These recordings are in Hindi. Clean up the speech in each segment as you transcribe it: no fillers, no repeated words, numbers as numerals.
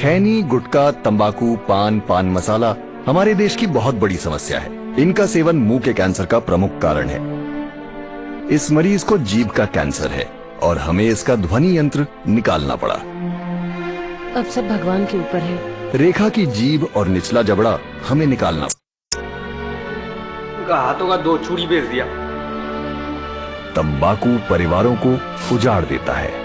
खैनी, गुटखा, तंबाकू, पान मसाला हमारे देश की बहुत बड़ी समस्या है। इनका सेवन मुंह के कैंसर का प्रमुख कारण है। इस मरीज को जीभ का कैंसर है और हमें इसका ध्वनि यंत्र निकालना पड़ा। अब सब भगवान के ऊपर है। रेखा की जीभ और निचला जबड़ा हमें निकालना। हाथों का 2 चूड़ी बेच दिया। तंबाकू परिवारों को उजाड़ देता है।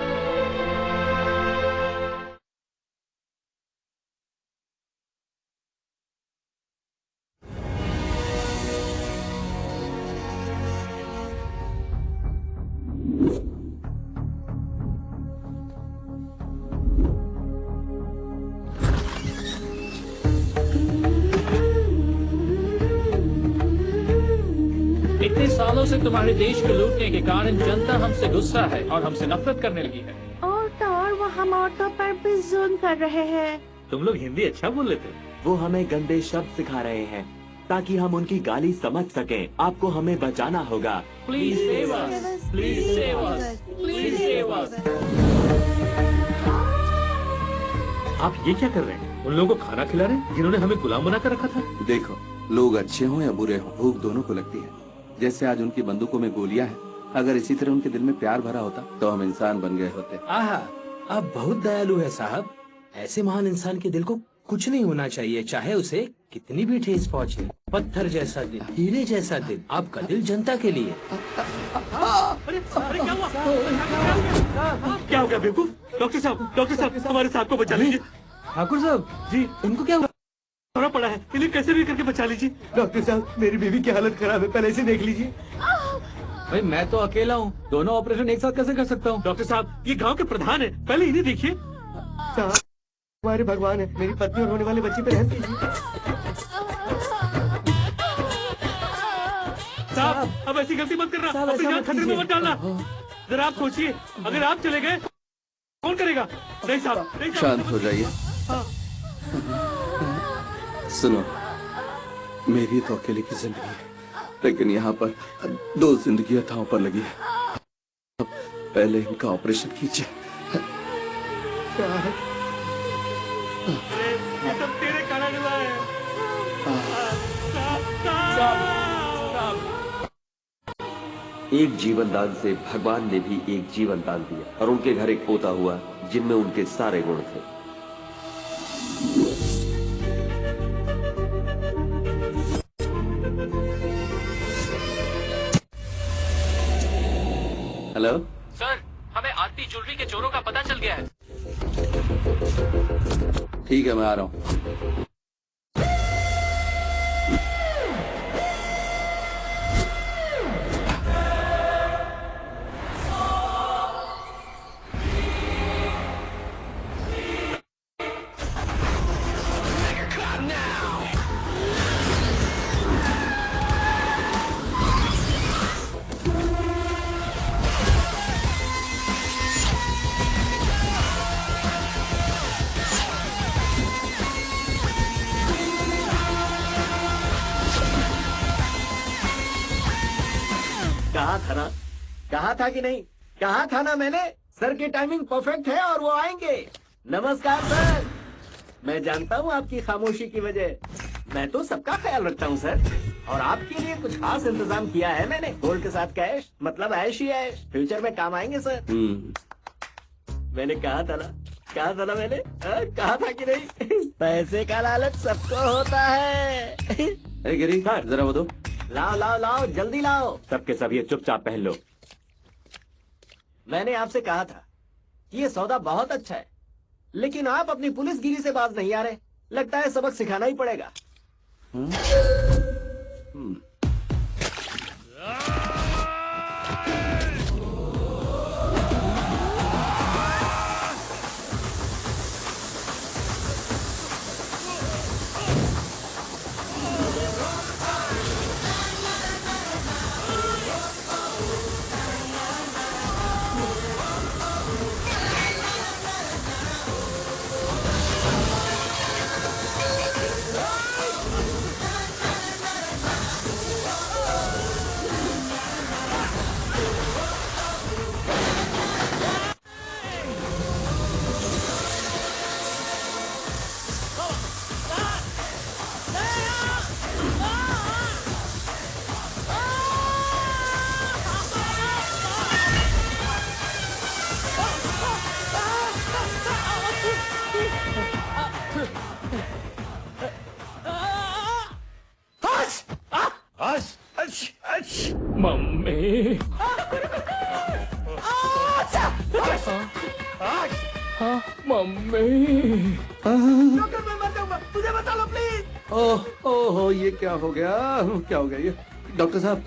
इतने सालों से तुम्हारे देश को लूटने के कारण जनता हमसे गुस्सा है और हमसे नफरत करने लगी है। और तो और वो हम औरतों पर भी जुल्म कर रहे हैं। तुम लोग हिंदी अच्छा बोल लेते। वो हमें गंदे शब्द सिखा रहे हैं ताकि हम उनकी गाली समझ सकें। आपको हमें बचाना होगा। Please save us, please save us, please save us. आप ये क्या कर रहे हैं? उन लोगों को खाना खिला रहे हैं जिन्होंने हमें गुलाम बना कर रखा था। देखो, लोग अच्छे हों या बुरे हों, भूख दोनों को लगती है। जैसे आज उनकी बंदूकों में गोलियां हैं, अगर इसी तरह उनके दिल में प्यार भरा होता तो हम इंसान बन गए होते। आहा, आप बहुत दयालु है साहब। ऐसे महान इंसान के दिल को कुछ नहीं होना चाहिए, चाहे उसे कितनी भी ठेस पहुंचे। पत्थर जैसा दिल, हीरे जैसा दिल, आपका दिल जनता के लिए। अरे क्या हुआ? क्या हो गया बेवकूफ? डॉक्टर साहब हमारे साहब को बचा लीजिए। ठाकुर साहब जी, उनको क्या हुआ? थोड़ा पड़ा है, इन्हें कैसे भी करके बचा लीजिए। डॉक्टर साहब, मेरी बीवी की हालत खराब है, पहले से देख लीजिए। भाई मैं तो अकेला हूँ, दोनों ऑपरेशन एक साथ कैसे कर सकता हूँ? डॉक्टर साहब, ये गांव के प्रधान है, पहले इन्हें देखिए। हमारे भगवान है, मेरी पत्नी और होने वाले बच्चे पे रहम कीजिए। साहब, अब ऐसी गलती मत करना, अपनी जान खतरे में मत डालना। जरा आप सोचिए, अगर आप चले गए कौन करेगा? नहीं साहब, शांत हो जाइए। सुनो, मेरी तो अकेले की जिंदगी है, लेकिन यहाँ पर 2 जिंदगियां थाव पर लगी है। अब पहले इनका ऑपरेशन कीजिए। ये सब तेरे कारण हुआ है। एक जीवन दान से भगवान ने भी एक जीवन दान दिया और उनके घर एक पोता हुआ जिनमें उनके सारे गुण थे। हेलो सर, हमें आरती ज्वेलरी के चोरों का पता चल गया है। ठीक है, मैं आ रहा हूँ। कहा था कि नहीं? कहा था ना मैंने, सर की टाइमिंग परफेक्ट है और वो आएंगे। नमस्कार सर। मैं जानता हूँ आपकी खामोशी की वजह। मैं तो सबका ख्याल रखता हूँ सर, और आपके लिए कुछ खास इंतजाम किया है मैंने। गोल्ड के साथ कैश, मतलब ऐश ही ऐश। फ्यूचर में काम आएंगे सर। मैंने कहा था ना मैंने, कहा था कि नहीं? पैसे का लालच सबको होता है। अरे गिरी, जरा वो दो। लाओ जल्दी लाओ। सबके सब ये चुपचाप पहन लो। मैंने आपसे कहा था कि ये सौदा बहुत अच्छा है, लेकिन आप अपनी पुलिसगिरी से बाज नहीं आ रहे। लगता है सबक सिखाना ही पड़ेगा। मम्मी मम्मी डॉक्टर मैं मर जाऊंगा, मुझे बचा लो प्लीज। ओह ये क्या हो गया? क्या हो गया ये? डॉक्टर साहब,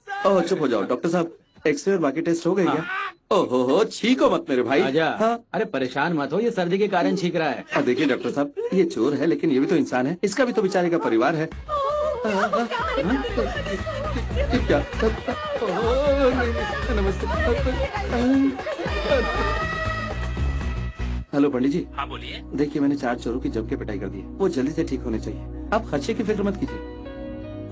ओह चुप हो जाओ डॉक्टर साहब। एक्सरे और बाकी टेस्ट हो गए क्या? ओहो हो, छीको मत मेरे भाई। आजा। हाँ। अरे परेशान मत हो, ये सर्दी के कारण छींक रहा है। देखिए डॉक्टर साहब, ये चोर है लेकिन ये भी तो इंसान है, इसका भी तो बेचारे का परिवार है। ये क्या? नमस्ते। हेलो पंडित जी। हाँ बोलिए। देखिए मैंने 4 चोरों की जम के पिटाई कर दी है, वो जल्दी से ठीक होने चाहिए। आप खर्चे की फिक्र मत कीजिए,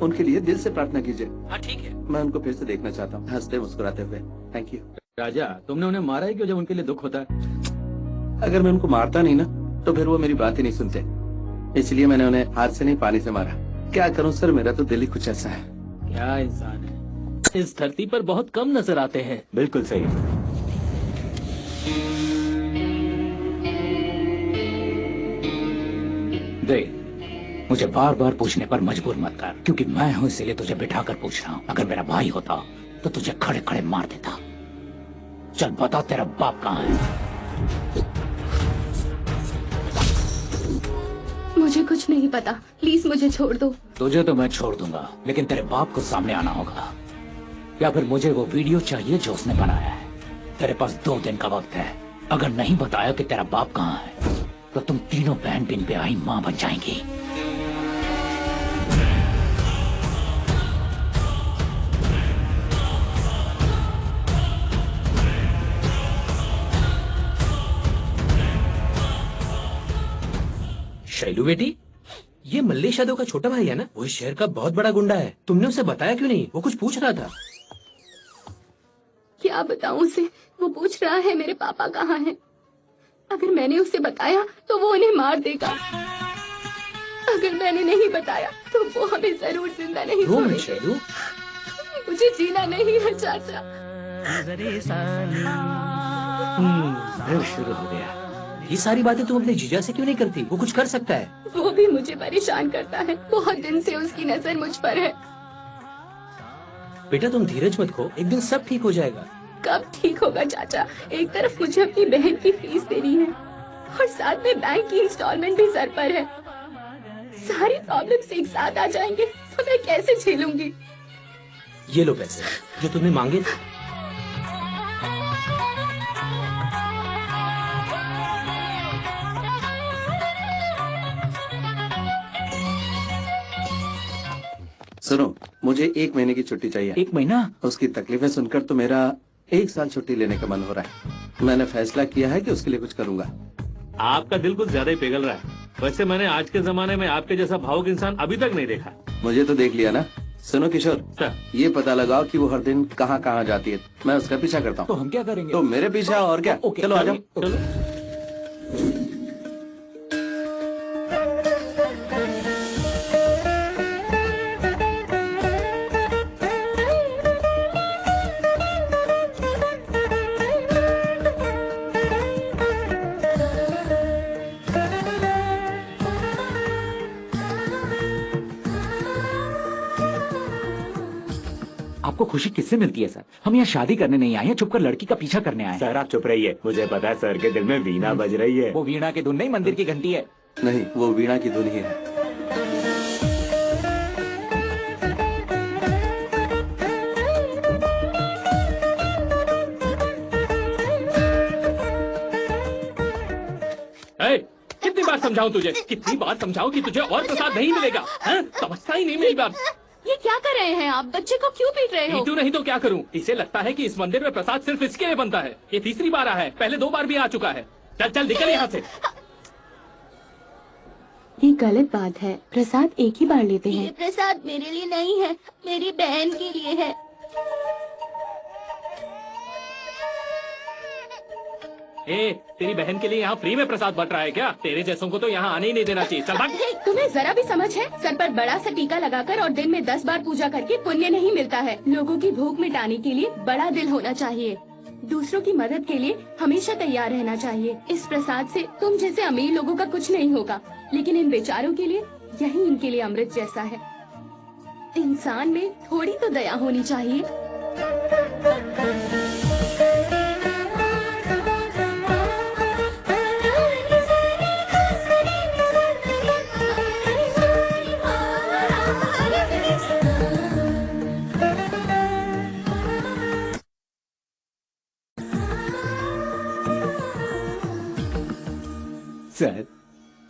उनके लिए दिल से प्रार्थना कीजिए। हाँ ठीक है। मैं उनको फिर से देखना चाहता हूँ हंसते मुस्कुराते हुए। Thank you. राजा, तुमने उन्हें मारा है क्यों जब उनके लिए दुख होता है? अगर मैं उनको मारता नहीं ना तो फिर वो मेरी बात ही नहीं सुनते, इसलिए मैंने उन्हें हाथ से नहीं पानी से मारा। क्या करूं सर, मेरा तो दिल ही कुछ ऐसा है। क्या इंसान है। इस धरती पर बहुत कम नजर आते हैं। बिल्कुल सही। देख, मुझे बार बार पूछने पर मजबूर मत कर, क्योंकि मैं हूँ इसीलिए तुझे बिठाकर पूछ रहा हूँ। अगर मेरा भाई होता तो तुझे खड़े खड़े मार देता। चल बता, तेरा बाप कहाँ है? मुझे कुछ नहीं पता, प्लीज मुझे छोड़ दो। तुझे तो मैं छोड़ दूंगा, लेकिन तेरे बाप को सामने आना होगा, या फिर मुझे वो वीडियो चाहिए जो उसने बनाया है। तेरे पास 2 दिन का वक्त है। अगर नहीं बताया कि तेरा बाप कहाँ है तो तुम तीनों बहन बिन पे आई माँ बन जाएंगी। शैलू बेटी, ये मल्लेश यादव का छोटा भाई है ना? वो इस शहर का बहुत बड़ा गुंडा है। तुमने उसे बताया क्यों नहीं? वो कुछ पूछ रहा था। क्या बताऊं उसे? वो पूछ रहा है मेरे पापा कहाँ हैं। अगर मैंने उसे बताया तो वो उन्हें मार देगा। अगर मैंने नहीं बताया तो वो हमें जरूर जिंदा नहीं छोड़ेंगे। शैलू, मुझे जीना नहीं है चाचा। फिर शुरू हो गया। ये सारी बातें तुम अपने जीजा से क्यों नहीं करती? वो कुछ कर सकता है। वो भी मुझे परेशान करता है, बहुत दिन से उसकी नजर मुझ पर है। बेटा तुम धीरज मत खो, एक दिन सब ठीक हो जाएगा। कब ठीक होगा चाचा? एक तरफ मुझे अपनी बहन की फीस देनी है और साथ में बैंक की इंस्टॉलमेंट भी सर पर है। सारी प्रॉब्लम्स एक साथ आ जाएंगे तो मैं कैसे झेलूंगी? ये लो पैसे जो तुमने मांगे थे। सुनो, मुझे 1 महीने की छुट्टी चाहिए। 1 महीना? उसकी तकलीफें सुनकर तो मेरा 1 साल छुट्टी लेने का मन हो रहा है। मैंने फैसला किया है कि उसके लिए कुछ करूंगा। आपका दिल कुछ ज्यादा ही पिघल रहा है। वैसे मैंने आज के जमाने में आपके जैसा भावुक इंसान अभी तक नहीं देखा। मुझे तो देख लिया ना। सुनो किशोर, ये पता लगाओ कि वो हर दिन कहाँ कहाँ जाती है, मैं उसका पीछा करता तो हूँ। हम क्या करेंगे? तो मेरे पीछे आओ, और क्या। ओके, चलो आ जाओ। चलो। आपको खुशी किससे मिलती है सर? हम यहाँ शादी करने नहीं आए हैं, छुपकर लड़की का पीछा करने आए हैं। सर आप चुप रहिए, मुझे पता है सर के दिल में वीणा बज रही है। वो वीणा की धुन नहीं, मंदिर की घंटी है। नहीं, वो वीणा की धुन ही है। कितनी बार समझाऊं तुझे, कितनी बार समझाऊं कि तुझे और प्रसाद नहीं मिलेगा? समझता ही नहीं मेरी बात। ये क्या कर रहे हैं आप? बच्चे को क्यों पीट रहे हो? पीटू नहीं तो क्या करूं? इसे लगता है कि इस मंदिर में प्रसाद सिर्फ इसके लिए बनता है। ये तीसरी बार आया है, पहले 2 बार भी आ चुका है। चल चल निकल यहाँ से। ये गलत बात है, प्रसाद एक ही बार लेते हैं। ये प्रसाद मेरे लिए नहीं है, मेरी बहन के लिए है। ए, तेरी बहन के लिए यहाँ फ्री में प्रसाद बट रहा है क्या? तेरे जैसों को तो यहाँ आने ही नहीं देना चाहिए। चल भाग। तुम्हें जरा भी समझ है? सर पर बड़ा सा टीका लगाकर और दिन में 10 बार पूजा करके पुण्य नहीं मिलता है। लोगों की भूख मिटाने के लिए बड़ा दिल होना चाहिए। दूसरों की मदद के लिए हमेशा तैयार रहना चाहिए। इस प्रसाद से तुम जैसे अमीर लोगों का कुछ नहीं होगा, लेकिन इन बेचारों के लिए यही इनके लिए अमृत जैसा है। इंसान में थोड़ी तो दया होनी चाहिए।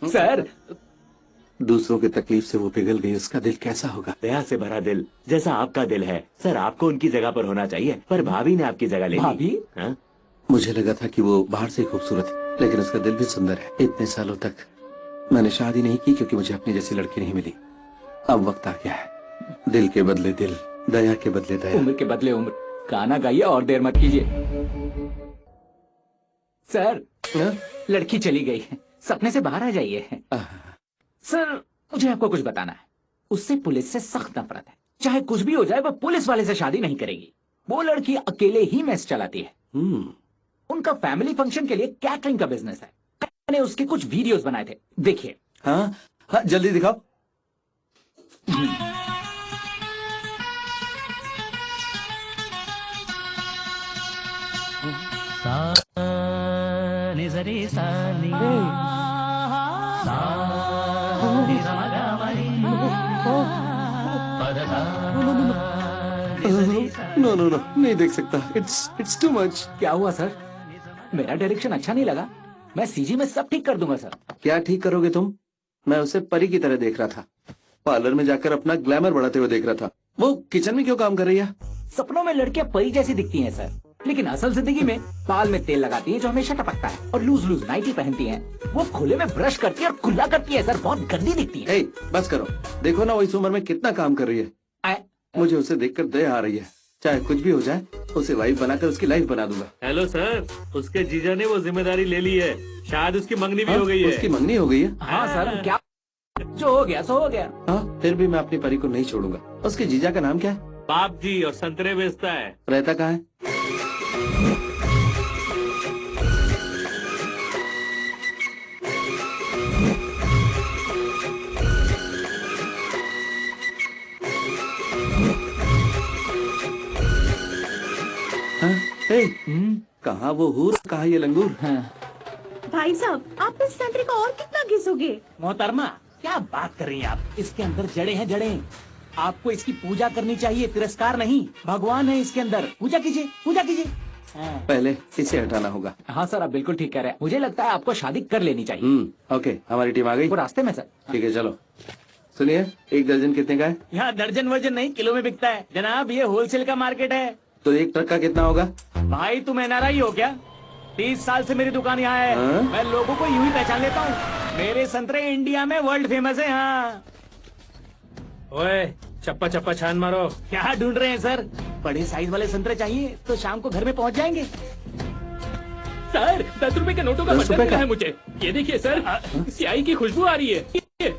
सर दूसरों की तकलीफ से वो पिघल गई, उसका दिल कैसा होगा? दया से भरा दिल जैसा आपका दिल है। सर आपको उनकी जगह पर होना चाहिए, पर भाभी ने आपकी जगह ले ली। भाभी? हाँ? मुझे लगा था कि वो बाहर से खूबसूरत है, लेकिन उसका दिल भी सुंदर है। इतने सालों तक मैंने शादी नहीं की क्योंकि मुझे अपनी जैसी लड़की नहीं मिली। अब वक्त आ गया है, दिल के बदले दिल, दया के बदले दया। उम्र के बदले उम्र। गाना गाइए और देर मत कीजिए। सर लड़की चली गई है, सपने से बाहर आ जाइए। सर मुझे आपको कुछ बताना है। उससे पुलिस से सख्त नफरत है। चाहे कुछ भी हो जाए वो पुलिस वाले से शादी नहीं करेगी। वो लड़की अकेले ही मेस चलाती है। उनका फैमिली फंक्शन के लिए कैटरिंग का बिजनेस है। मैंने उसके कुछ वीडियोस बनाए थे, देखिए। हाँ, हाँ जल्दी दिखाओ। नो नो नो, नहीं देख सकता। It's too much. क्या हुआ सर? मेरा डायरेक्शन अच्छा नहीं लगा? मैं सीजी में सब ठीक कर दूंगा सर। क्या ठीक करोगे तुम? मैं उसे परी की तरह देख रहा था। पार्लर में जाकर अपना ग्लैमर बढ़ाते हुए देख रहा था। वो किचन में क्यों काम कर रही है? सपनों में लड़कियां परी जैसी दिखती हैं सर, लेकिन असल जिंदगी में बाल में तेल लगाती हैं जो हमेशा टपकता है, और लूज लूज नाइटी पहनती हैं। वो खुले में ब्रश करती है और खुला करती है सर, बहुत गंदी दिखती है। बस करो, देखो ना वो इस उम्र में कितना काम कर रही है। मुझे उसे देखकर दया आ रही है। चाहे कुछ भी हो जाए, उसे वाइफ बनाकर उसकी लाइफ बना दूंगा। हेलो सर, उसके जीजा ने वो जिम्मेदारी ले ली है। शायद उसकी मंगनी भी हो गई है। उसकी मंगनी हो गई है? हाँ सर, क्या जो हो गया सो हो गया। हाँ, फिर भी मैं अपनी परी को नहीं छोड़ूंगा। उसके जीजा का नाम क्या है? बाप जी, और संतरे बेचता है। रहता कहाँ है? कहाँ वो हूर, कहाँ ये लंगूर? भाई साहब, आप इस संतरे को और कितना घिसोगे? मोहतरमा, क्या बात कर रही हैं आप? इसके अंदर जड़ें हैं, जड़ें। आपको इसकी पूजा करनी चाहिए, तिरस्कार नहीं। भगवान है इसके अंदर, पूजा कीजिए, पूजा कीजिए। पहले इसे हटाना होगा। हाँ सर, आप बिल्कुल ठीक कह रहे हैं। मुझे लगता है आपको शादी कर लेनी चाहिए। ओके, हमारी टीम आ गई। वो रास्ते में सर। ठीक है, चलो। सुनिए, 1 दर्जन कितने का है? यहाँ दर्जन वर्जन नहीं, किलो में बिकता है जनाब। ये होलसेल का मार्केट है। तो 1 ट्रक का कितना होगा? भाई तुम NRI हो क्या? 30 साल से मेरी दुकान यहाँ है। मैं लोगों को यूं ही पहचान लेता हूँ। मेरे संतरे इंडिया में वर्ल्ड फेमस है। हाँ। ओए, चप्पा चप्पा छान मारो। क्या ढूंढ रहे हैं सर? बड़े साइज वाले संतरे चाहिए तो शाम को घर में पहुँच जाएंगे। सर, 10 रुपए के नोटों का बटन मिला है मुझे। ये देखिए सर, स्याही की खुशबू आ रही है।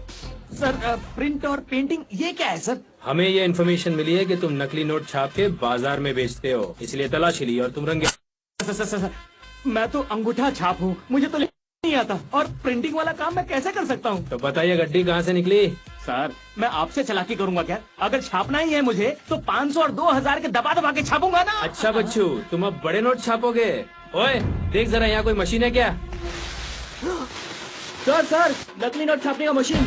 सर, प्रिंट और पेंटिंग ये क्या है सर? हमें ये इन्फॉर्मेशन मिली है कि तुम नकली नोट छाप के बाजार में बेचते हो, इसलिए तलाशी ली और तुम रंगे। सर, मैं तो अंगूठा छाप हूँ, मुझे तो नहीं आता। और प्रिंटिंग वाला काम मैं कैसे कर सकता हूँ? तो बताइए गड्डी कहाँ से निकली? सर, मैं आपसे चालाकी करूंगा क्या? अगर छापना ही है मुझे तो 500 और 2000 के दबा दबा के छापूंगा ना। अच्छा बच्चू, तुम अब बड़े नोट छापोगे? ओए, देख जरा यहाँ कोई मशीन है क्या? सर, नकली नोट छापने का मशीन।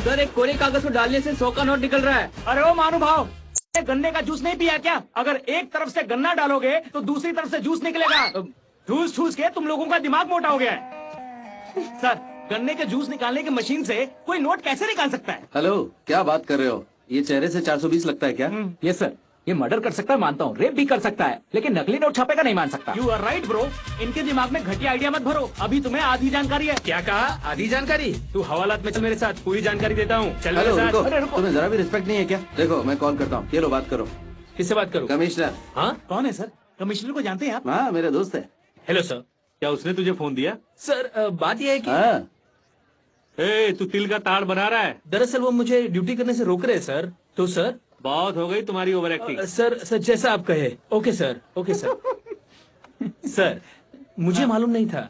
सर, एक कोरे कागज को डालने से 100 का नोट निकल रहा है। अरे ओ महानुभाव, गन्ने का जूस नहीं पिया क्या? अगर एक तरफ से गन्ना डालोगे तो दूसरी तरफ से जूस निकलेगा। ठूस ठूस के तुम लोगों का दिमाग मोटा हो गया है। सर, गन्ने के जूस निकालने की मशीन से कोई नोट कैसे निकाल सकता है? हेलो, क्या बात कर रहे हो? ये चेहरे से 420 लगता है क्या? यस सर, ये मर्डर कर सकता है मानता हूँ, रेप भी कर सकता है, लेकिन नकली नोट छापेगा नहीं मान सकता। You are right bro. इनके दिमाग में घटिया आइडिया मत भरो। अभी तुम्हें आधी जानकारी है। क्या कहा? आधी जानकारी? तू हवालात में चल मेरे साथ, पूरी जानकारी देता हूँ। चल मेरे साथ। रुको, तुम्हें जरा भी रिस्पेक्ट नहीं है क्या? देखो, मैं कॉल करता हूँ, ये लो बात करो। किससे बात करूँ? कमिश्नर। हाँ, कौन है सर? कमिश्नर को जानते हैं आप? हाँ, मेरा दोस्त है। Hello sir. क्या उसने तुझे फोन दिया? सर, बात यह है कि तू तिल का ताड़ बना रहा है। दरअसल वो मुझे ड्यूटी करने से रोक रहे हैं सर। तो सर, बहुत हो गई तुम्हारी ओवर एक्टिंग। सर जैसा आप कहे। Okay sir, okay sir. Sir मुझे मालूम नहीं था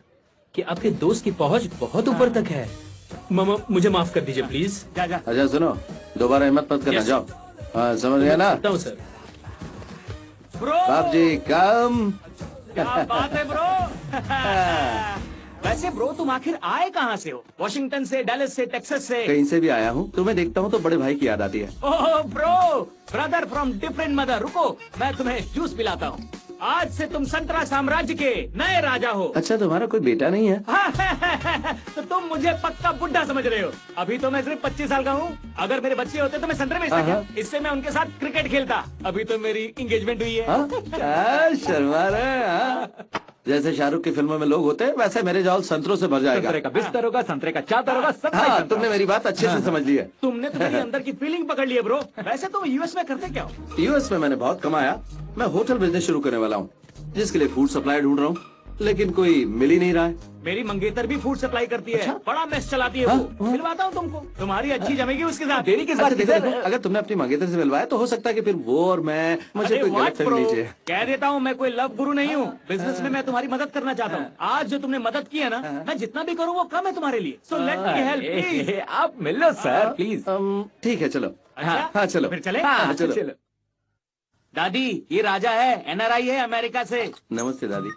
कि आपके दोस्त की पहुंच बहुत ऊपर तक है। मामा मुझे माफ कर दीजिए प्लीज। जा जा। अच्छा सुनो, दोबारा हिम्मत मत करना, जाओ। हाँ समझ गया ना? करता हूँ सर। ब्रो बाप जी कम। क्या बात है ब्रो। वैसे ब्रो तुम आखिर आए कहाँ से हो? वॉशिंगटन से, डैलस से, टेक्सास से? कहीं से भी आया हूँ, तुम्हें देखता हूँ तो बड़े भाई की याद आती है। Oh bro, brother from different mother. रुको मैं तुम्हें जूस पिलाता हूँ। आज से तुम संतरा साम्राज्य के नए राजा हो। अच्छा तुम्हारा कोई बेटा नहीं है? तो तुम मुझे पक्का बुढ़ा समझ रहे हो। अभी तो मैं सिर्फ 25 साल का हूँ। अगर मेरे बच्चे होते तो मैं संतरे बेचता क्या? इससे मैं उनके साथ क्रिकेट खेलता। अभी तो मेरी एंगेजमेंट हुई है। हाँ? क्या शर्मा रहे हैं, हाँ? जैसे शाहरुख की फिल्मों में लोग होते हैं, वैसे मेरे जाल संतरों से भर जाएगा। संतरे का बिस्तर होगा, संतरे का चादर होगा, संतरे हाँ, संतरा। तुमने मेरी बात अच्छे से समझ ली है। तुमने तो मेरी अंदर की फीलिंग पकड़ ली है ब्रो। वैसे तुम यूएस में करते क्या हो? यूएस में मैंने बहुत कमाया। मैं होटल बिजनेस शुरू करने वाला हूँ, जिसके लिए फूड सप्लाई ढूंढ रहा हूँ, लेकिन कोई मिल ही नहीं रहा है। मेरी मंगेतर भी फूड सप्लाई करती है। बड़ा मेस चलाती है वो। मिलवाता हूँ तुमको, तुम्हारी अच्छी जमेगी उसके साथ। देरी किस बात की? देखो, अगर तुमने अपनी मंगेतर से मिलवाया तो हो सकता है कि फिर वो और मैं, मुझे कोई गलतफहमी नहीं चाहिए। कह देता हूँ मैं कोई लव गुरु नहीं हूँ। बिजनेस में मैं तुम्हारी मदद करना चाहता हूँ। आज जो तुमने मदद की है ना, मैं जितना भी करूँ वो कम है तुम्हारे लिए। So let me help please. आप मिल लो सर प्लीज। ठीक है चलो। हाँ चलो फिर चले। चलो। दादी ये राजा है, एनआरआई है अमेरिका से। नमस्ते दादी।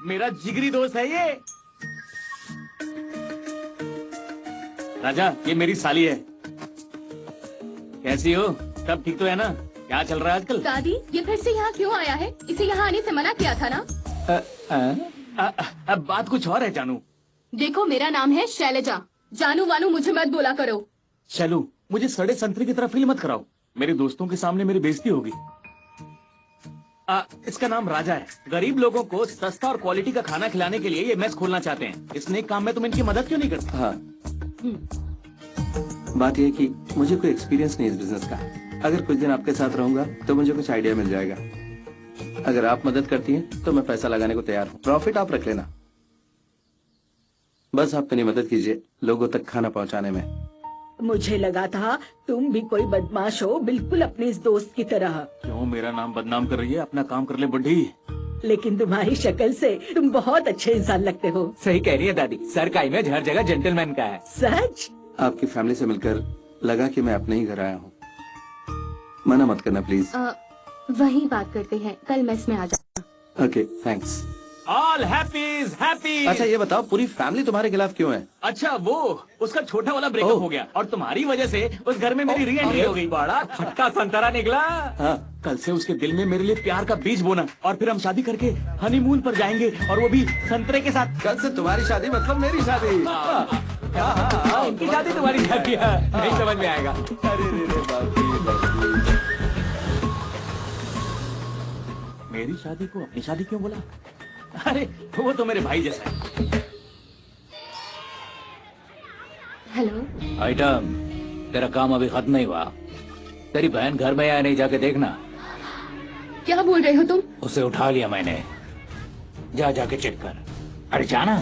मेरा जिगरी दोस्त है ये। राजा ये मेरी साली है। कैसी हो? सब ठीक तो है ना? क्या चल रहा है आजकल? दादी ये फिर से यहाँ क्यों आया है? इसे यहाँ आने से मना किया था ना? अब बात कुछ और है जानू। देखो मेरा नाम है शैलजा। जानू वानू मुझे मत बोला करो। चलो मुझे सड़े संतरे की तरह फील मत कराओ। मेरे दोस्तों के सामने मेरी बेइज्जती होगी। इसका नाम राजा है। गरीब लोगों को सस्ता और क्वालिटी का खाना खिलाने के लिए ये मेस खोलना चाहते हैं। इस नेक काम में तुम इनकी मदद क्यों नहीं करते? हाँ बात यह है कि मुझे कोई एक्सपीरियंस नहीं इस बिजनेस का। अगर कुछ दिन आपके साथ रहूंगा तो मुझे कुछ आइडिया मिल जाएगा। अगर आप मदद करती हैं तो मैं पैसा लगाने को तैयार हूँ। प्रॉफिट आप रख लेना। बस आप मेरी मदद कीजिए लोगों तक खाना पहुँचाने में। मुझे लगा था तुम भी कोई बदमाश हो, बिल्कुल अपने इस दोस्त की तरह। क्यों मेरा नाम बदनाम कर रही है? अपना काम कर ले बुढ़ी। लेकिन तुम्हारी शक्ल से तुम बहुत अच्छे इंसान लगते हो। सही कह रही है दादी। सर का इमेज हर जगह जेंटलमैन का है। सच? आपकी फैमिली से मिलकर लगा कि मैं अपने ही घर आया हूँ। मना मत करना प्लीज। वही बात करते हैं, कल मेस में आ जाना। Okay thanks. All happy is happy. अच्छा ये बताओ पूरी फैमिली तुम्हारे खिलाफ क्यों है? अच्छा वो उसका छोटा वाला ब्रेकअप हो गया और तुम्हारी वजह से उस घर में मेरी री एंट्री हो गई। बड़ा खट्टा संतरा निकला। हाँ। कल से उसके दिल में मेरे लिए प्यार का बीज बोना और फिर हम शादी करके हनीमून पर जाएंगे और वो भी संतरे के साथ। कल से तुम्हारी शादी मतलब मेरी शादी। उनकी शादी तुम्हारी शादी नहीं समझ में आएगा। मेरी शादी को अपनी शादी क्यों बोला? अरे वो तो मेरे भाई जैसा है। हेलो आइटम तेरा काम अभी खत्म नहीं हुआ। तेरी बहन घर में आया नहीं, जाके देखना। क्या बोल रहे हो तुम? उसे उठा लिया मैंने। जाके चेक कर। अरे जाना।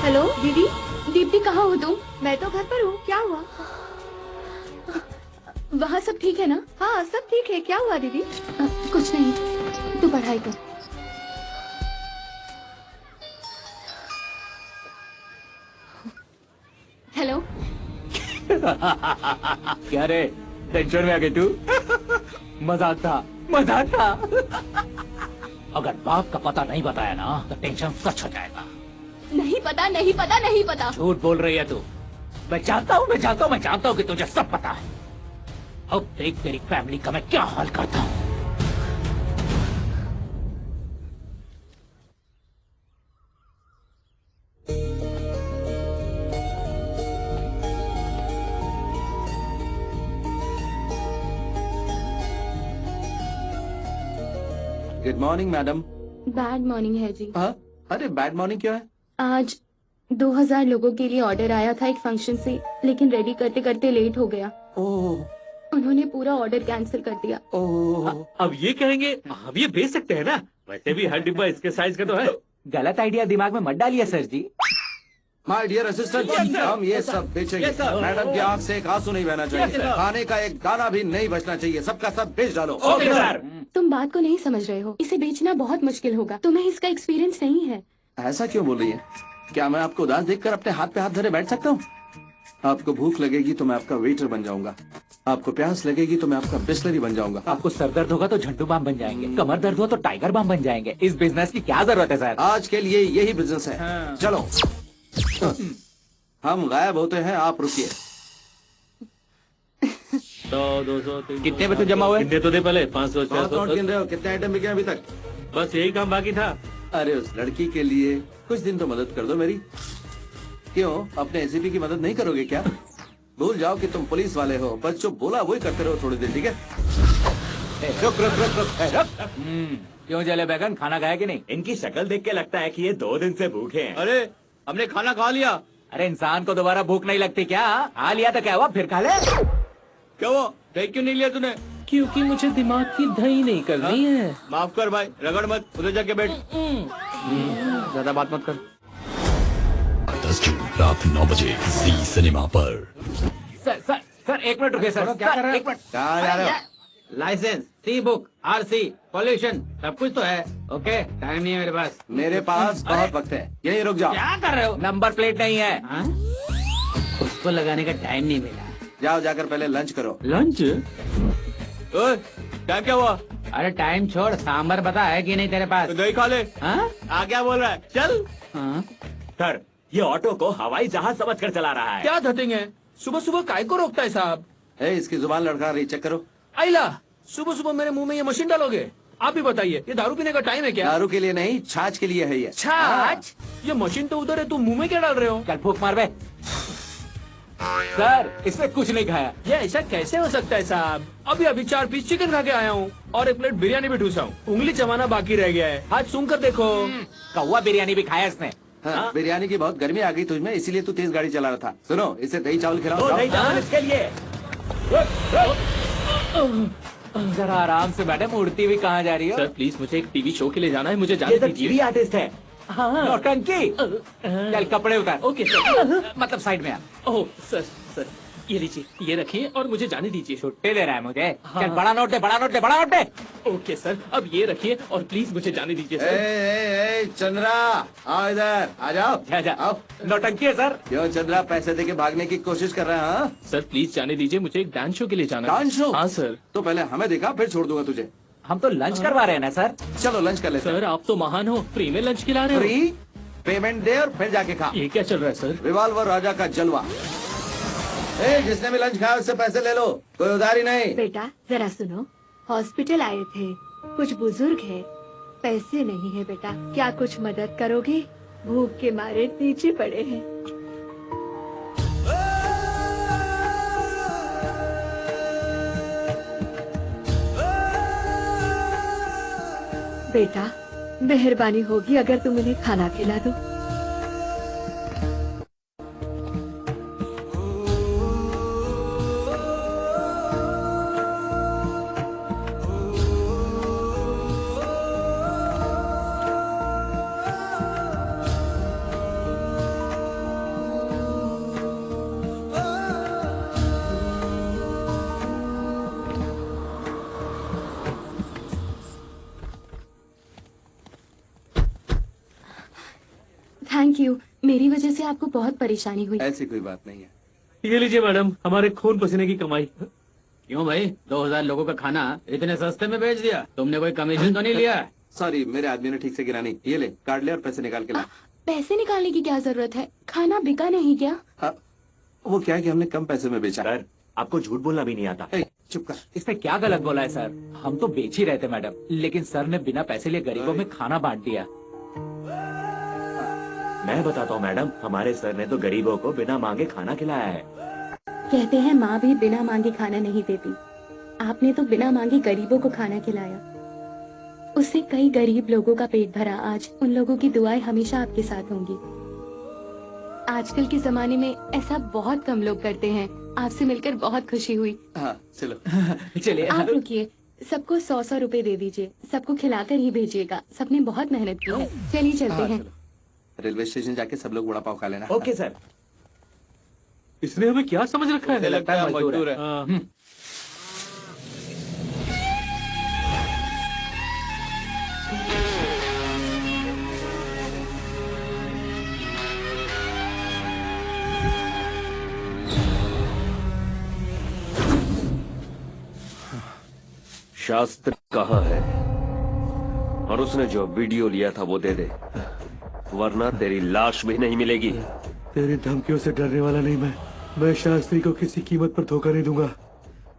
हेलो दीदी। दीप्ति कहाँ हो तुम? मैं तो घर पर हूँ। क्या हुआ? वहाँ सब ठीक है ना? हाँ सब ठीक है। क्या हुआ दीदी? कुछ नहीं, तू पढ़ाई कर। हेलो। क्या रे टेंशन में आ गई तू? मजाक था, मजाक था। अगर बाप का पता नहीं बताया ना तो टेंशन सच हो जाएगा। नहीं पता, नहीं पता, नहीं पता। झूठ बोल रही है तू। मैं जानता हूँ कि तुझे सब पता है। अब देख तेरी फैमिली का मैं क्या हाल करता हूँ। Good morning madam. Bad morning है जी। हाँ अरे बैड मॉर्निंग क्यों है? आज 2000 लोगों के लिए ऑर्डर आया था एक फंक्शन से, लेकिन रेडी करते करते लेट हो गया। ओह। उन्होंने पूरा ऑर्डर कैंसिल कर दिया। ओह। अब ये कहेंगे हम ये बेच सकते हैं ना? वैसे भी हर डिब्बा इसके साइज का तो है। गलत आइडिया दिमाग में मत डालिए sir ji. My dear assistant, हम ये सब बेचेंगे। मैडम की आंख से एक आंसू नहीं बहना चाहिए, खाने का एक दाना भी नहीं बचना चाहिए, सबका सब बेच डालो। Okay sir. तुम बात को नहीं समझ रहे हो, इसे बेचना बहुत मुश्किल होगा, तुम्हें इसका एक्सपीरियंस नहीं है। ऐसा क्यों बोल रही है? क्या मैं आपको उदास देखकर अपने हाथ पे हाथ धरे बैठ सकता हूँ? आपको भूख लगेगी तो मैं आपका वेटर बन जाऊंगा, आपको प्यास लगेगी तो मैं आपका बिस्लरी बन जाऊंगा, आपको सर दर्द होगा तो झंडू बाम बन जाएंगे, कमर दर्द हुआ तो टाइगर बाम बन जाएंगे। इस बिजनेस की क्या जरूरत है सर? आज के लिए यही बिजनेस है। चलो हम गायब होते हैं, आप रुकिए। 100, 200, 300। कितने बच्चे जमा हुए? कितने तो दे पहले 500, बहुत नोट 400। गिन रहे हो? कितने आइटम बिके अभी तक? बस यही काम बाकी था। अरे उस लड़की के लिए कुछ दिन तो मदद कर दो मेरी। क्यों, अपने एसीपी की मदद नहीं करोगे क्या? भूल जाओ कि तुम पुलिस वाले हो, बस जो बोला वही करते रहो थोड़ी देर, ठीक है? रुक रुक रुक रुक। क्यों जले बैगन, खाना खाया कि नहीं? इनकी शक्ल देख के लगता है कि ये 2 दिन से भूखे हैं। अरे हमने खाना खा लिया। अरे इंसान को दोबारा भूख नहीं लगती क्या? खा लिया तो क्या हुआ, फिर खा ले। क्या वो देख क्यों नहीं लिया तूने? क्योंकि मुझे दिमाग की दही नहीं करनी है। माफ कर भाई, रगड़ मत, उधर जाके बैठ। ज्यादा बात मत कर। 10 जून रात 9 बजे जी सिनेमा पर। सर सर सर, एक मिनट रुकिए सर। क्या कर रहे हो? एक मिनट। कहाँ जा रहे हो? लाइसेंस, सी बुक, आरसी, पॉल्यूशन, सब कुछ तो है। ओके, टाइम नहीं है मेरे पास। मेरे पास बहुत वक्त है, यहीं रुक जाओ। क्या कर रहे हो? नंबर प्लेट नहीं है। उसको लगाने का टाइम नहीं मिला। जाओ, जाकर पहले लंच करो। लंच? टाइम क्या हुआ? अरे टाइम छोड़, सांबर बता है कि नहीं तेरे पास? दही खा ले। आ क्या बोल रहा है? चल। सर, ये ऑटो को हवाई जहाज समझकर चला रहा है। क्या धतिंग है, सुबह सुबह काय को रोकता है साहब? इसकी जुबान लड़खड़ा रही, चेक करो। आइला, सुबह सुबह मेरे मुंह में ये मशीन डालोगे? आप ही बताइए, ये दारू पीने का टाइम है क्या? दारू के लिए नहीं, छाछ के लिए है ये। छाछ? ये मशीन तो उधर है, तुम मुंह में क्या डाल रहे हो? चल फूक मार बे। सर, इसने कुछ नहीं खाया। ये ऐसा कैसे हो सकता है साहब? अभी अभी 4 पीस चिकन खा के आया हूँ और 1 प्लेट बिरयानी भी ठूसा हूँ। उंगली चबाना बाकी रह गया है, हाथ सूंघ कर देखो। कौवा बिरयानी भी खाया इसने। हाँ, बिरयानी की बहुत गर्मी आ गई तुझमें, इसीलिए तू तेज गाड़ी चला रहा था। सुनो, इसे दही चावल खिलाओ। दही चावल इसके लिए। जरा आराम से मैडम, उड़ती हुई कहाँ जा रही हो? सर प्लीज, मुझे एक टीवी शो के लिए जाना है, मुझे ये जाने तो दीजिए। टीवी आर्टिस्ट है। हाँ। नौटंकी। चल कपड़े उतार। Okay sir. मतलब साइड में आ। ओह सर, सर ये लीजिए, ये रखिए और मुझे जाने दीजिए। छुट्टी दे रहा है मुझे। हाँ। चल बड़ा नोट दे, बड़ा नोट दे, बड़ा नोट दे। ओके सर, अब ये रखिए और प्लीज मुझे जाने दीजिए सर। चंद्रा, आओ इधर, आ जाओ। जा आओ। नौटंकी है सर। क्यों चंद्रा, पैसे देके भागने की कोशिश कर रहा है? हाँ? सर प्लीज जाने दीजिए, मुझे एक डांस शो के लिए जाना है। Dance show? हाँ सर। तो पहले हमें देखा, फिर छोड़ दूंगा तुझे। हम तो लंच करवा रहे हैं ना सर। चलो लंच कर लेते हैं। सर आप तो महान हो, फ्री में लंच खिला रहे हो। फ्री? पेमेंट दे और फिर जाके खा। ये क्या चल रहा है सर? रिवॉल्वर राजा का जलवा। जिसने भी लंच खाया उससे पैसे ले लो, कोई उधारी नहीं। बेटा जरा सुनो, हॉस्पिटल आए थे, कुछ बुजुर्ग है, पैसे नहीं है बेटा, क्या कुछ मदद करोगे? भूख के मारे नीचे पड़े हैं। बेटा मेहरबानी होगी अगर तुम इन्हें खाना खिला दो। थैंक यू, मेरी वजह से आपको बहुत परेशानी हुई। ऐसी कोई बात नहीं है। ये लीजिए मैडम, हमारे खून पसीने की कमाई। क्यों भाई, 2000 लोगों का खाना इतने सस्ते में बेच दिया? तुमने कोई कमीशन तो नहीं लिया? सॉरी, मेरे आदमी ने ठीक से गिरा नहीं। ये ले, कार्ड ले और पैसे निकाल के ला। पैसे निकालने की क्या जरूरत है, खाना बिका नहीं क्या? हाँ, वो क्या है कि हमने कम पैसे में बेचा। सर, आपको झूठ बोलना भी नहीं आता। चुप कर। इसने क्या गलत बोला है सर? हम तो बेच ही रहे थे मैडम, लेकिन सर ने बिना पैसे लिए गरीबों में खाना बांट दिया। मैं बताता हूँ मैडम, हमारे सर ने तो गरीबों को बिना मांगे खाना खिलाया है। कहते हैं माँ भी बिना मांगे खाना नहीं देती, आपने तो बिना मांगे गरीबों को खाना खिलाया, उससे कई गरीब लोगों का पेट भरा। आज उन लोगों की दुआएं हमेशा आपके साथ होंगी। आजकल के जमाने में ऐसा बहुत कम लोग करते हैं। आपसे मिलकर बहुत खुशी हुई। हाँ, चलो। चलिए आप रुकिए, सबको 100-100 रुपए दे दीजिए, सबको खिलाकर ही भेजिएगा, सबने बहुत मेहनत की है। चलिए चलते हैं। रेलवे स्टेशन जाके सब लोग वड़ा पाव खा लेना। Okay sir. इसने हमें क्या समझ रखा है? लगता है मजदूर है। हाँ। शास्त्र कहाँ है? और उसने जो वीडियो लिया था वो दे दे, वरना तेरी लाश भी नहीं मिलेगी। तेरी धमकियों से डरने वाला नहीं मैं शास्त्री को किसी कीमत पर धोखा नहीं दूंगा।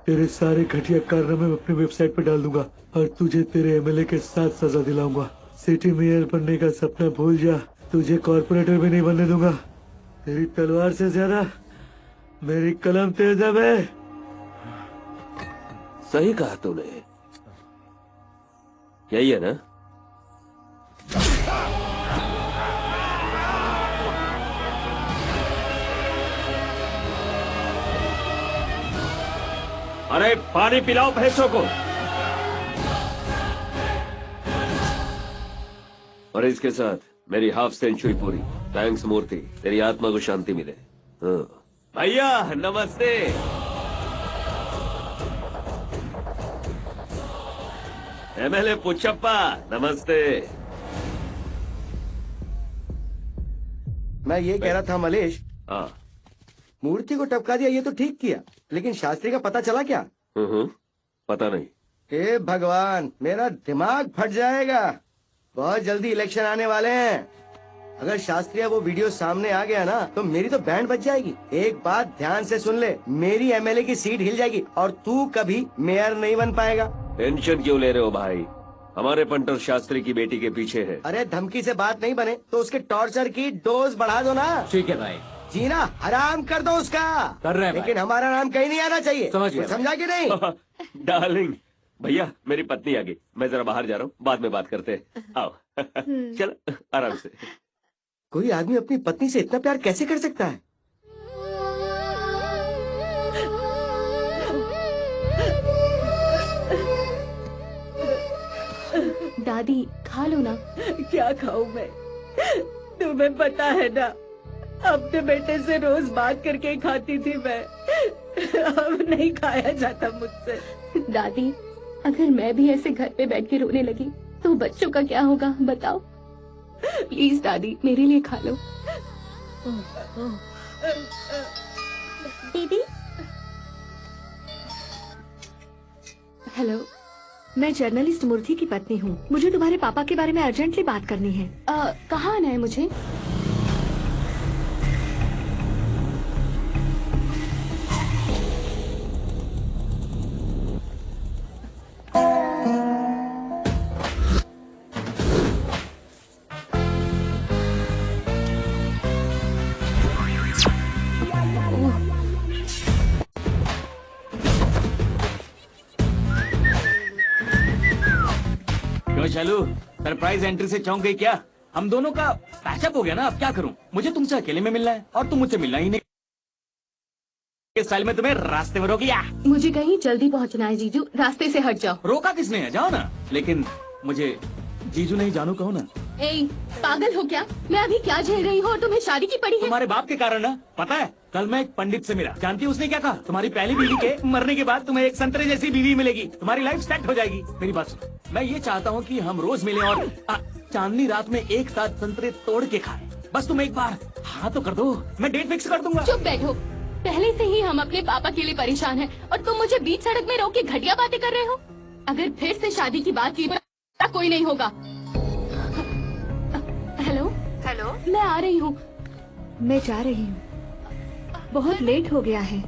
तेरे सारे घटिया कारनामे अपने वेबसाइट पर डाल दूंगा और तुझे तेरे एमएलए के साथ सजा दिलाऊंगा। सिटी मेयर बनने का सपना भूल जा, तुझे कॉर्पोरेटर भी नहीं बनने दूंगा। तेरी तलवार से ज्यादा मेरी कलम तेज है। मैं सही कहा तूने, यही है ना? अरे पानी पिलाओ भैंसों को। और इसके साथ मेरी हाफ सेंचुरी पूरी। थैंक्स मूर्ति, तेरी आत्मा को शांति मिले। हाँ। भैया नमस्ते। एमएलए पुच्छप्पा नमस्ते। मैं ये कह रहा था मलेश, हाँ। मूर्ति को टपका दिया ये तो ठीक किया, लेकिन शास्त्री का पता चला क्या? पता नहीं। हे भगवान, मेरा दिमाग फट जाएगा। बहुत जल्दी इलेक्शन आने वाले हैं। अगर शास्त्री वो वीडियो सामने आ गया ना तो मेरी तो बैंड बज जाएगी। एक बात ध्यान से सुन ले, मेरी एमएलए की सीट हिल जाएगी और तू कभी मेयर नहीं बन पाएगा। टेंशन क्यों ले रहे हो भाई? हमारे पंटर शास्त्री की बेटी के पीछे है। अरे धमकी से बात नहीं बने तो उसके टॉर्चर की डोज बढ़ा दो ना। ठीक है भाई। जीना हराम कर दो उसका। कर रहे हैं लेकिन हमारा नाम कहीं नहीं आना चाहिए। समझा कि नहीं? डार्लिंग, भैया मेरी पत्नी आ गई, मैं जरा बाहर जा रहा हूँ, बाद में बात करते हैं। आओ। चलो आराम से। कोई आदमी अपनी पत्नी से इतना प्यार कैसे कर सकता है? दादी खा लो ना। क्या खाऊं मैं? तुम्हें पता है ना, अपने बेटे से रोज बात करके खाती थी मैं। अब नहीं खाया जाता मुझसे। दादी, अगर मैं भी ऐसे घर पे बैठ के रोने लगी तो बच्चों का क्या होगा बताओ? प्लीज दादी, मेरे लिए खा लो। दीदी, हेलो, मैं जर्नलिस्ट मूर्ति की पत्नी हूँ। मुझे तुम्हारे पापा के बारे में अर्जेंटली बात करनी है। कहाँ आना है मुझे? चलो, सरप्राइज एंट्री से चौंक गई क्या? हम दोनों का पैचअप हो गया ना। अब क्या करूं? मुझे तुमसे अकेले में मिलना है और तुम मुझसे मिलना ही नहीं। इस स्टाइल में तुम्हें रास्ते में रोक लिया। मुझे कहीं जल्दी पहुंचना है जीजू, रास्ते से हट जाओ। रोका किसने है? जाओ ना। लेकिन मुझे जीजू नहीं जानू कहो ना। ए, पागल हो क्या? मैं अभी क्या झेल रही हूँ और तुम्हें शादी की पड़ी है? तुम्हारे बाप के कारण ना। पता है, कल मैं एक पंडित से मिला। जानती है उसने क्या कहा? तुम्हारी पहली बीवी के मरने के बाद तुम्हें एक संतरे जैसी बीवी मिलेगी, तुम्हारी लाइफ सेट हो जाएगी। मेरी बात सुनो, मैं ये चाहता हूँ कि हम रोज मिलें और चांदनी रात में एक साथ संतरे तोड़ के खाएं। बस तुम एक बार हाँ तो कर दो, मैं डेट फिक्स कर दूंगा। चुप बैठो। पहले से ही हम अपने पापा के लिए परेशान हैं और तुम मुझे बीच सड़क में रोक के घटिया बातें कर रहे हो। अगर फिर से शादी की बात की तो कोई नहीं होगा। हेलो हेलो, मैं आ रही हूँ। मैं जा रही हूँ, बहुत लेट हो गया है।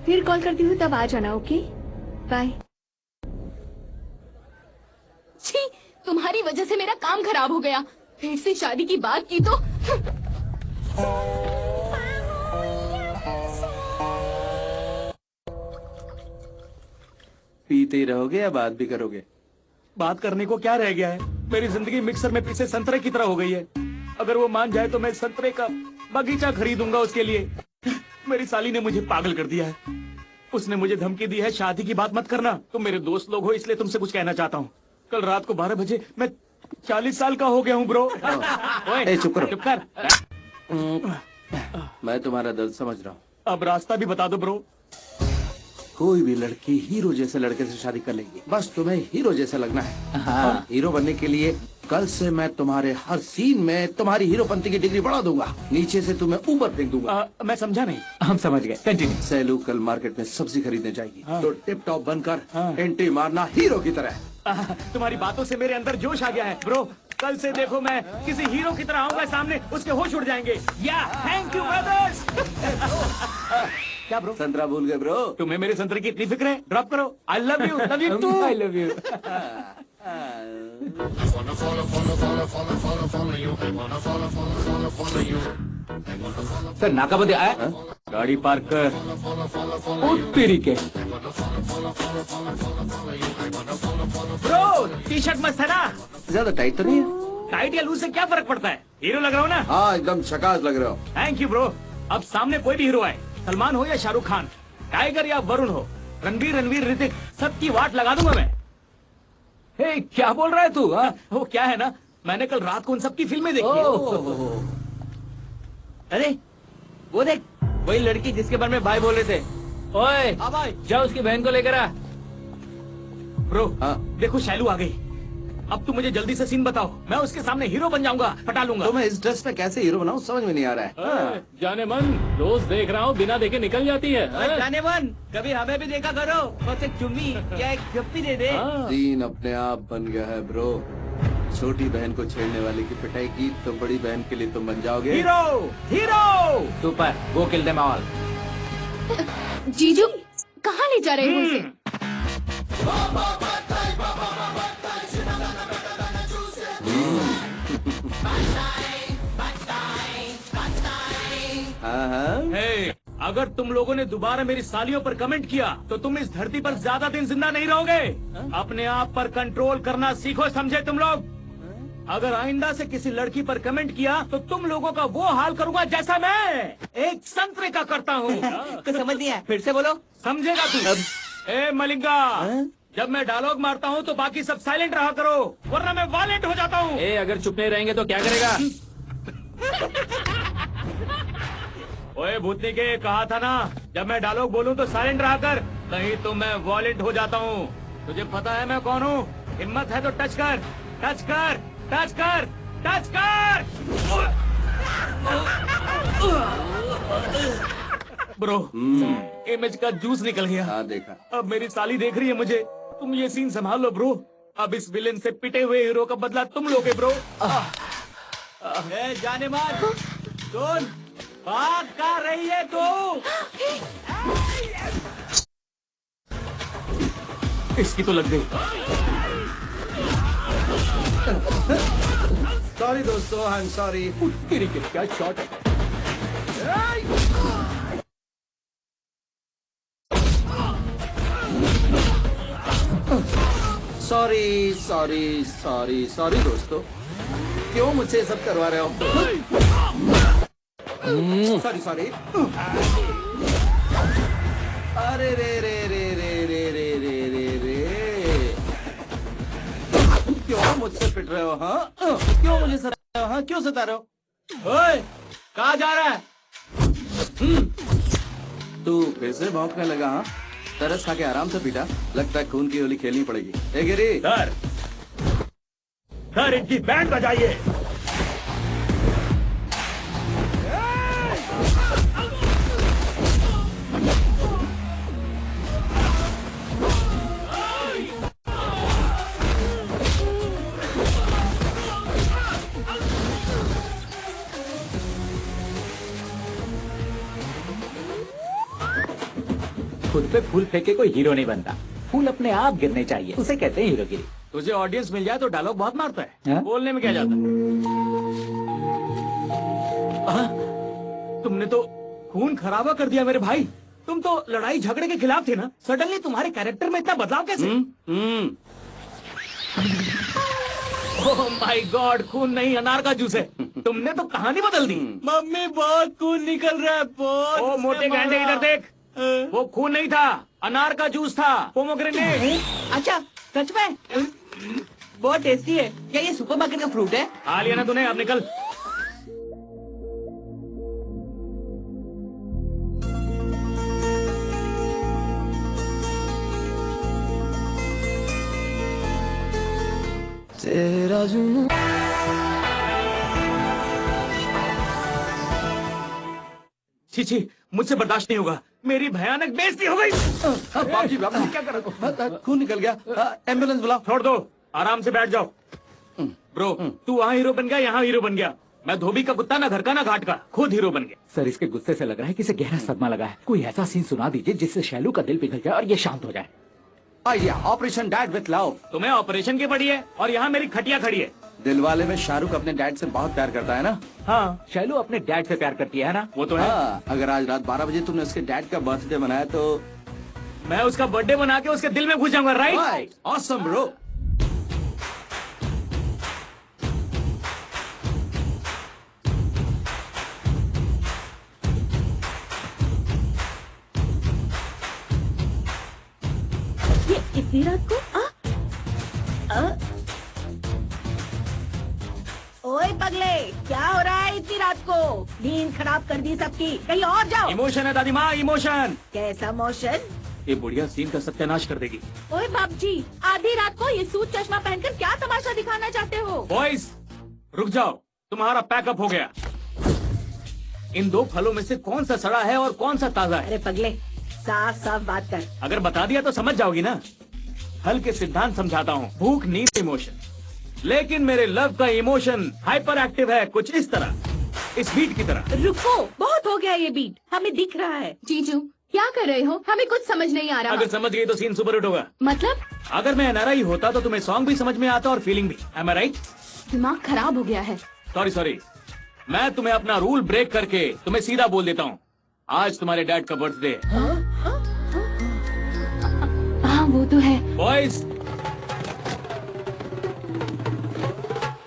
फिर कॉल करती हूँ, तब आ जाना। Okay, bye. छी, तुम्हारी वजह से मेरा काम खराब हो गया। फिर से शादी की बात की तो पीते ही रहोगे या बात भी करोगे? बात करने को क्या रह गया है? मेरी जिंदगी मिक्सर में पीसे संतरे की तरह हो गई है। अगर वो मान जाए तो मैं संतरे का बगीचा खरीदूंगा उसके लिए। मेरी साली ने मुझे पागल कर दिया है। उसने मुझे धमकी दी है, शादी की बात मत करना। तुम मेरे दोस्त लोग हो इसलिए तुमसे कुछ कहना चाहता हूँ। कल रात को 12 बजे मैं 40 साल का हो गया हूँ ब्रो। ए, चुप करो। चुप कर। मैं तुम्हारा दर्द समझ रहा हूँ। अब रास्ता भी बता दो ब्रो। कोई भी लड़की हीरो जैसे लड़के से शादी कर लेगी, बस तुम्हें हीरो जैसा लगना है। हाँ। और हीरो बनने के लिए कल से मैं तुम्हारे हर सीन में तुम्हारी हीरोपंती की डिग्री बढ़ा दूंगा, नीचे से तुम्हें ऊपर फेंक दूंगा। मैं समझा नहीं। हम समझ गए, कंटिन्यू। सैलू कल मार्केट में सब्जी खरीदने जाएगी, हाँ। तो टिप टॉप बनकर एंट्री मारना हीरो की तरह। तुम्हारी बातों से मेरे अंदर जोश आ गया है ब्रो। कल से देखो मैं किसी हीरो की तरह आऊंगा सामने, उसके होश उड़ जाएंगे। या थैंक यू ब्रदर्स। क्या ब्रो? संतरा भूल गए ब्रो? तुम्हें मेरे संतरे की इतनी फिक्र है? ड्रॉप करो। I love you too. I love you. Sir नाकाबंदी आया, गाड़ी पार्क कर। ओ तेरी के ब्रो, टी शर्ट मस्त है ना? ज्यादा टाइट तो नहीं है? टाइट या लूज से क्या फर्क पड़ता है? हीरो लग रहा हूँ ना? हाँ, एकदम झकास लग रहे हो। Thank you bro. अब सामने कोई भी हीरो आए, सलमान हो या शाहरुख खान, टाइगर या वरुण हो, रणवीर ऋतिक, सबकी वाट लगा दूंगा मैं। हे, क्या बोल रहा है तू? वो क्या है ना, मैंने कल रात को उन सबकी फिल्में देखी है। अरे वो देख, वही लड़की जिसके बारे में भाई बोल रहे थे। ओए, हाँ भाई, जाओ उसकी बहन को लेकर आ। ब्रो, देखो शैलू आ गई। अब तुम मुझे जल्दी से सीन बताओ, मैं उसके सामने हीरो बन जाऊंगा, पटा लूंगा। तो मैं इस ड्रेस में कैसे हीरो बनाऊं, समझ में नहीं आ रहा है। जाने मन, रोज देख रहा हूँ, बिना देखे निकल जाती है। जाने मन, कभी हमें भी देखा करो, बस एक चुम्मी या एक गप्पी दे दे। सीन अपने आप बन गया है ब्रो। छोटी बहन को छेड़ने वाले की पिटाई की तो बड़ी बहन के लिए तुम बन जाओगे हीरो। सुपर, गो किल देम ऑल। जीजू कहाँ ले जा रहे हो उसे? हे, अगर तुम लोगों ने दोबारा मेरी सालियों पर कमेंट किया तो तुम इस धरती पर ज्यादा दिन जिंदा नहीं रहोगे। अपने आप पर कंट्रोल करना सीखो, समझे तुम लोग? अगर आइंदा से किसी लड़की पर कमेंट किया तो तुम लोगों का वो हाल करूंगा जैसा मैं एक संतरे का करता हूँ। कुछ समझ नहीं आया, फिर से बोलो। समझेगा तू? ए मलिंगा, जब मैं डायलॉग मारता हूँ तो बाकी सब साइलेंट रहा करो, वरना मैं वायलेंट हो जाता हूँ। अगर चुप नहीं रहेंगे तो क्या करेगा? ओए भूतनी के, कहा था ना जब मैं डायलॉग बोलूं तो साइलेंट रहा कर, नहीं तो मैं वायलेंट हो जाता हूँ। तुझे पता है मैं कौन हूँ? हिम्मत है तो टच कर, टच कर, टच कर, टच कर। ब्रो, इमेज का जूस निकल गया। हाँ देखा। अब मेरी साली देख रही है मुझे। तुम ये सीन संभाल लो ब्रो। अब इस विलेन से पिटे हुए हीरो का बदला तुम लोगे ब्रो। जाने मार, सुन, बात कर रही है तू? इसकी तो लग गई। सॉरी दोस्तों, आई एम सॉरी। तेरी क्या शॉट है। सॉरी सॉरी सॉरी सॉरी दोस्तों, क्यों मुझसे ये सब करवा रहे हो? Sorry sorry. अरे रे रे रे रे रे रे रे रे रे, क्यों मुझसे पिट रहे हो? हाँ, क्यों मुझे सता रहे हो? हाँ, क्यों सता रहे हो? ओए, कहाँ जा रहा है? तू फिर से भौंकने लगा? हाँ, तरस खा के आराम से पीटा, लगता है खून की होली खेलनी पड़ेगी। ए गिरी, सर इनकी बैंड बजाइए। खुद पे फूल फेंके कोई हीरो नहीं बनता, फूल अपने आप गिरने चाहिए, उसे कहते हैं हीरोगिरी। तुझे ऑडियंस मिल जाए तो डायलॉग बहुत मारता है। बोलने में क्या जाता है? तुमने तो खून खराबा कर दिया मेरे भाई। तुम तो लड़ाई झगड़े के खिलाफ थे ना, सडनली तुम्हारे कैरेक्टर में इतना बदलाव कैसे? ओह माय गॉड, खून नहीं अनार का जूस है। तुमने तो कहानी बदल दी। मम्मी बहुत खून निकल रहा है, बहुत। ओ मोटे गांडे, इधर देख। वो खून नहीं था, अनार का जूस था, पोमोग्रेनेट। अच्छा, सच में? बहुत टेस्टी है। क्या ये सुपरमार्केट का फ्रूट है? आ लिया ना तूने, अब निकल। तेरा जुनून छी, मुझसे बर्दाश्त नहीं होगा। मेरी भयानक बेइज्जती हो गई। बाबूजी बाबूजी क्या कर रहे हो? खून निकल गया। एम्बुलेंस बुलाओ। छोड़ दो, आराम से बैठ जाओ। ब्रो, तू वहाँ हीरो बन गया, यहाँ हीरो बन गया। मैं धोबी का कुत्ता, ना घर का ना घाट का, खुद हीरो बन गया। सर, इसके गुस्से से लग रहा है कि इसे गहरा सदमा लगा है। कोई ऐसा सीन सुना दीजिए जिससे शैलू का दिल पिघल जाए और ये शांत हो जाए। Idea, operation dad with love. तुम्हें ऑपरेशन की पड़ी है और यहाँ मेरी खटिया खड़ी है। दिलवाले में शाहरुख अपने डैड से बहुत प्यार करता है ना? हाँ, शैलू अपने डैड से प्यार करती है ना? वो तो है। अगर आज रात 12 बजे तुमने उसके डैड का बर्थडे मनाया तो मैं उसका बर्थडे बना के उसके दिल में घुस जाऊंगा। राइट? Awesome bro. ये इतनी रात को? ओए पगले, क्या हो रहा है इतनी रात को? नींद खराब कर दी सबकी। कहीं और जाओ। इमोशन है दादी माँ, इमोशन। कैसा मोशन? ये बुढ़िया सीन का सत्यानाश कर देगी। ओए बाप जी, आधी रात को ये सूट चश्मा पहनकर क्या तमाशा दिखाना चाहते हो? बॉयज, रुक जाओ, तुम्हारा पैकअप हो गया। इन दो फलों में से कौन सा सड़ा है और कौन सा ताजा है? अरे पगले, साफ साफ बात कर। अगर बता दिया तो समझ जाओगी ना। फल के सिद्धांत समझाता हूँ। भूख, नींद, इमोशन। लेकिन मेरे लव का इमोशन हाइपर एक्टिव है, कुछ इस तरह, इस बीट की तरह। रुको, बहुत हो गया ये बीट, हमें दिख रहा है। जीजू, क्या कर रहे हो? हमें कुछ समझ नहीं आ रहा। अगर समझ गई तो सीन सुपर हिट होगा। मतलब? अगर मैं एनआरआई होता तो तुम्हें सॉन्ग भी समझ में आता और फीलिंग भी। एम आई राइट? दिमाग खराब हो गया है। सॉरी, मैं तुम्हें अपना रूल ब्रेक करके तुम्हें सीधा बोल देता हूँ। आज तुम्हारे डैड का बर्थडे है। हाँ वो तो है। बॉयज,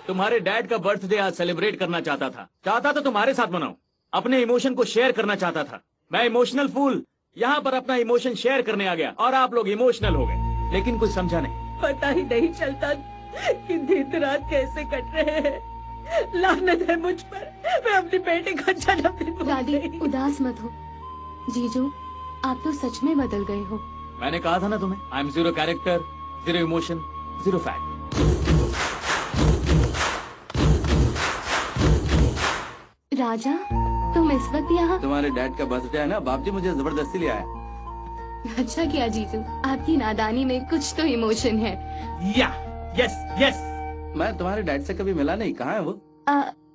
तुम्हारे डैड का बर्थडे आज सेलिब्रेट करना चाहता था तो तुम्हारे साथ मनाऊं। अपने इमोशन को शेयर करना चाहता था। मैं इमोशनल फूल यहाँ पर अपना इमोशन शेयर करने आ गया और आप लोग इमोशनल हो गए, लेकिन कुछ समझा नहीं। पता ही नहीं चलता कि दिन रात कैसे कट रहे हैं। लानत है मुझ पर, मैं अपनी बेटी का जन्मदिन भूल दादी, गई। उदास मत हो। जीजू, आप तो सच में बदल गए हो। मैंने कहा था ना तुम्हें, I am zero character, zero emotion, zero fact. Raja, तुम इस वक्त यहाँ? तुम्हारे डैड का बर्थडे है ना, बाप जी मुझे जबरदस्ती ले आया। अच्छा किया जीजू, आपकी नादानी में कुछ तो इमोशन है। यस। मैं तुम्हारे डैड से कभी मिला नहीं, कहाँ है वो?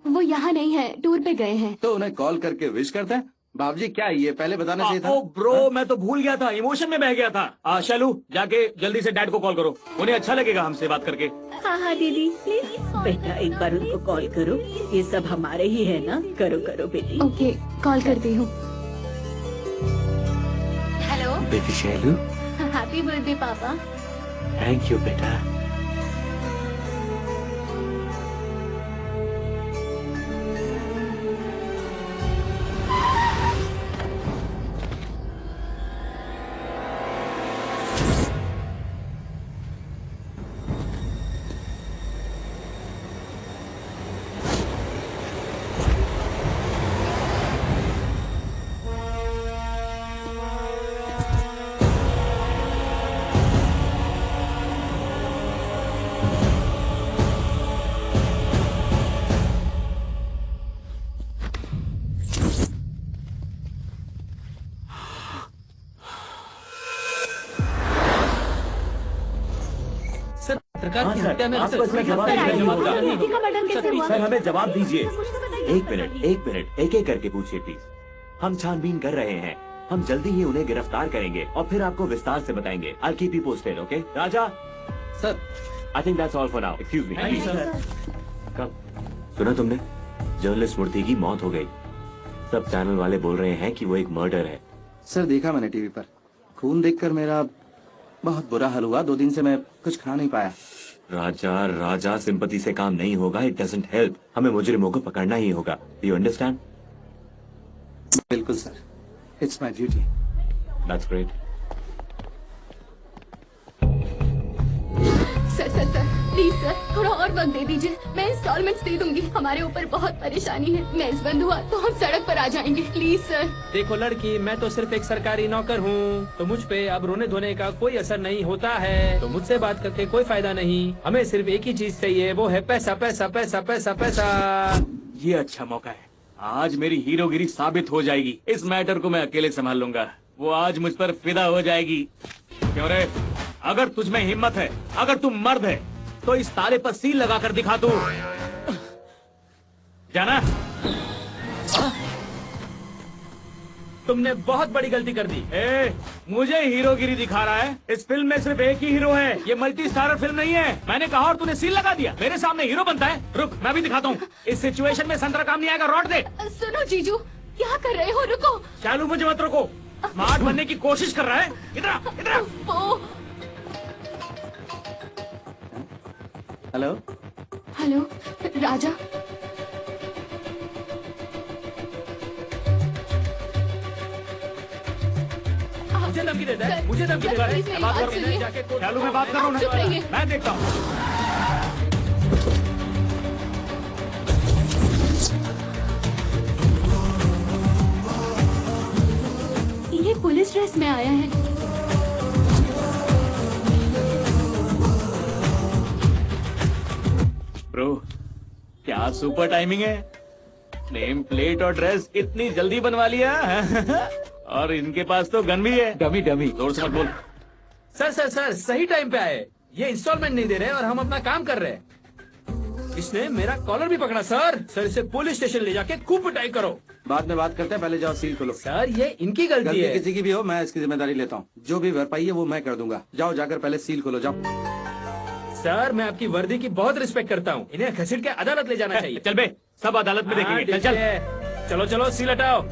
वो यहाँ नहीं है, टूर पे गए हैं। तो उन्हें कॉल करके विश करते हैं। बाबूजी क्या ये पहले बताना चाहिए था। ओ ब्रो, मैं तो भूल गया था, इमोशन में बह गया था। शैलू, जाके जल्दी से डैड को कॉल करो, उन्हें अच्छा लगेगा हमसे बात करके। हाँ दीदी, प्लीज बेटा एक बार उनको कॉल करो। ये सब हमारे ही है ना। करो बेटी। ओके, कॉल करती हूँ। हेलो बेटी शैलू, हैप्पी बर्थडे पापा। थैंक यू बेटा। पत्रकार की हत्या में आपको इसका जवाब सर, हमें जवाब दीजिए। एक मिनट, एक करके पूछिए प्लीज। हम छानबीन कर रहे हैं, हम जल्दी ही उन्हें गिरफ्तार करेंगे और फिर आपको विस्तार से बताएंगे। I'll keep you posted, okay? Raja, sir, I think that's all for now. Excuse me. Thank you, sir. कब सुना तुमने? जर्नलिस्ट मूर्ति की मौत हो गई। सब चैनल वाले बोल रहे हैं कि वो एक मर्डर है। सर देखा मैंने टीवी पर, खून देखकर मेरा बहुत बुरा हाल हुआ। 2 दिन से मैं कुछ खा नहीं पाया। राजा सिंपैथी से काम नहीं होगा। It doesn't help. हमें मुजरिमों को पकड़ना ही होगा। Do you understand? बिल्कुल sir, it's my duty. That's great. Sir please sir, थोड़ा और वक्त दे दीजिए, मैं इंस्टॉलमेंट्स दे दूंगी। हमारे ऊपर बहुत परेशानी है, मैच बंद हुआ तो हम सड़क पर आ जाएंगे। Please sir. देखो लड़की, मैं तो सिर्फ एक सरकारी नौकर हूँ, तो मुझ पे अब रोने धोने का कोई असर नहीं होता है, तो मुझसे बात करके कोई फायदा नहीं। हमें सिर्फ एक ही चीज चाहिए, वो है पैसा पैसा पैसा पैसा पैसा। ये अच्छा मौका है, आज मेरी हीरोगिरी साबित हो जाएगी। इस मैटर को मैं अकेले संभाल लूंगा, वो आज मुझ पर फिदा हो जाएगी। क्यों रे, अगर तुझ में हिम्मत है, अगर तुम मर्द है, तो इस ताले पर सील लगा कर दिखा तू। जाना। तुमने बहुत बड़ी गलती कर दी। मुझे हीरोगिरी दिखा रहा है? इस फिल्म में सिर्फ एक ही हीरो है, ये मल्टी स्टारर फिल्म नहीं है। मैंने कहा और तूने सील लगा दिया। मेरे सामने हीरो बनता है? रुक, मैं भी दिखाता हूँ। इस सिचुएशन में संतरा काम नहीं आएगा, रॉड दे। सुनो जीजू, क्या कर रहे हो? रुको। चालू, मुझे मत रोको। स्मार्ट बनने की कोशिश कर रहा है। इधर इधर। हेलो हेलो राजा। मुझे धमकी देता है, मुझे धमकी देता है। बात करो, चालू मैं बात कर रहा हूँ, मैं देखता हूँ। ये पुलिस ड्रेस में आया है। ब्रो, क्या सुपर टाइमिंग है। नेम प्लेट और ड्रेस इतनी जल्दी बनवा लिया। और इनके पास तो गन भी है। डमी डमी, जोर से मत बोल। सर सही टाइम पे आए। ये इंस्टॉलमेंट नहीं दे रहे और हम अपना काम कर रहे हैं। इसने मेरा कॉलर भी पकड़ा सर इसे पुलिस स्टेशन ले जाके खूब पिटाई करो। बाद में बात करते हैं, पहले जाओ सील खोलो। सर ये इनकी गलती है। किसी की भी हो, मैं इसकी जिम्मेदारी लेता हूँ। जो भी भरपाई है वो मैं कर दूंगा। जाओ जाकर पहले सील खोलो, जाओ। सर मैं आपकी वर्दी की बहुत रिस्पेक्ट करता हूँ, इन्हें घसीट के अदालत ले जाना चाहिए। चल बे, सब अदालत में देखेंगे। चल चलो सील हटाओ।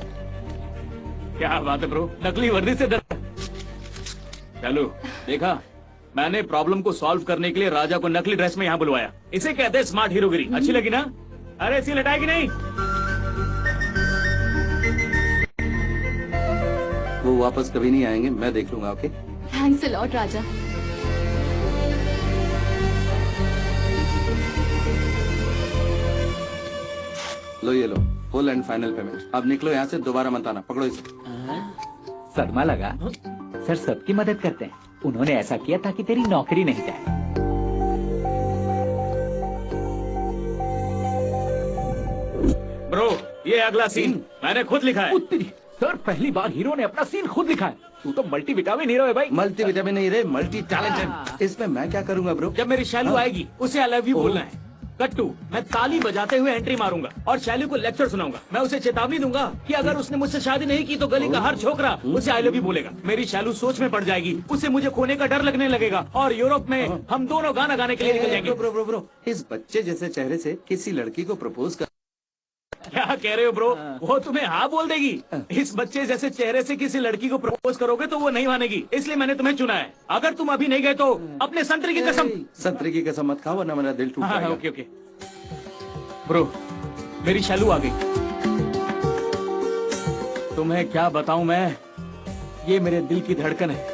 क्या बात है ब्रो, नकली वर्दी से डर। चलो देखा, मैंने प्रॉब्लम को सॉल्व करने के लिए राजा को नकली ड्रेस में यहाँ बुलवाया। इसे कहते हैं स्मार्ट हीरोगिरी। अच्छी लगी ना? अरे सील हटाएगी नहीं? वो वापस कभी नहीं आएंगे, मैं देख लूंगा। ओके, थैंक्स अ लॉट राजा। लो ये लो, फुल एंड फाइनल पेमेंट। अब निकलो यहाँ से, दोबारा मत आना। पकड़ो इसे। सदमा लगा? सर सबकी मदद करते हैं, उन्होंने ऐसा किया ताकि तेरी नौकरी नहीं जाए। ब्रो, ये अगला सीन मैंने खुद लिखा है। सर पहली बार हीरो ने अपना सीन खुद लिखा है। तू तो मल्टी विटामिन हीरो है भाई। मल्टी विटामिन नहीं रे, मल्टी टैलेंटेड। इसमें मैं क्या करूंगा ब्रो? जब मेरी शैलू आएगी, उसे आई लव यू बोलना है। कट्टू, मैं ताली बजाते हुए एंट्री मारूंगा और शैलू को लेक्चर सुनाऊंगा। मैं उसे चेतावनी दूंगा कि अगर उसने मुझसे शादी नहीं की तो गली का हर छोकरा उसे आई लव यू बोलेगा। मेरी शैलू सोच में पड़ जाएगी, उसे मुझे खोने का डर लगने लगेगा और यूरोप में हम दोनों गाना गाने के लिए निकल जाएंगे। ब्रो, इस बच्चे जैसे चेहरे से किसी लड़की को प्रपोज कर। क्या कह रहे हो ब्रो? वो तुम्हें हाँ बोल देगी। इस बच्चे जैसे चेहरे से किसी लड़की को प्रपोज करोगे तो वो नहीं मानेगी, इसलिए मैंने तुम्हें चुना है। अगर तुम अभी नहीं गए तो अपने संतरी की कसम। संतरी की कसम मत खाओ वरना मेरा दिल टूट जाएगा। ओके ब्रो, मेरी शैलू आ गई। तुम्हें क्या बताऊं मैं, ये मेरे दिल की धड़कन है।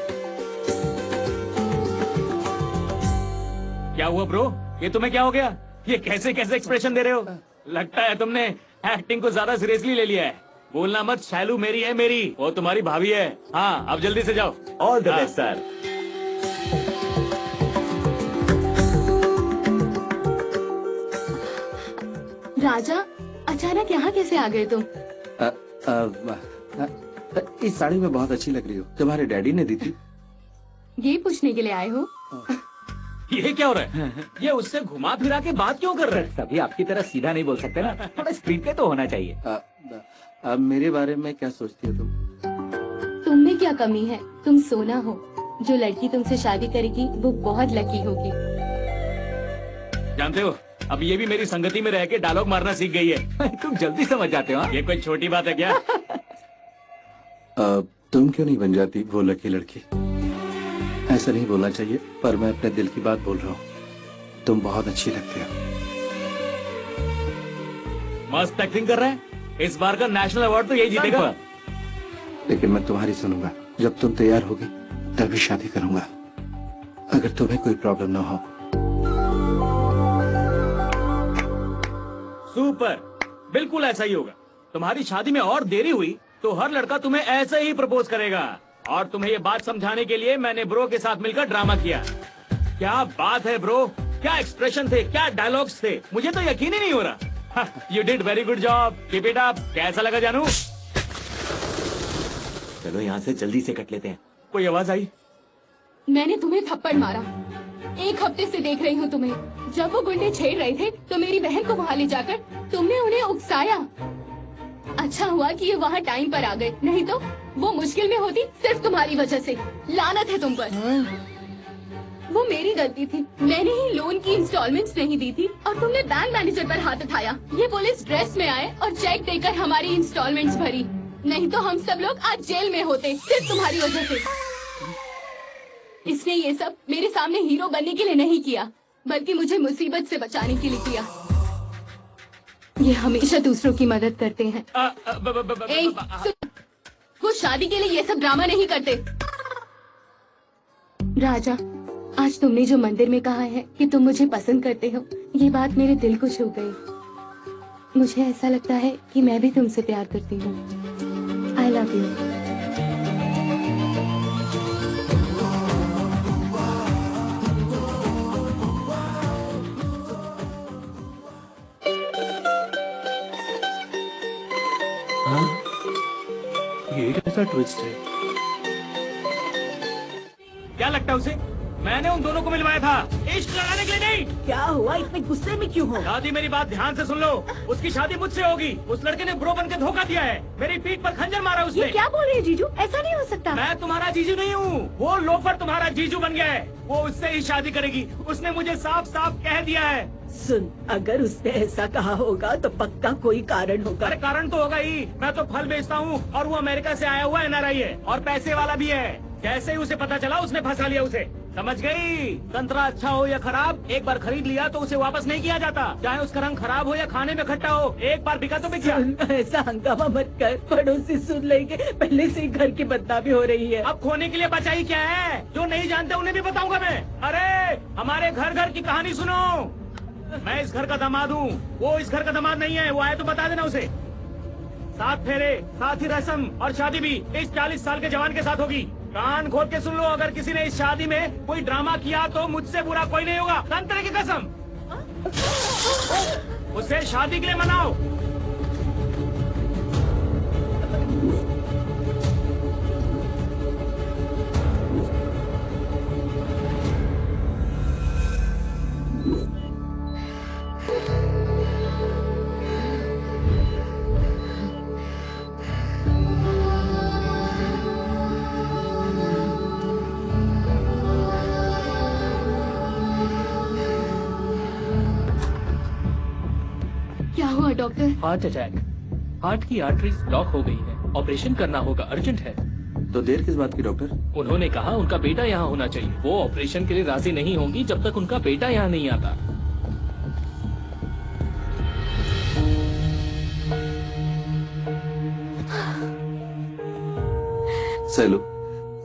क्या हुआ ब्रो? ये तुम्हें क्या हो गया? ये कैसे कैसे एक्सप्रेशन दे रहे हो? लगता है तुमने एक्टिंग को ज्यादा सीरियसली ले लिया है। बोलना मत, शैलू मेरी है, मेरी। वो तुम्हारी भाभी है। हाँ, अब जल्दी से जाओ। All the best sir. Raja, अचानक यहाँ कैसे आ गए तुम? इस साड़ी में बहुत अच्छी लग रही हो, तुम्हारे डैडी ने दी थी। ये पूछने के लिए आए हो? ये क्या हो रहा है? ये उससे घुमा फिरा के बात क्यों कर रहे हैं? सभी आपकी तरह सीधा नहीं बोल सकते ना, थोड़ा स्क्रीन पे तो होना चाहिए। अब मेरे बारे में क्या सोचती हो तुम? तुम में क्या कमी है? तुम सोना हो। जो लड़की तुमसे शादी करेगी वो बहुत लकी होगी। जानते हो, अब ये भी मेरी संगति में रह के डायलॉग मारना सीख गई है। तुम जल्दी समझ जाते हो। ये कोई छोटी बात है क्या? तुम क्यों नहीं बन जाती वो लकी लड़की? ऐसा नहीं बोलना चाहिए, पर मैं अपने दिल की बात बोल रहा हूँ। तुम बहुत अच्छी लगती हो। मस्त एक्टिंग कर रहे हैं। इस बार का नेशनल अवार्ड तो यही जीतेगा। लेकिन मैं तुम्हारी सुनूंगा। जब तुम तैयार होगी तभी शादी करूंगा, अगर तुम्हें कोई प्रॉब्लम ना हो। सुपर, बिल्कुल ऐसा ही होगा। तुम्हारी शादी में और देरी हुई तो हर लड़का तुम्हें ऐसे ही प्रपोज करेगा। और तुम्हें ये बात समझाने के लिए मैंने ब्रो के साथ मिलकर ड्रामा किया। क्या बात है ब्रो, क्या एक्सप्रेशन थे, क्या डायलॉग्स थे, मुझे तो यकीन ही नहीं हो रहा। You did very good job, keep it up. कैसा लगा जानू? चलो यहाँ से जल्दी से कट लेते हैं। कोई आवाज आई? मैंने तुम्हें थप्पड़ मारा। 1 हफ्ते से देख रही हूँ तुम्हें। जब वो गुंडे छेड़ रहे थे तो मेरी बहन को वहाँ ले जाकर तुमने उन्हें उकसाया। अच्छा हुआ कि ये वहाँ टाइम पर आ गए, नहीं तो वो मुश्किल में होती सिर्फ तुम्हारी वजह से। लानत है तुम पर। वो मेरी गलती थी, मैंने ही लोन की इंस्टॉलमेंट्स नहीं दी थी और तुमने बैंक मैनेजर पर हाथ उठाया। ये पुलिस ड्रेस में आए और चेक देकर हमारी इंस्टॉलमेंट्स भरी, नहीं तो हम सब लोग आज जेल में होते सिर्फ तुम्हारी वजह से। इसने ये सब मेरे सामने हीरो बनने के लिए नहीं किया, बल्कि मुझे मुसीबत से बचाने के लिए किया। ये हमेशा दूसरों की मदद करते हैं। वो शादी के लिए ये सब ड्रामा नहीं करते। राजा, आज तुमने जो मंदिर में कहा है कि तुम मुझे पसंद करते हो, ये बात मेरे दिल को छू गई। मुझे ऐसा लगता है कि मैं भी तुमसे प्यार करती हूँ। आई लव यू। ये कैसा ट्विस्ट है? क्या लगता है उसे? मैंने उन दोनों को मिलवाया था, इश्क लगाने के लिए नहीं। क्या हुआ, इतने गुस्से में क्यों हो? दादी मेरी बात ध्यान से सुन लो। उसकी शादी मुझसे होगी। उस लड़के ने ब्रो बन के धोखा दिया है। मेरी पीठ पर खंजर मारा उसने। ये क्या बोल रहे हैं जीजू? ऐसा नहीं हो सकता। मैं तुम्हारा जीजू नहीं हूँ, वो लोफर तुम्हारा जीजू बन गया है। वो उससे ही शादी करेगी, उसने मुझे साफ साफ कह दिया है। सुन, अगर उसने ऐसा कहा होगा तो पक्का कोई कारण होगा। अरे कारण तो होगा ही। मैं तो फल बेचता हूँ और वो अमेरिका से आया हुआ NRI है और पैसे वाला भी है। जैसे ही उसे पता चला उसने फंसा लिया उसे। समझ गई? संतरा अच्छा हो या खराब, एक बार खरीद लिया तो उसे वापस नहीं किया जाता। चाहे उसका रंग खराब हो या खाने में खट्टा हो, एक बार बिका तो बिक गया। ऐसा हंगामा मत कर, पड़ोसी सुन लेंगे। पहले से ही घर की बदनामी हो रही है। अब खोने के लिए बचा ही क्या है? जो नहीं जानते उन्हें भी बताऊंगा मैं। अरे हमारे घर घर की कहानी सुनो। मैं इस घर का दामाद हूँ, वो इस घर का दामाद नहीं है। वो आए तो बता देना उसे। 7 फेरे, साथ ही रस्म और शादी भी इस 40 साल के जवान के साथ होगी। कान खोल के सुन लो, अगर किसी ने इस शादी में कोई ड्रामा किया तो मुझसे बुरा कोई नहीं होगा। संतरे की कसम। उसे शादी के लिए मनाओ। क्या हुआ डॉक्टर? Heart attack. हार्ट की आर्टरीज ब्लॉक हो गई है, ऑपरेशन करना होगा, अर्जेंट है। तो देर किस बात की डॉक्टर? उन्होंने कहा उनका बेटा यहाँ होना चाहिए। वो ऑपरेशन के लिए राजी नहीं होंगी जब तक उनका बेटा यहाँ नहीं आता। सैलू,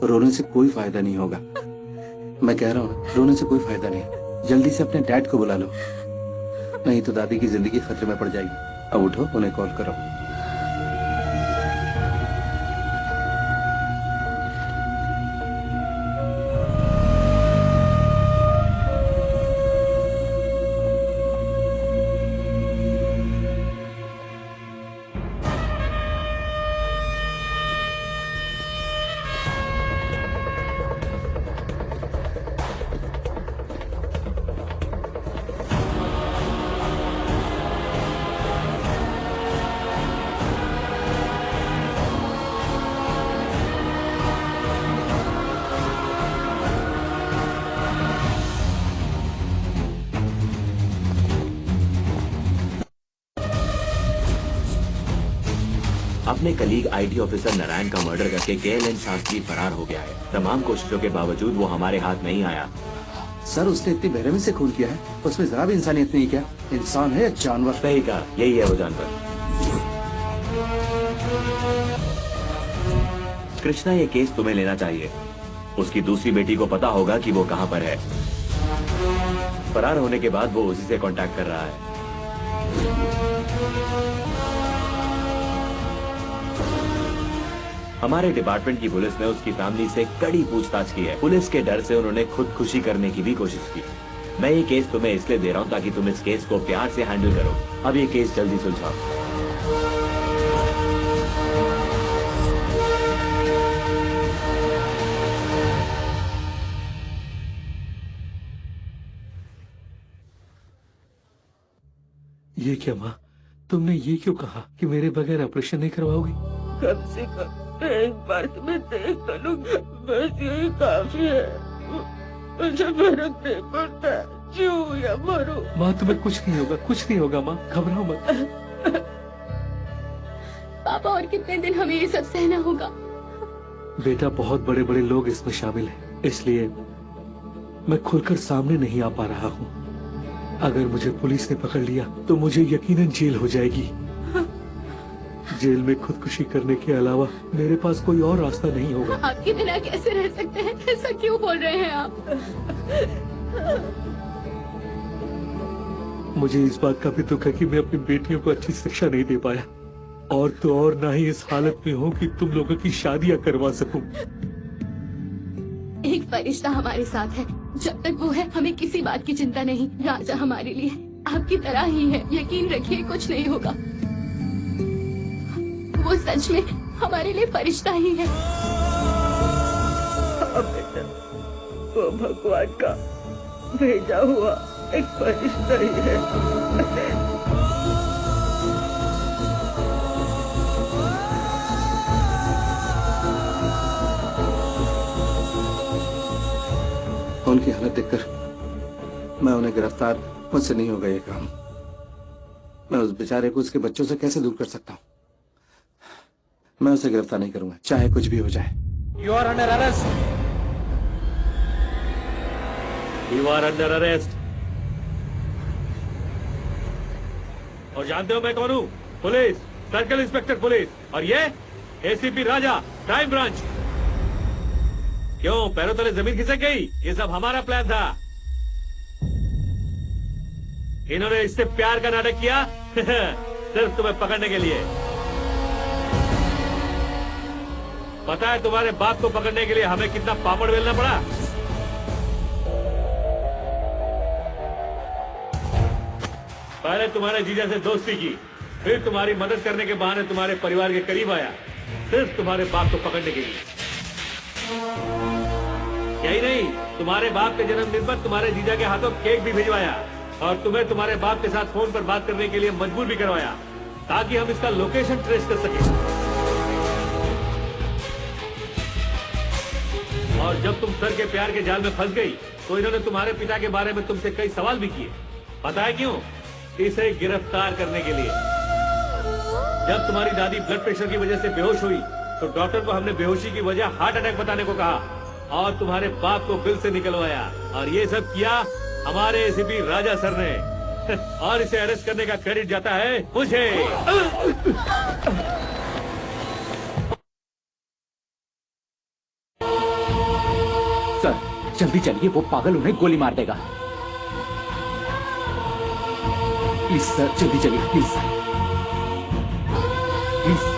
रोने से कोई फायदा नहीं होगा। मैं कह रहा हूँ रोने से कोई फायदा नहीं। जल्दी से अपने डैड को बुला लो, नहीं तो दादी की जिंदगी खतरे में पड़ जाएगी। अब उठो, उन्हें कॉल करो। अपने कलीग IT ऑफिसर नारायण का मर्डर करके KLN शास्त्री फरार हो गया है। तमाम कोशिशों के बावजूद वो हमारे हाथ नहीं आया। सर, उसने इतनी बेरहमी से खून किया है, उसमें जरा भी इंसानियत नहीं। क्या इंसान है या जानवर? सही कहा, यही है वो जानवर। कृष्णा, ये केस तुम्हें लेना चाहिए। उसकी दूसरी बेटी को पता होगा कि वो कहाँ पर है। फरार होने के बाद वो उसी से कांटेक्ट कर रहा है। हमारे डिपार्टमेंट की पुलिस ने उसकी फैमिली से कड़ी पूछताछ की है। पुलिस के डर से उन्होंने खुदकुशी करने की भी कोशिश की। मैं ये केस तुम्हें इसलिए दे रहा हूँ ताकि तुम इस केस को प्यार से हैंडल करो। अब ये केस जल्दी सुलझाओ। ये क्या माँ, तुमने ये क्यों कहा कि मेरे बगैर ऑपरेशन नहीं करवाओगी? कम से कम एक बार तुम्हें देख तो लूंगा, बस यही काफी है। मुझे फर्क नहीं पड़ता जीऊं या मरूं। माँ तुम्हें कुछ नहीं होगा, कुछ नहीं होगा माँ, घबराओ मत। पापा और कितने दिन हमें ये सब सहना होगा? बेटा बहुत बड़े बड़े लोग इसमें शामिल हैं, इसलिए मैं खुलकर सामने नहीं आ पा रहा हूँ। अगर मुझे पुलिस ने पकड़ लिया तो मुझे यकीनन जेल हो जाएगी। जेल में खुदकुशी करने के अलावा मेरे पास कोई और रास्ता नहीं होगा। आपके बिना कैसे रह सकते हैं? ऐसा क्यों बोल रहे हैं आप? मुझे इस बात का भी दुख है कि मैं अपनी बेटियों को अच्छी शिक्षा नहीं दे पाया, और तो और ना ही इस हालत में हूँ कि तुम लोगों की शादियाँ करवा सकूं। एक फरिश्ता हमारे साथ है, जब तक वो है हमें किसी बात की चिंता नहीं। राजा हमारे लिए आपकी तरह ही है, यकीन रखिए कुछ नहीं होगा। वो सच में हमारे लिए फरिश्ता ही है। हाँ बेटा, वो भगवान का भेजा हुआ एक फरिश्ता ही है। उनकी हालत देखकर मैं उन्हें गिरफ्तार मुझसे नहीं होगा ये काम। मैं उस बेचारे को उसके बच्चों से कैसे दूर कर सकता हूँ? मैं उसे गिरफ्तार नहीं करूंगा, चाहे कुछ भी हो जाए। You are under arrest. You are under arrest. और जानते हो मैं कौन हूँ? पुलिस, सर्कल इंस्पेक्टर पुलिस, और ये एसीपी राजा, क्राइम ब्रांच। क्यों पैरों तले जमीन खिसक गई? ये सब हमारा प्लान था। इन्होंने इससे प्यार का नाटक किया सिर्फ तुम्हें पकड़ने के लिए। पता है तुम्हारे बाप को पकड़ने के लिए हमें कितना पापड़ बेलना पड़ा? पहले तुम्हारे जीजा से दोस्ती की, फिर तुम्हारी मदद करने के बहाने तुम्हारे परिवार के करीब आया, सिर्फ तुम्हारे बाप को पकड़ने के लिए। यही नहीं, तुम्हारे बाप के जन्मदिन पर तुम्हारे जीजा के हाथों केक भी भिजवाया, और तुम्हें तुम्हारे बाप के साथ फोन पर बात करने के लिए मजबूर भी करवाया, ताकि हम इसका लोकेशन ट्रेस कर सकें। और जब तुम सर के प्यार के जाल में फंस गई, तो इन्होंने तुम्हारे पिता के बारे में तुमसे कई सवाल भी किए। पता है क्यों? इसे गिरफ्तार करने के लिए। जब तुम्हारी दादी ब्लड प्रेशर की वजह से बेहोश हुई, तो डॉक्टर को हमने बेहोशी की वजह हार्ट अटैक बताने को कहा, और तुम्हारे बाप को बिल से निकलवाया। और ये सब किया हमारे एसीपी राजा सर ने। और इसे अरेस्ट करने का क्रेडिट जाता है मुझे। सर जल्दी चलिए, वो पागल उन्हें गोली मार देगा। प्लीज सर जल्दी चलिए, प्लीज प्लीज।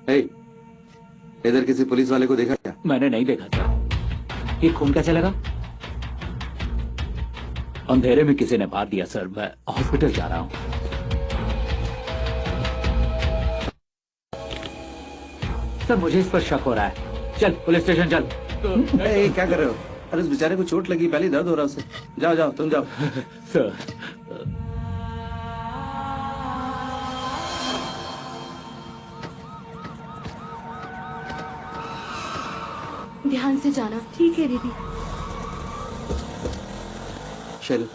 इधर किसी पुलिस वाले को देखा क्या? मैंने नहीं देखा सर। ये खून कैसे लगा? अंधेरे में किसी ने मार दिया सर। मैं हॉस्पिटल जा रहा हूँ। सर मुझे इस पर शक हो रहा है। चल पुलिस स्टेशन चल। क्या कर रहे हो? अरे उस बेचारे को चोट लगी, पहले दर्द हो रहा उसे। जाओ जाओ तुम जाओ। सर ध्यान से जाना। ठीक है दीदी। शैलू,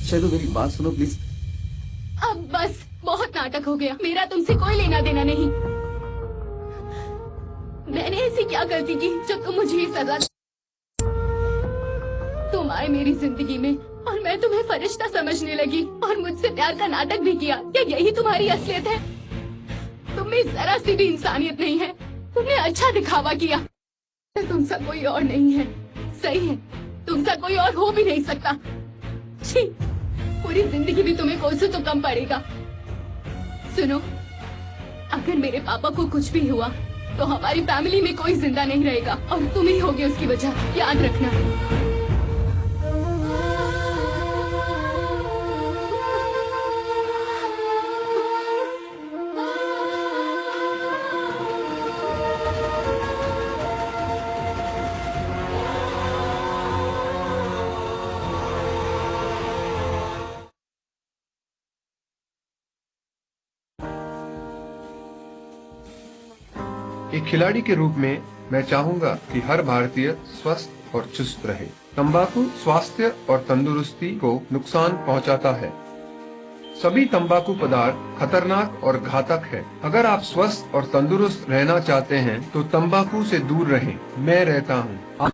शैलू मेरी बात सुनो प्लीज। अब बस, बहुत नाटक हो गया। मेरा तुमसे कोई लेना देना नहीं। मैंने ऐसी क्या गलती की जब तुम मुझे ये सजा? तुम आए मेरी जिंदगी में और मैं तुम्हें फरिश्ता समझने लगी और मुझसे प्यार का नाटक भी किया। क्या यही तुम्हारी असलियत है? तुम में जरा सी भी इंसानियत नहीं है। तुमने अच्छा दिखावा किया। तुमसा कोई और नहीं है। सही है, तुमसा कोई और हो भी नहीं सकता। छी, पूरी जिंदगी भी तुम्हें कोसों तो कम पड़ेगा। सुनो, अगर मेरे पापा को कुछ भी हुआ तो हमारी फैमिली में कोई जिंदा नहीं रहेगा और तुम ही होगे उसकी वजह। याद रखना। एक खिलाड़ी के रूप में मैं चाहूंगा कि हर भारतीय स्वस्थ और चुस्त रहे। तंबाकू स्वास्थ्य और तंदुरुस्ती को नुकसान पहुंचाता है। सभी तंबाकू पदार्थ खतरनाक और घातक है। अगर आप स्वस्थ और तंदुरुस्त रहना चाहते हैं तो तंबाकू से दूर रहें। मैं रहता हूं। आप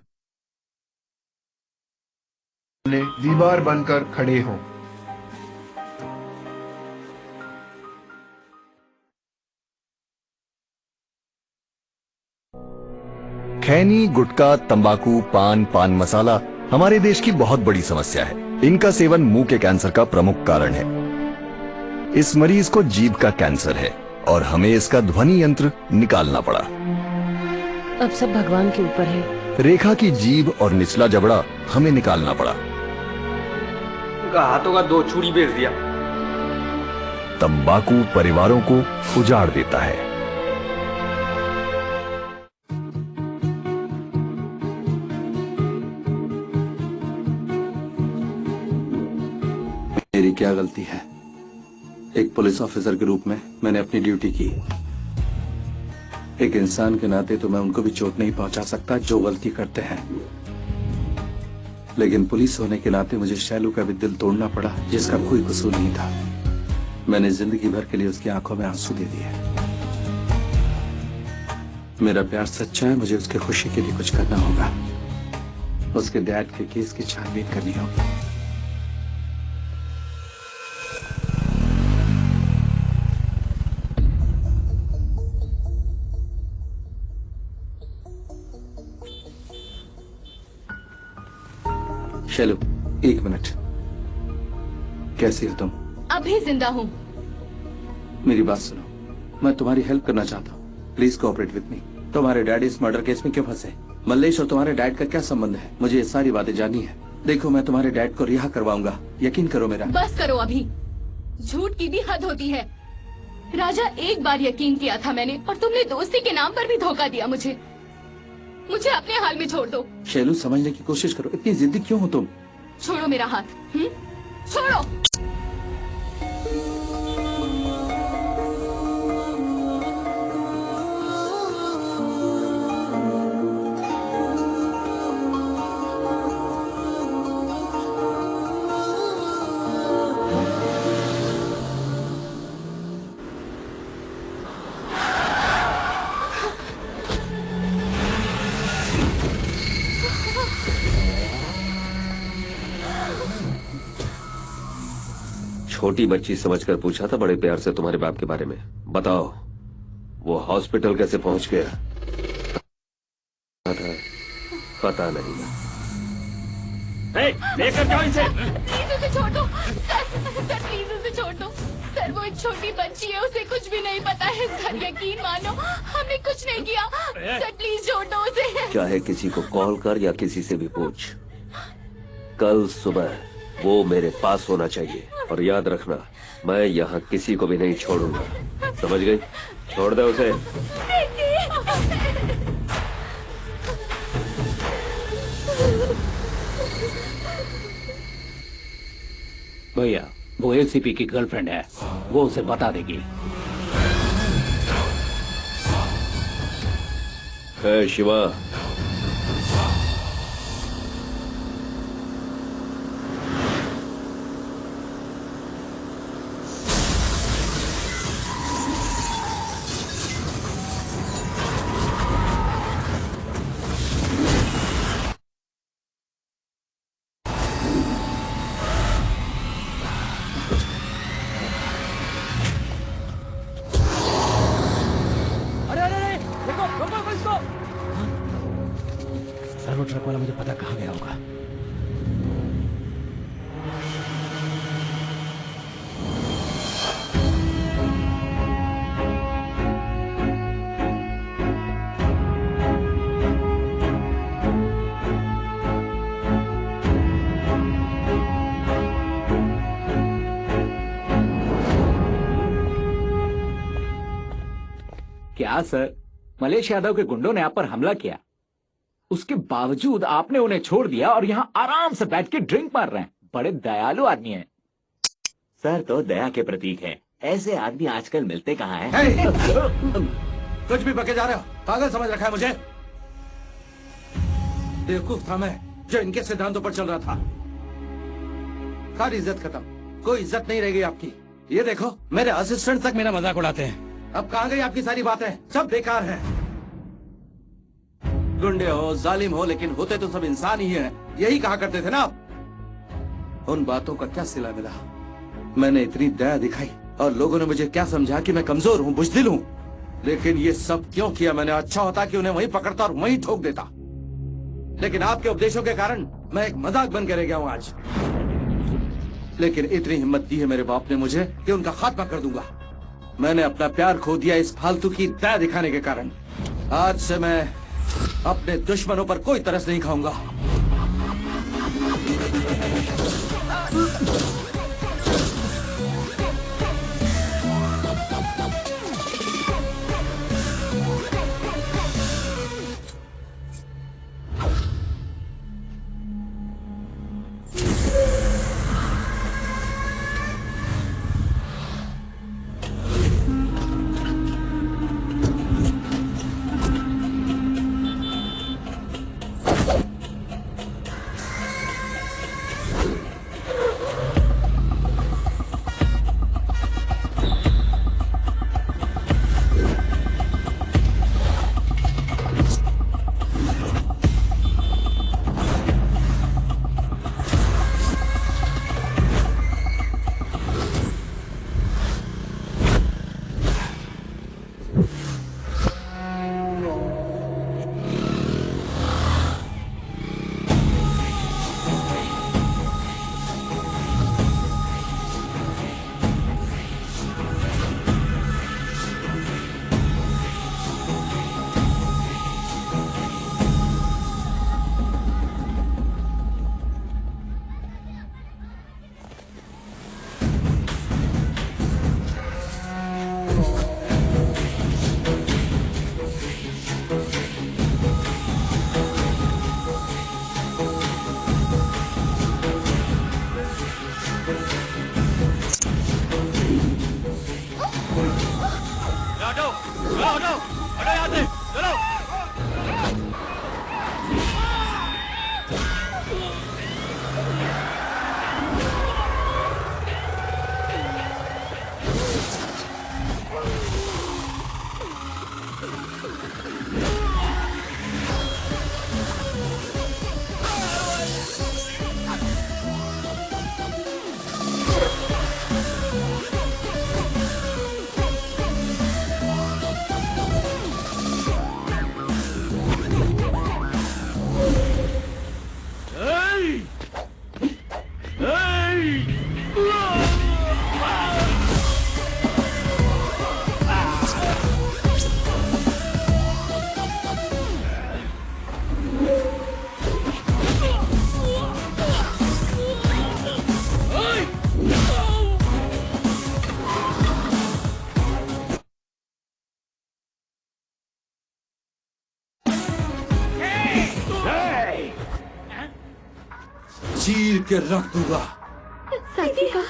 दीवार बनकर खड़े हों। खैनी, गुटखा, तंबाकू, पान मसाला हमारे देश की बहुत बड़ी समस्या है। इनका सेवन मुंह के कैंसर का प्रमुख कारण है। इस मरीज को जीभ का कैंसर है और हमें इसका ध्वनि यंत्र निकालना पड़ा। अब सब भगवान के ऊपर है। रेखा की जीभ और निचला जबड़ा हमें निकालना पड़ा। हाथों का 2 चूड़ी बेच दिया। तंबाकू परिवारों को उजाड़ देता है। मेरी क्या गलती है? एक पुलिस ऑफिसर के रूप में मैंने अपनी ड्यूटी की। एक इंसान के नाते तो मैं उनको भी चोट नहीं पहुंचा सकता जो गलती करते हैं, लेकिन पुलिस होने के नाते मुझे शैलू का भी दिल तोड़ना पड़ा जिसका कोई कसूर नहीं था। मैंने जिंदगी भर के लिए उसकी आंखों में आंसू दे दिए। मेरा प्यार सच्चा है। मुझे उसकी खुशी के लिए कुछ करना होगा। उसके डैड के केस की छानबीन करनी होगी। शैलू, 1 मिनट। कैसी हो तुम? अभी जिंदा हूँ। मेरी बात सुनो। मैं तुम्हारी हेल्प करना चाहता हूँ। Please cooperate with me. तुम्हारे डैडी इस मर्डर केस में क्यों फंसे? मल्लेश और तुम्हारे डैड का क्या संबंध है? मुझे ये सारी बातें जाननी है। देखो, मैं तुम्हारे डैड को रिहा करवाऊंगा। यकीन करो मेरा। बस करो अभी। झूठ की भी हद होती है। राजा, एक बार यकीन किया था मैंने और तुमने दोस्ती के नाम पर भी धोखा दिया मुझे। मुझे अपने हाल में छोड़ दो। शैलू, समझने की कोशिश करो। इतनी जिद्दी क्यों हो तुम? छोड़ो मेरा हाथ। छोड़ो। छोटी बच्ची समझकर पूछा था बड़े प्यार से तुम्हारे बाप के बारे में। बताओ, वो हॉस्पिटल कैसे पहुंच गया? पता नहीं। लेकर जाओ इसे। प्लीज उसे छोड़ दो सर, प्लीज उसे छोड़ दो। सर वो एक छोटी बच्ची है, उसे कुछ भी नहीं पता है सर, यकीन मानो हमने कुछ नहीं किया। सर प्लीज छोड़ दो उसे। चाहे किसी को कॉल कर या किसी से भी पूछ, कल सुबह वो मेरे पास होना चाहिए। और याद रखना, मैं यहाँ किसी को भी नहीं छोड़ूंगा, समझ गई? छोड़ दे उसे। भैया वो एसीपी की गर्लफ्रेंड है, वो उसे बता देगी। है शिवा, सर वो ट्रक वाला मुझे पता कहाँ गया होगा। क्या सर, मलेश यादव के गुंडों ने आप पर हमला किया, उसके बावजूद आपने उन्हें छोड़ दिया और यहाँ आराम से बैठ के ड्रिंक मार रहे हैं। बड़े दयालु आदमी हैं। सर तो दया के प्रतीक हैं। ऐसे आदमी आजकल मिलते कहाँ हैं? कुछ भी बके जा रहे हो, पागल समझ रखा है मुझे? बेवकूफ था मैं जो इनके सिद्धांतों पर चल रहा था। सारी इज्जत खत्म, कोई इज्जत नहीं रह गई आपकी। ये देखो मेरे असिस्टेंट तक मेरा मजाक उड़ाते हैं। अब कहाँ गई आपकी सारी बातें? सब बेकार हैं। गुंडे हो, जालिम हो, लेकिन होते तो सब इंसान ही हैं। यही कहा करते थे ना आप। उन बातों का क्या सिला मिला? मैंने इतनी दया दिखाई और लोगों ने मुझे क्या समझा कि मैं कमजोर हूँ, बुज़दिल हूँ। लेकिन ये सब क्यों किया मैंने? अच्छा होता कि उन्हें वहीं पकड़ता और वहीं ठोक देता। लेकिन आपके उपदेशों के कारण मैं एक मजाक बन के रह गया हूँ आज। लेकिन इतनी हिम्मत दी है मेरे बाप ने मुझे कि उनका खात्मा कर दूंगा। मैंने अपना प्यार खो दिया इस फालतू की दया दिखाने के कारण। आज से मैं अपने दुश्मनों पर कोई तरस नहीं खाऊंगा। चीर के रख दूंगा। सात्विका,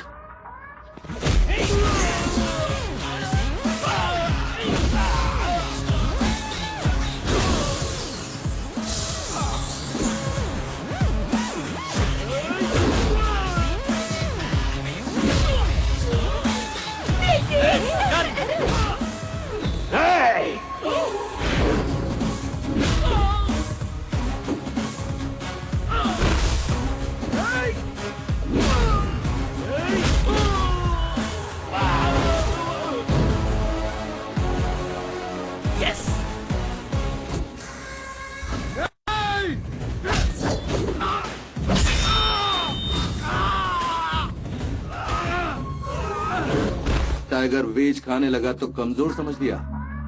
टाइगर वेज खाने लगा तो कमजोर समझ लिया,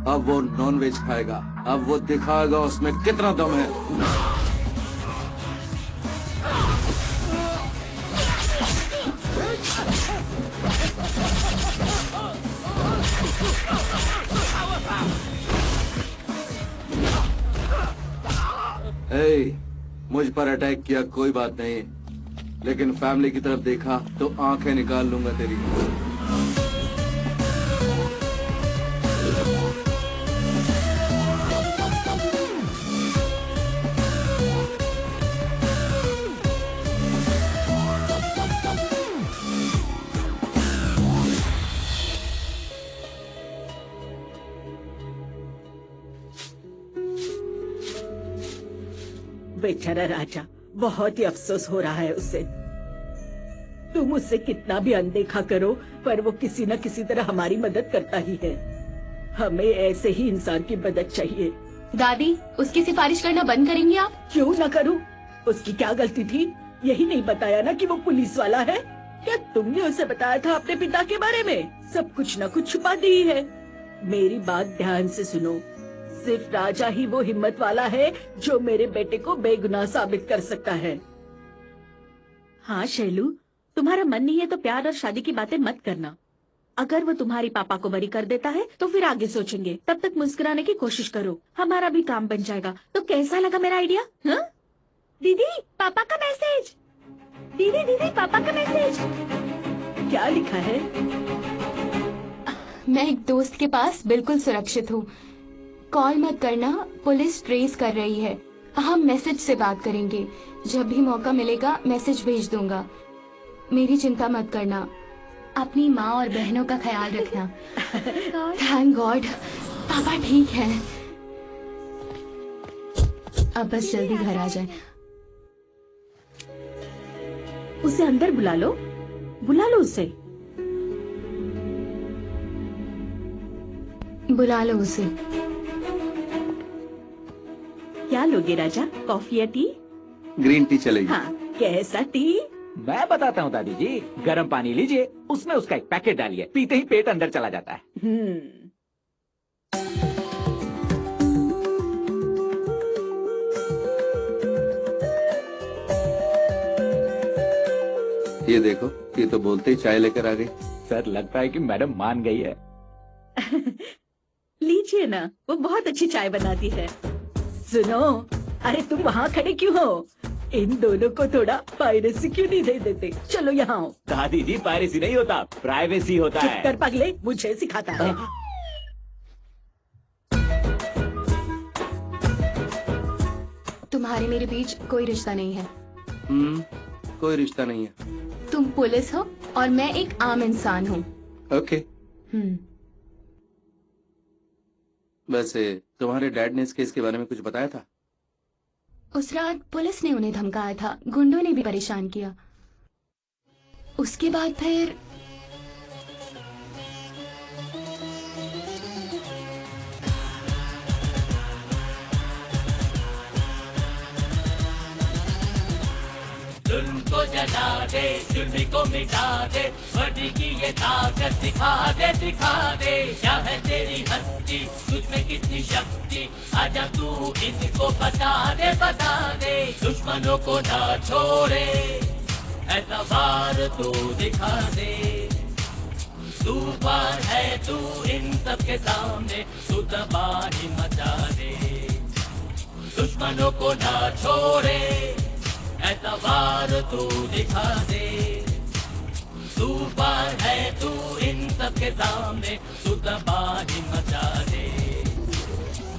अब वो नॉन वेज खाएगा। अब वो दिखाएगा उसमें कितना दम है। मुझ पर अटैक किया कोई बात नहीं, लेकिन फैमिली की तरफ देखा तो आंखें निकाल लूंगा तेरी। बेचारा राजा, बहुत ही अफसोस हो रहा है उसे। तुम उससे कितना भी अनदेखा करो, पर वो किसी न किसी तरह हमारी मदद करता ही है। हमें ऐसे ही इंसान की मदद चाहिए। दादी, उसकी सिफारिश करना बंद करेंगी आप? क्यों न करूं? उसकी क्या गलती थी? यही नहीं बताया ना कि वो पुलिस वाला है? क्या तुमने उसे बताया था अपने पिता के बारे में? सब कुछ न कुछ छुपा दी है। मेरी बात ध्यान से सुनो, सिर्फ राजा ही वो हिम्मत वाला है जो मेरे बेटे को बेगुनाह साबित कर सकता है। हाँ शैलू, तुम्हारा मन नहीं है तो प्यार और शादी की बातें मत करना। अगर वो तुम्हारी पापा को बरी कर देता है तो फिर आगे सोचेंगे। तब तक मुस्कुराने की कोशिश करो, हमारा भी काम बन जाएगा। तो कैसा लगा मेरा आइडिया? हाँ? दीदी, पापा का मैसेज। दीदी दीदी, पापा का मैसेज। क्या लिखा है? मैं एक दोस्त के पास बिल्कुल सुरक्षित हूँ। कॉल मत करना, पुलिस ट्रेस कर रही है। हम मैसेज से बात करेंगे। जब भी मौका मिलेगा मैसेज भेज दूंगा। मेरी चिंता मत करना। अपनी माँ और बहनों का ख्याल रखना। थैंक गॉड पापा ठीक है। अब बस जल्दी घर आ जाए। उसे अंदर बुला लो, बुला लो उसे। बुला लो उसे। क्या लोगे राजा, कॉफी या टी? ग्रीन टी चलेगी। हाँ, कैसा टी? मैं बताता हूँ दादी जी, गर्म पानी लीजिए, उसमें उसका एक पैकेट डालिए, पीते ही पेट अंदर चला जाता है। ये देखो, ये तो बोलते ही चाय लेकर आ गई। सर लगता है कि मैडम मान गई है। लीजिए ना, वो बहुत अच्छी चाय बनाती है। सुनो, अरे तुम वहाँ खड़े क्यों हो? इन दोनों को थोड़ा पायरेसी क्यों नहीं दे देते? चलो यहाँ आओ। दादी जी, पायरेसी नहीं होता, प्राइवेसी होता है। चुप कर पगले, मुझे सिखाता है। तुम्हारे मेरे बीच कोई रिश्ता नहीं है। कोई रिश्ता नहीं है। तुम पुलिस हो और मैं एक आम इंसान हूँ। ओके। वैसे तुम्हारे डैड ने इस केस के बारे में कुछ बताया था? उस रात पुलिस ने उन्हें धमकाया था, गुंडों ने भी परेशान किया। उसके बाद फिर जुल्म को जला दे, जुल्म को मिटा दे, बड़ी की ये ताकत दिखा दे, दिखा दे। क्या है तेरी हस्ती, तुझमें कितनी शक्ति, आजा तू इनको बता दे, बता दे। दुश्मनों को ना छोड़े, ऐसा वार तू दिखा दे। तूफान है तू इन सब के सामने, तू तबाही मचा दे। दुश्मनों को ना छोड़े, ऐसा वार तू दिखा दे। सुपर है तू इन सब के सामने, तू तबाही मचा दे।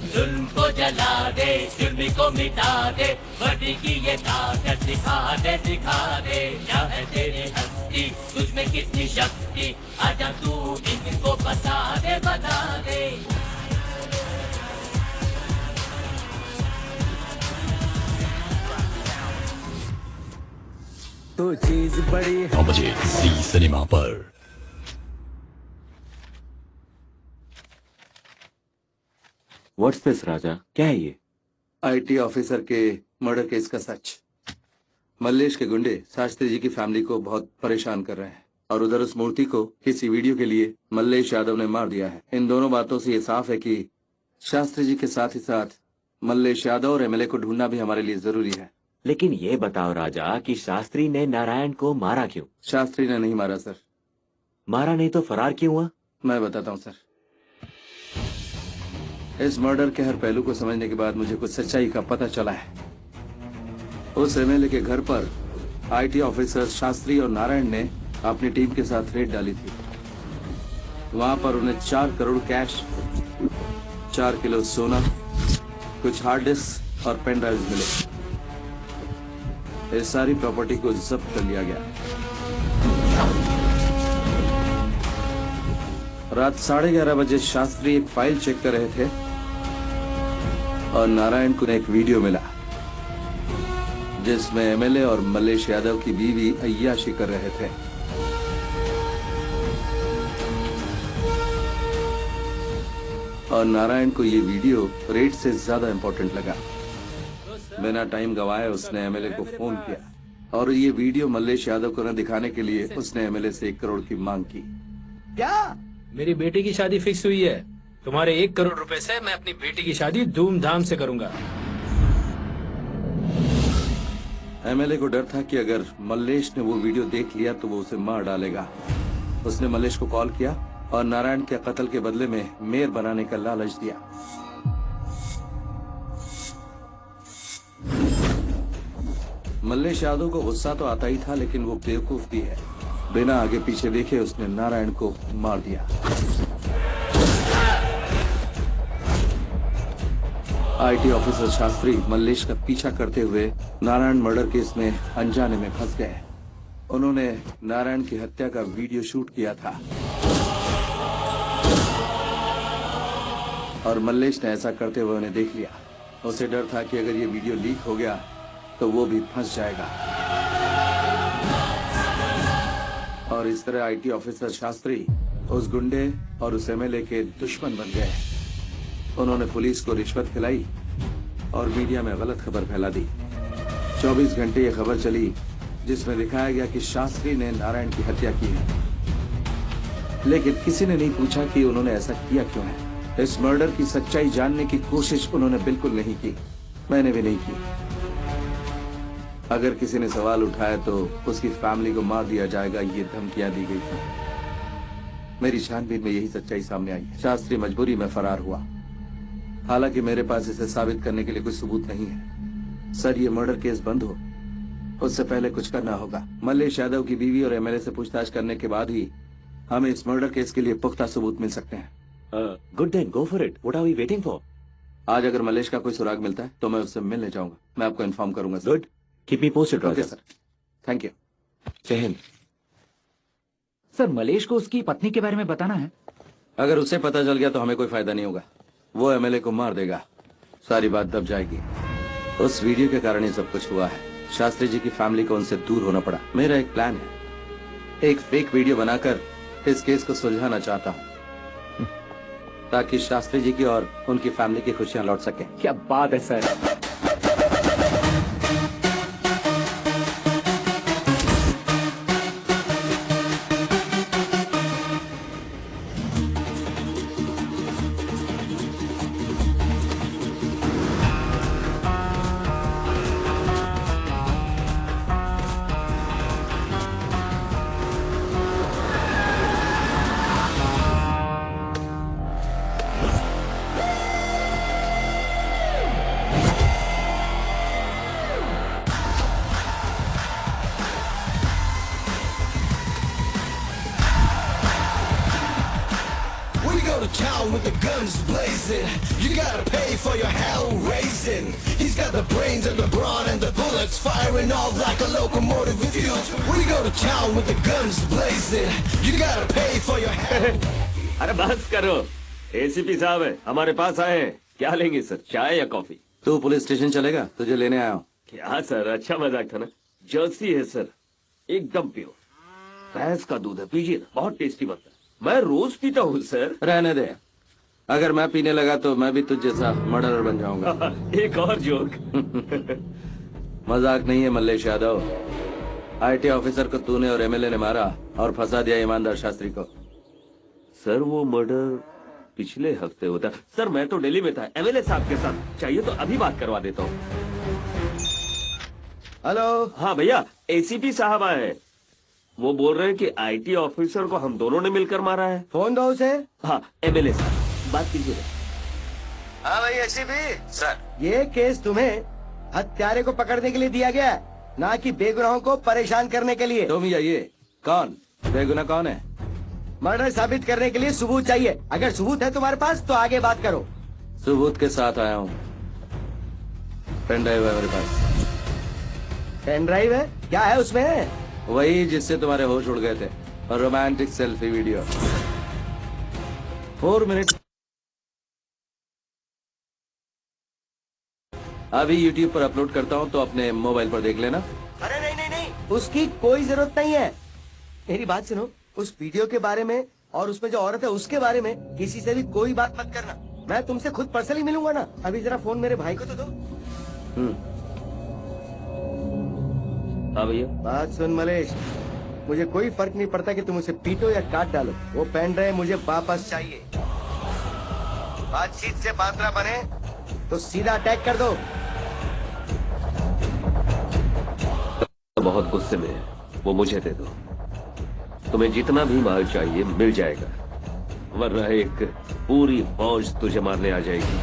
जुल्म को जला दे, जुल्मी को मिटा दे, बड़ी की ये ताकत दिखा दे, दिखा दे। क्या है तेरी हस्ती, तुझ में कितनी शक्ति, आजा तू इनको बता दे, बता दे। तो चीज बड़ी 9 बजे जी सिनेमा पर। व्हाट्स दिस राजा, क्या है ये? आईटी ऑफिसर के मर्डर केस का सच। मल्लेश के गुंडे शास्त्री जी की फैमिली को बहुत परेशान कर रहे हैं और उधर उस मूर्ति को किसी वीडियो के लिए मल्लेश यादव ने मार दिया है। इन दोनों बातों से ये साफ है कि शास्त्री जी के साथ ही साथ मल्लेश यादव और एमएलए को ढूंढना भी हमारे लिए जरूरी है। लेकिन ये बताओ राजा कि शास्त्री ने नारायण को मारा क्यों? शास्त्री ने नहीं मारा सर। मारा नहीं तो फरार क्यों हुआ? मैं बताता हूँ सर। इस मर्डर के हर पहलू को समझने के बाद मुझे कुछ सच्चाई का पता चला है। उस एमएलए के घर पर आईटी ऑफिसर शास्त्री और नारायण ने अपनी टीम के साथ रेड डाली थी। वहां पर उन्हें 4 करोड़ कैश, 4 किलो सोना, कुछ हार्ड डिस्क और पेन ड्राइव मिले। इस सारी प्रॉपर्टी को जब्त कर लिया गया। रात 11:30 बजे शास्त्री एक फाइल चेक कर रहे थे और नारायण को एक वीडियो मिला जिसमें एमएलए और मल्लेश यादव की बीवी अय्याशी कर रहे थे। और नारायण को ये वीडियो रेट से ज्यादा इंपॉर्टेंट लगा। बिना टाइम गवाए उसने एमएलए को फोन किया और ये वीडियो मल्लेश यादव को न दिखाने के लिए उसने एमएलए से 1 करोड़ की मांग की। क्या? मेरी बेटी की शादी फिक्स हुई है। तुम्हारे 1 करोड़ रुपए से मैं अपनी बेटी की शादी धूमधाम से करूंगा। एमएलए को डर था कि अगर मल्लेश ने वो वीडियो देख लिया तो वो उसे मार डालेगा। उसने मल्लेश को कॉल किया और नारायण के कत्ल के बदले में मेयर बनाने का लालच दिया। मल्लेश यादव को गुस्सा तो आता ही था, लेकिन वो बेवकूफ भी है। बिना आगे पीछे देखे उसने नारायण को मार दिया। आईटी ऑफिसर शास्त्री मल्लेश का पीछा करते हुए नारायण मर्डर केस में अनजाने में फंस गए। उन्होंने नारायण की हत्या का वीडियो शूट किया था और मल्लेश ने ऐसा करते हुए उन्हें देख लिया। उसे डर था कि अगर ये वीडियो लीक हो गया तो वो भी फंस जाएगा। और इस तरह आईटी ऑफिसर शास्त्री उस गुंडे और उस एमएलए के दुश्मन बन गए। उन्होंने पुलिस को रिश्वत खिलाई और मीडिया में गलत खबर फैला दी। 24 घंटे ये खबर चली जिसमें दिखाया गया कि शास्त्री ने नारायण की हत्या की है, लेकिन किसी ने नहीं पूछा कि उन्होंने ऐसा किया क्यों है। इस मर्डर की सच्चाई जानने की कोशिश उन्होंने बिल्कुल नहीं की। मैंने भी नहीं की। अगर किसी ने सवाल उठाया तो उसकी फैमिली को मार दिया जाएगा, ये धमकियां दी गई थी। मेरी छानबीन में यही सच्चाई सामने आई है। शास्त्री मजबूरी में फरार हुआ, हालांकि मेरे पास इसे साबित करने के लिए कोई सबूत नहीं है। सर, ये मर्डर केस बंद हो उससे पहले कुछ करना होगा। मल्लेश यादव की बीवी और एमएलए से पूछताछ करने के बाद ही हमें इस मर्डर केस के लिए पुख्ता सबूत मिल सकते हैं। Good then, go for it. What are we waiting for? आज अगर मल्लेश का कोई सुराग मिलता है तो मैं उससे मिलने जाऊंगा। मैं आपको इन्फॉर्म करूंगा। Good, keep me posted. Okay sir, thank you. जय हिंद। सर, मल्लेश को उसकी पत्नी के बारे में बताना है। अगर उसे पता चल गया तो हमें कोई फायदा नहीं होगा। वो एमएलए को मार देगा, सारी बात दब जाएगी। उस वीडियो के कारण ही सब कुछ हुआ है। शास्त्री जी की फैमिली को उनसे दूर होना पड़ा। मेरा एक प्लान है, एक फेक वीडियो बनाकर इस केस को सुलझाना चाहता हूँ ताकि शास्त्री जी की और उनकी फैमिली की खुशियां लौट सके। क्या बात है sir. with the guns blazing. You gotta pay for your hell raising. He's got the brains and the brawn and the bullets firing off like a locomotive with fuels. We go to town with the guns blazing. You gotta pay for your hell. अरे बस करो, एसीपी साहब है हमारे पास आए हैं। क्या लेंगे सर, चाय या कॉफी? तू पुलिस स्टेशन चलेगा? तुझे लेने आया हूँ। क्या सर, अच्छा मजाक था ना। जर्सी है सर, एकदम प्योर, भैंस का दूध है, पीजिए ना, बहुत टेस्टी बनता है। मैं रोज पीता हूँ सर। रहने दे, अगर मैं पीने लगा तो मैं भी तुझ जैसा मर्डरर बन जाऊंगा। एक और जोक। मजाक नहीं है मल्लेश यादव। आईटी ऑफिसर को तूने और एमएलए ने मारा और फंसा दिया ईमानदार शास्त्री को। सर वो मर्डर पिछले हफ्ते होता। सर मैं तो दिल्ली में था एमएलए साहब के साथ, चाहिए तो अभी बात करवा देता हूँ। हेलो। हाँ भैया, एसीपी साहब आए हैं। वो बोल रहे हैं कि आईटी ऑफिसर को हम दोनों ने मिलकर मारा है। फोन दो उसे। हाँ एमएलए साहब, बात कीजिए। हाँ भाई एसीपी सर, ये केस तुम्हें हत्यारे को पकड़ने के लिए दिया गया है, ना कि बेगुनाहों को परेशान करने के लिए। तुम ये कौन बेगुनाह कौन है? मर्डर साबित करने के लिए सबूत चाहिए। अगर सबूत है तुम्हारे पास तो आगे बात करो। सबूत के साथ आया हूँ। पेन ड्राइव है मेरे पास। पेन ड्राइव है? क्या है उसमें? वही जिससे तुम्हारे होश उड़ गए थे, और रोमांटिक सेल्फी वीडियो। 4 मिनट अभी यूट्यूब पर अपलोड करता हूँ तो अपने मोबाइल पर देख लेना। अरे नहीं नहीं नहीं, उसकी कोई जरूरत नहीं है। मेरी बात सुनो, उस वीडियो के बारे में और उसमें जो औरत है उसके बारे में किसी से भी कोई बात मत करना। मैं तुमसे खुद पर्सनली मिलूंगा ना। अभी जरा फोन मेरे भाई को तो दो। हाँ भैया। बात सुन मलेश, मुझे कोई फर्क नहीं पड़ता कि तुम उसे पीटो या काट डालो, वो पेन ड्राइव मुझे वापस चाहिए। बातचीत से बात ना बने तो सीधा अटैक कर दो। बहुत गुस्से में है, वो मुझे दे दो। तुम्हें जितना भी माल चाहिए मिल जाएगा, वरना एक पूरी फौज तुझे मारने आ जाएगी।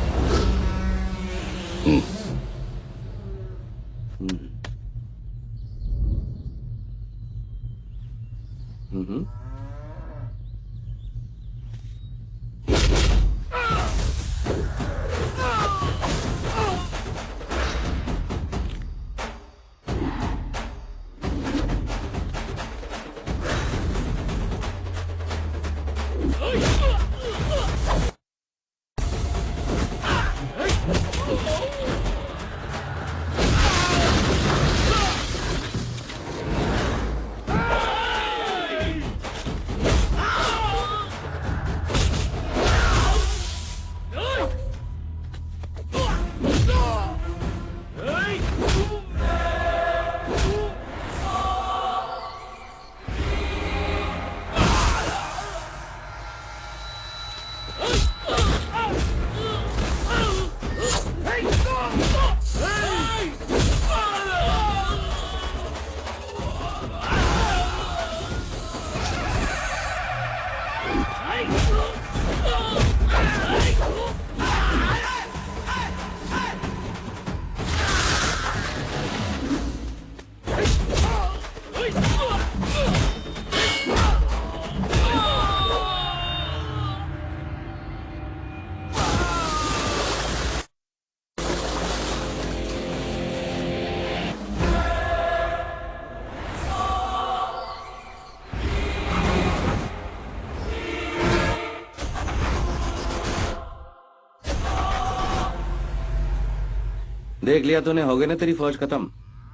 देख लिया तूने, हो गई ना तेरी फौज खत्म।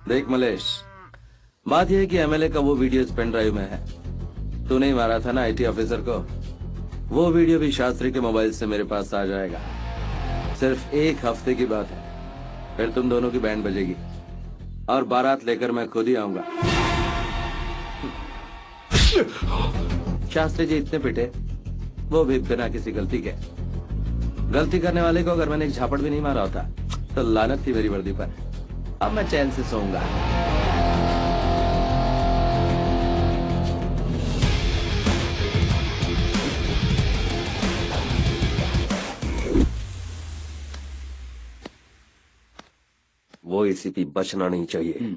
देख मलेश, बात यह है कि एमएलए का वो वीडियो इस पेन ड्राइव में है। तूने ही मारा था ना आईटी ऑफिसर को। वो वीडियो भी शास्त्री के मोबाइल से मेरे पास आ जाएगा। सिर्फ 1 हफ्ते की बात है, फिर तुम दोनों की बैंड बजेगी और बारात लेकर मैं खुद ही आऊंगा। शास्त्री जी इतने पिटे, वो भी बिना किसी गलती के। गलती करने वाले को अगर मैंने एक झापड़ भी नहीं मारा होता तो लानत थी मेरी वर्दी पर। अब मैं चैन से सोऊंगा। वो एसीपी बचना नहीं चाहिए।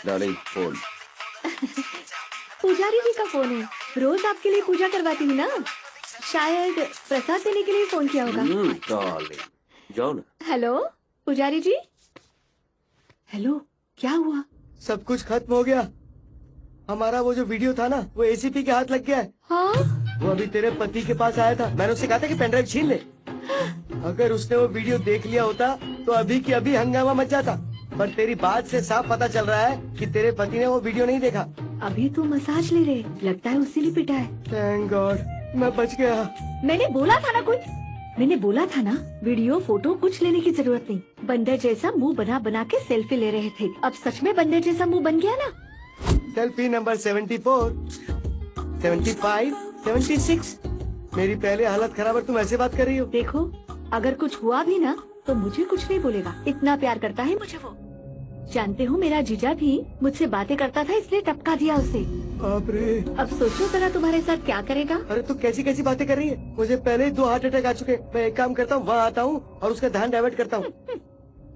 Darling phone. पुजारी जी का फोन है। रोज आपके लिए पूजा करवाती हूँ ना, शायद प्रसाद देने के लिए फोन किया होगा। डार्लिंग जाओ ना। हेलो पुजारी जी। हेलो, क्या हुआ? सब कुछ खत्म हो गया। हमारा वो जो वीडियो था ना, वो एसीपी के हाथ लग गया है। हाँ? वो अभी तेरे पति के पास आया था। मैंने उससे कहा था कि पेनड्राइव छीन ले। अगर उसने वो वीडियो देख लिया होता तो अभी की अभी हंगामा मच जाता। पर तेरी बात से साफ पता चल रहा है कि तेरे पति ने वो वीडियो नहीं देखा। अभी तो मसाज ले रहे, लगता है उसी लिए पिटा है। थैंक गॉड, मैं बच गया। मैंने बोला था ना, वीडियो फोटो कुछ लेने की जरूरत नहीं। बंदर जैसा मुंह बना बना के सेल्फी ले रहे थे, अब सच में बंदर जैसा मुंह बन गया ना। Selfie number 74, 75, 76। मेरी पहले हालत खराब है, तुम ऐसे बात कर रही हो। देखो, अगर कुछ हुआ भी ना तो मुझे कुछ नहीं बोलेगा, इतना प्यार करता है मुझे वो। जानते हो, मेरा जीजा भी मुझसे बातें करता था, इसलिए टपका दिया उसे। बाप रे। अब सोचो जरा तुम्हारे साथ क्या करेगा। अरे तू कैसी कैसी बातें कर रही है। मुझे पहले ही 2 हार्ट अटैक आ चुके। मैं एक काम करता हूँ, वहाँ आता हूँ और उसका ध्यान डाइवर्ट करता हूँ।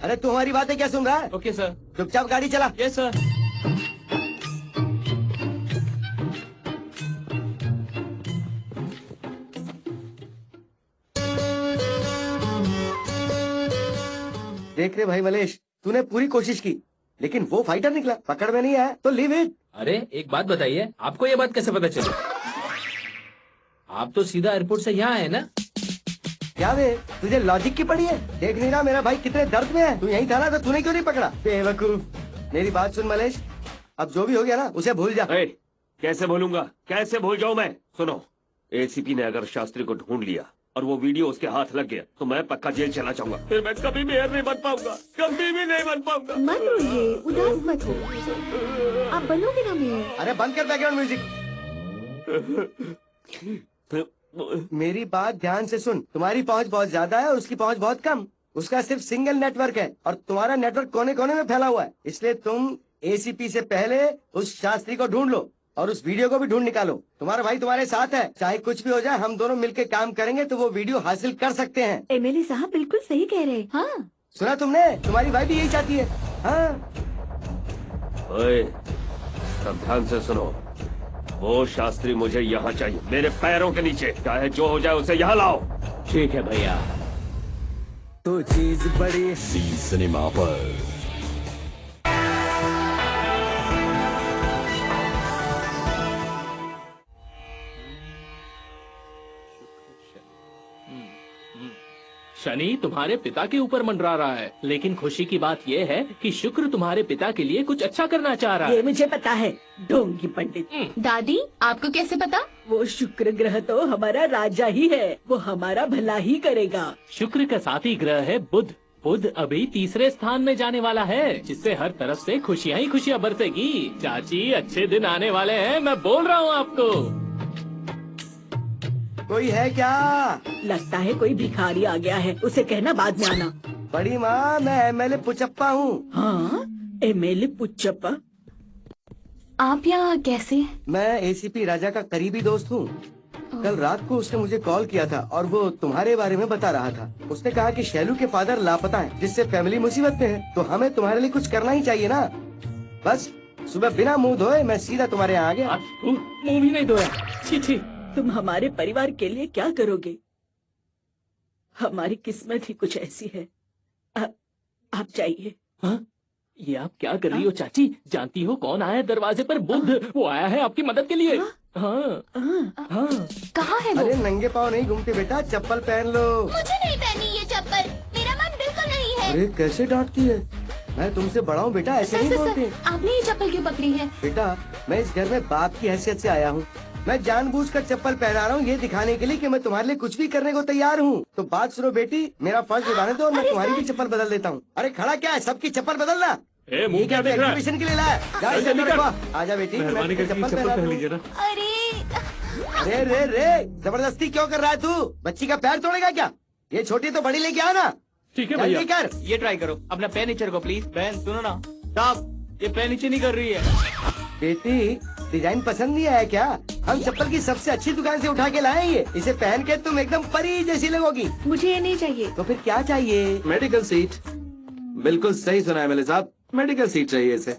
अरे तू हमारी बातें क्या सुन रहा है? Okay sir. चुपचाप गाड़ी चला। Yes sir. देख रहे भाई मलेश, तूने पूरी कोशिश की लेकिन वो फाइटर निकला, पकड़ में नहीं आया तो लीव इट। अरे एक बात बताइए, आपको ये बात कैसे पता चली? आप तो सीधा एयरपोर्ट से यहाँ आए ना? क्या वे, तुझे लॉजिक की पड़ी है? देख नहीं रहा मेरा भाई कितने दर्द में है? तू यहीं था ना, तो तूने क्यों नहीं पकड़ा? बेवकूफ। मेरी बात सुन मलेश, अब जो भी हो गया ना उसे भूल जा। कैसे भूलूंगा, कैसे भूल जाऊं मैं? सुनो, एसीपी ने अगर शास्त्री को ढूंढ लिया और वो वीडियो उसके हाथ लग गया तो मैं पक्का जेल चला जाऊंगा। फिर मैं कभी मेयर नहीं बन पाऊंगा, कभी भी नहीं बन पाऊंगा। मत रोइए, उदास मत हो, आप बनोगे ना मेयर। अरे बंद कर बैकग्राउंड म्यूजिक। मेरी बात ध्यान से सुन, तुम्हारी पहुंच बहुत ज्यादा है और उसकी पहुंच बहुत कम। उसका सिर्फ सिंगल नेटवर्क है और तुम्हारा नेटवर्क कोने कोने में फैला हुआ है। इसलिए तुम एसीपी से पहले उस शास्त्री को ढूंढ लो और उस वीडियो को भी ढूंढ निकालो। तुम्हारा भाई तुम्हारे साथ है, चाहे कुछ भी हो जाए हम दोनों मिलके काम करेंगे तो वो वीडियो हासिल कर सकते हैं। एमएलए साहब बिल्कुल सही कह रहे हैं। हाँ सुना तुमने, तुम्हारी भाई भी यही चाहती है। हाँ ओए, सब ध्यान से सुनो, वो शास्त्री मुझे यहाँ चाहिए, मेरे पैरों के नीचे, चाहे जो हो जाए उसे यहाँ लाओ। ठीक है भैया। तो चीज बड़ी जी सिनेमा पर शनि तुम्हारे पिता के ऊपर मंडरा रहा है, लेकिन खुशी की बात यह है कि शुक्र तुम्हारे पिता के लिए कुछ अच्छा करना चाह रहा है। ये मुझे पता है, ढोंगी पंडित। दादी आपको कैसे पता? वो शुक्र ग्रह तो हमारा राजा ही है, वो हमारा भला ही करेगा। शुक्र का साथी ग्रह है बुध। बुध अभी तीसरे स्थान में जाने वाला है, जिससे हर तरफ से खुशियाँ ही खुशियाँ बरसेगी। चाची अच्छे दिन आने वाले हैं, मैं बोल रहा हूँ आपको। कोई है क्या? लगता है कोई भिखारी आ गया है, उसे कहना बाद में आना। बड़ी माँ, मैं एमएलए पुचप्पा हूँ। हाँ, एमएलए पुचप्पा? आप यहाँ कैसे? मैं एसीपी राजा का करीबी दोस्त हूँ। कल रात को उसने मुझे कॉल किया था और वो तुम्हारे बारे में बता रहा था। उसने कहा कि शैलू के फादर लापता हैं, जिससे फैमिली मुसीबत में है, तो हमें तुम्हारे लिए कुछ करना ही चाहिए ना। बस सुबह बिना मुंह धोए मैं सीधा तुम्हारे यहाँ आ गया। मुंह भी नहीं धोया? छी छी। तुम हमारे परिवार के लिए क्या करोगे? हमारी किस्मत ही कुछ ऐसी है। आप जाइए। हाँ? ये आप क्या कर रही हो चाची? जानती हो कौन आया है दरवाजे पर? बुध। वो आया है आपकी मदद के लिए। हाँ। कहाँ है वो? अरे नंगे पाँव नहीं घूमते बेटा, चप्पल पहन लो। मुझे नहीं पहनी ये चप्पल, मेरा मन बिल्कुल नहीं है। अरे कैसे डांटती है, मैं तुमसे बड़ा हूँ बेटा, ऐसे नहीं बोलते। आपने ये चप्पल क्यों पकड़ी है? बेटा मैं इस घर में बाप की हैसियत से आया हूँ। मैं जानबूझकर चप्पल पहना रहा हूँ ये दिखाने के लिए कि मैं तुम्हारे लिए कुछ भी करने को तैयार हूँ। तो बात सुनो बेटी, मेरा फर्ज निभाने दो और मैं तुम्हारी भी चप्पल बदल देता हूँ। अरे खड़ा क्या है, सबकी चप्पल बदलना। मुंह क्या देख रहा है? एग्जीबिशन के लिए लाया। आजा बेटी, चप्पल पहन लीजिए ना। अरे रे रे, जबरदस्ती क्यों कर रहा है तू? बच्ची का पैर तोड़ेगा क्या? ये छोटी तो बड़ी लेके आ ना। ठीक है भैया, कर ये ट्राई करो अपना पैर नीचे रखो प्लीज। बहन सुनो ना, स्टॉप, ये पैर नीचे नहीं कर रही है। बेटी डिजाइन पसंद नहीं आया क्या? हम चप्पल की सबसे अच्छी दुकान से उठा के लाए ये। इसे पहन के तुम एकदम परी जैसी लगोगी। मुझे ये नहीं चाहिए। तो फिर क्या चाहिए? Medical seat. बिल्कुल सही सुना है एमएलए साहब, मेडिकल सीट चाहिए इसे।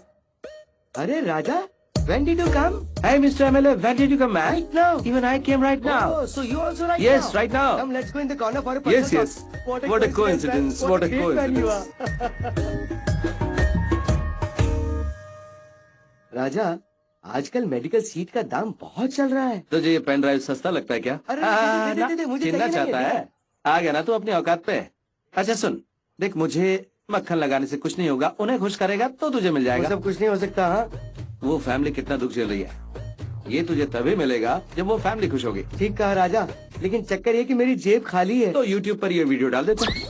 अरे राजा, When did you come? Hey, Mr. MLA, when did you come, man? Right now. Even I came right now. Oh, so you also right now? Yes, right now. Come, let's go in the corner for a personal Yes, yes. talk. What a coincidence. What a great man you coincidence. राजा, आजकल मेडिकल सीट का दाम बहुत चल रहा है। तुझे ये पेन ड्राइव सस्ता लगता है क्या? अरे दे, मुझे चिन्ना चाहिए चाहता नहीं है? आ गया ना तू अपनी औकात पे। अच्छा सुन, देख मुझे मक्खन लगाने से कुछ नहीं होगा, उन्हें खुश करेगा तो तुझे मिल जाएगा। वो सब कुछ नहीं हो सकता। हाँ, वो फैमिली कितना दुख झेल रही है, ये तुझे तभी मिलेगा जब वो फैमिली खुश होगी। ठीक कहा राजा, लेकिन चक्कर ये कि मेरी जेब खाली है। तो YouTube पर ये वीडियो डाल देते हैं,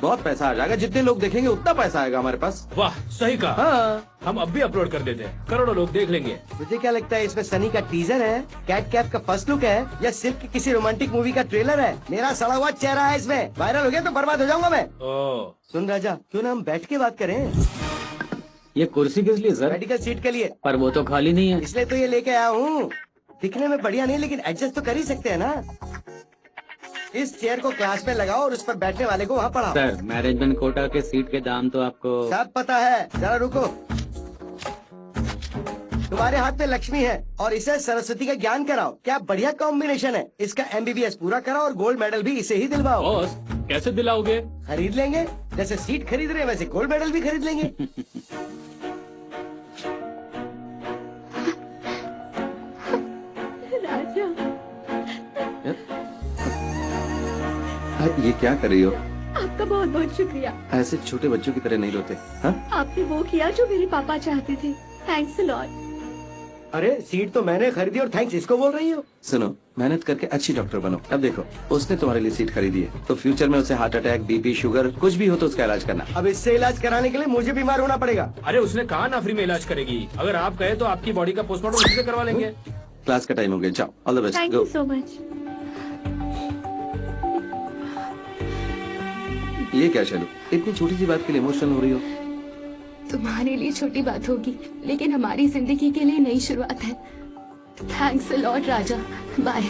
बहुत पैसा आ जाएगा। जितने लोग देखेंगे उतना पैसा आएगा हमारे पास। वाह, सही कहा। हाँ। हम अब भी अपलोड कर देते हैं, करोड़ों लोग देख लेंगे। मुझे क्या लगता है इसमें सनी का टीजर है, कैट कैप का फर्स्ट लुक है, या सिर्फ की किसी रोमांटिक मूवी का ट्रेलर है? मेरा सड़ा हुआ चेहरा है इसमें, वायरल हो गया तो बर्बाद हो जाऊंगा मैं। सुन राजा, क्यों ना हम बैठ के बात करें? ये कुर्सी किस लिए सर? मेडिकल सीट के लिए। पर वो तो खाली नहीं है। इसलिए तो ये लेके आया हूँ। दिखने में बढ़िया नहीं, लेकिन एडजस्ट तो कर ही सकते हैं ना। इस चेयर को क्लास में लगाओ और उस पर बैठने वाले को वहाँ पढ़ाओ। सर, मैनेजमेंट कोटा के सीट के दाम तो आपको सब पता है, जरा रुको। तुम्हारे हाथ में लक्ष्मी है और इसे सरस्वती का ज्ञान कराओ। क्या बढ़िया कॉम्बिनेशन है। इसका MBBS पूरा कराओ और गोल्ड मेडल भी इसे ही दिलवाओ। बॉस, कैसे दिलाओगे? खरीद लेंगे, जैसे सीट खरीद रहे हैं वैसे गोल्ड मेडल भी खरीद लेंगे। राजा, ये क्या कर रही हो? आपका बहुत बहुत शुक्रिया। ऐसे छोटे बच्चों की तरह नहीं रोते। हाँ? आपने वो किया जो मेरे पापा चाहते थे। Thanks a lot. अरे सीट तो मैंने खरीदी और थैंक्स इसको बोल रही हो? सुनो, मेहनत करके अच्छी डॉक्टर बनो। अब देखो, उसने तुम्हारे लिए सीट खरीदी है, तो फ्यूचर में उसे हार्ट अटैक, BP, शुगर कुछ भी हो तो उसका इलाज करना। अब इससे इलाज कराने के लिए मुझे बीमार होना पड़ेगा। अरे उसने कहा ना फ्री में इलाज करेगी। अगर आप कहे तो आपकी बॉडी का पोस्टमार्टम उसी से करवा लेंगे। क्लास का टाइम हो गया, जाओ। All the best. Thank you so much. ये क्या चलो, इतनी छोटी सी बात के लिए इमोशनल हो रही हो? तुम्हारे लिए छोटी बात होगी, लेकिन हमारी जिंदगी के लिए नई शुरुआत है। Thanks a lot Raja. Bye.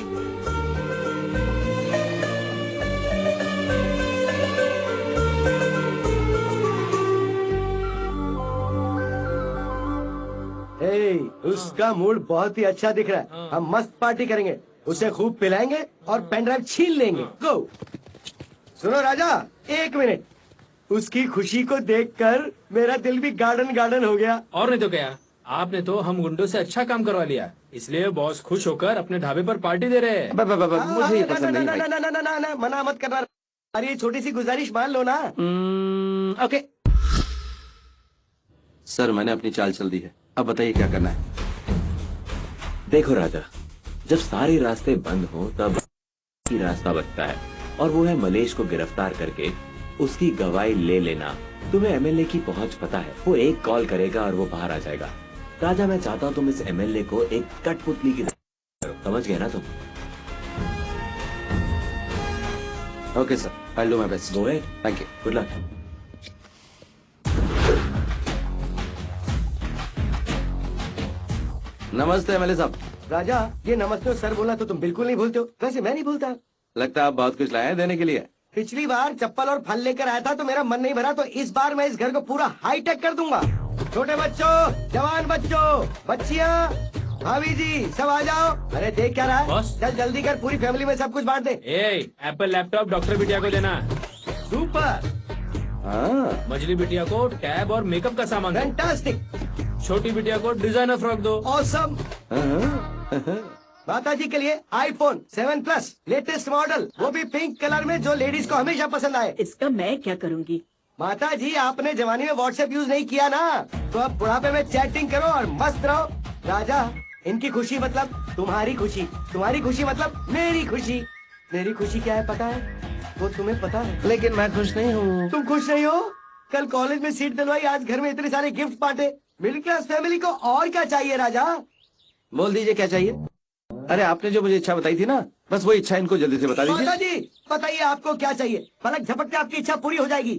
उसका मूड बहुत ही अच्छा दिख रहा है। हम मस्त पार्टी करेंगे, उसे खूब पिलाएंगे और पेन ड्राइव छीन लेंगे। गो। सुनो राजा, एक मिनट। उसकी खुशी को देखकर मेरा दिल भी गार्डन गार्डन हो गया। और नहीं तो क्या, आपने तो हम गुंडों से अच्छा काम करवा लिया, इसलिए बॉस खुश होकर अपने ढाबे पर पार्टी दे रहे हैं। मुझे ये पसंद नहीं भाई। ना, मना मत करना। अरे ये छोटी सी गुजारिश मान लो ना। ओके सर, मैंने अपनी चाल चल दी है, अब बताइए क्या करना है। देखो राजा, जब सारे रास्ते बंद हो तब ही रास्ता बचता है, और वो है मलेश को गिरफ्तार करके उसकी गवाही ले लेना। तुम्हें MLA की पहुंच पता है, वो एक कॉल करेगा और वो बाहर आ जाएगा। राजा, मैं चाहता हूँ तुम इस MLA को एक कठपुतली की तरह, समझ गए ना तुम? Okay sir, I do my best. Go ahead. Thank you. Good luck. नमस्ते MLA साहब। राजा, ये नमस्ते सर बोलना तो तुम बिल्कुल नहीं भूलते हो। वैसे मैं नहीं भूलता। लगता है आप बहुत कुछ लाए हैं देने के लिए। पिछली बार चप्पल और फल लेकर आया था तो मेरा मन नहीं भरा, तो इस बार मैं इस घर को पूरा हाईटेक कर दूंगा। छोटे बच्चों, जवान बच्चों, बच्चियाँ, भाभी जी, सब आ जाओ। अरे देख क्या रहा है, चल जल्दी कर, पूरी फैमिली में सब कुछ बांट दे। एप्पल लैपटॉप डॉक्टर बिटिया को देना। सुपर। हाँ। मछली बिटिया को टैब और मेकअप का सामान दो। फैंटास्टिक। छोटी बिटिया को डिजाइनर फ्रॉक दो। ऑसम। माता जी के लिए iPhone 7 Plus लेटेस्ट मॉडल, वो भी पिंक कलर में, जो लेडीज को हमेशा पसंद आए। इसका मैं क्या करूँगी? माता जी, आपने जवानी में WhatsApp यूज नहीं किया ना, तो अब बुढ़ापे में चैटिंग करो और मस्त रहो। राजा, इनकी खुशी मतलब तुम्हारी खुशी, तुम्हारी खुशी मतलब मेरी खुशी। मेरी खुशी क्या है पता है? वो तुम्हें पता है। लेकिन मैं खुश नहीं हूँ। तुम खुश नहीं हो? कल कॉलेज में सीट दिलवाई, आज घर में इतने सारे गिफ्ट बांटे। मिडिल क्लास फैमिली को और क्या चाहिए राजा? बोल दीजिए क्या चाहिए। अरे आपने जो मुझे इच्छा बताई थी ना, बस वो इच्छा इनको जल्दी से बता दीजिए। माता जी, बताइए आपको क्या चाहिए। पलक झपकते आपकी इच्छा पूरी हो जाएगी।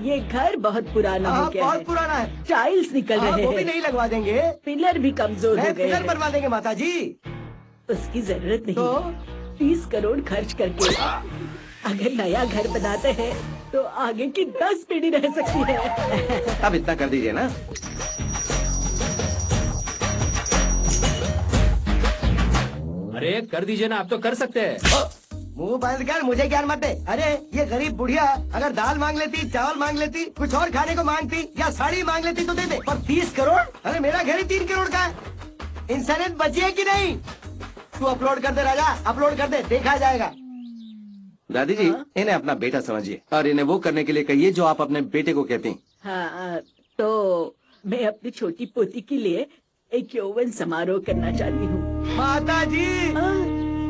ये घर बहुत पुराना हो गया बहुत है। पुराना है। टाइल्स निकल रहे हैं। वो भी नहीं लगवा देंगे। पिलर भी कमजोर हो गए पिलर हैं। बनवा देंगे माता जी। उसकी जरूरत नहीं। 30 करोड़ खर्च करके अगर नया घर बनाते हैं तो आगे की 10 पीढ़ी रह सकती है। अब इतना कर दीजिए ना। अरे कर दीजिए ना, आप तो कर सकते हैं। मुंह बंद कर, मुझे ज्ञान मत दे। अरे ये गरीब बुढ़िया अगर दाल मांग लेती, चावल मांग लेती, कुछ और खाने को मांगती या साड़ी मांग लेती तो दे दे, पर 30 करोड़? अरे मेरा घर ही 3 करोड़ का है। इंसानियत बची है कि नहीं? तू अपलोड कर दे राजा, अपलोड कर दे, देखा जाएगा। दादी जी, इन्हें अपना बेटा समझिए और इन्हें वो करने के लिए कहिए जो आप अपने बेटे को कहती हैं। हाँ, तो मैं अपनी छोटी पोती के लिए एक यौवन समारोह करना चाहती हूँ। माता जी,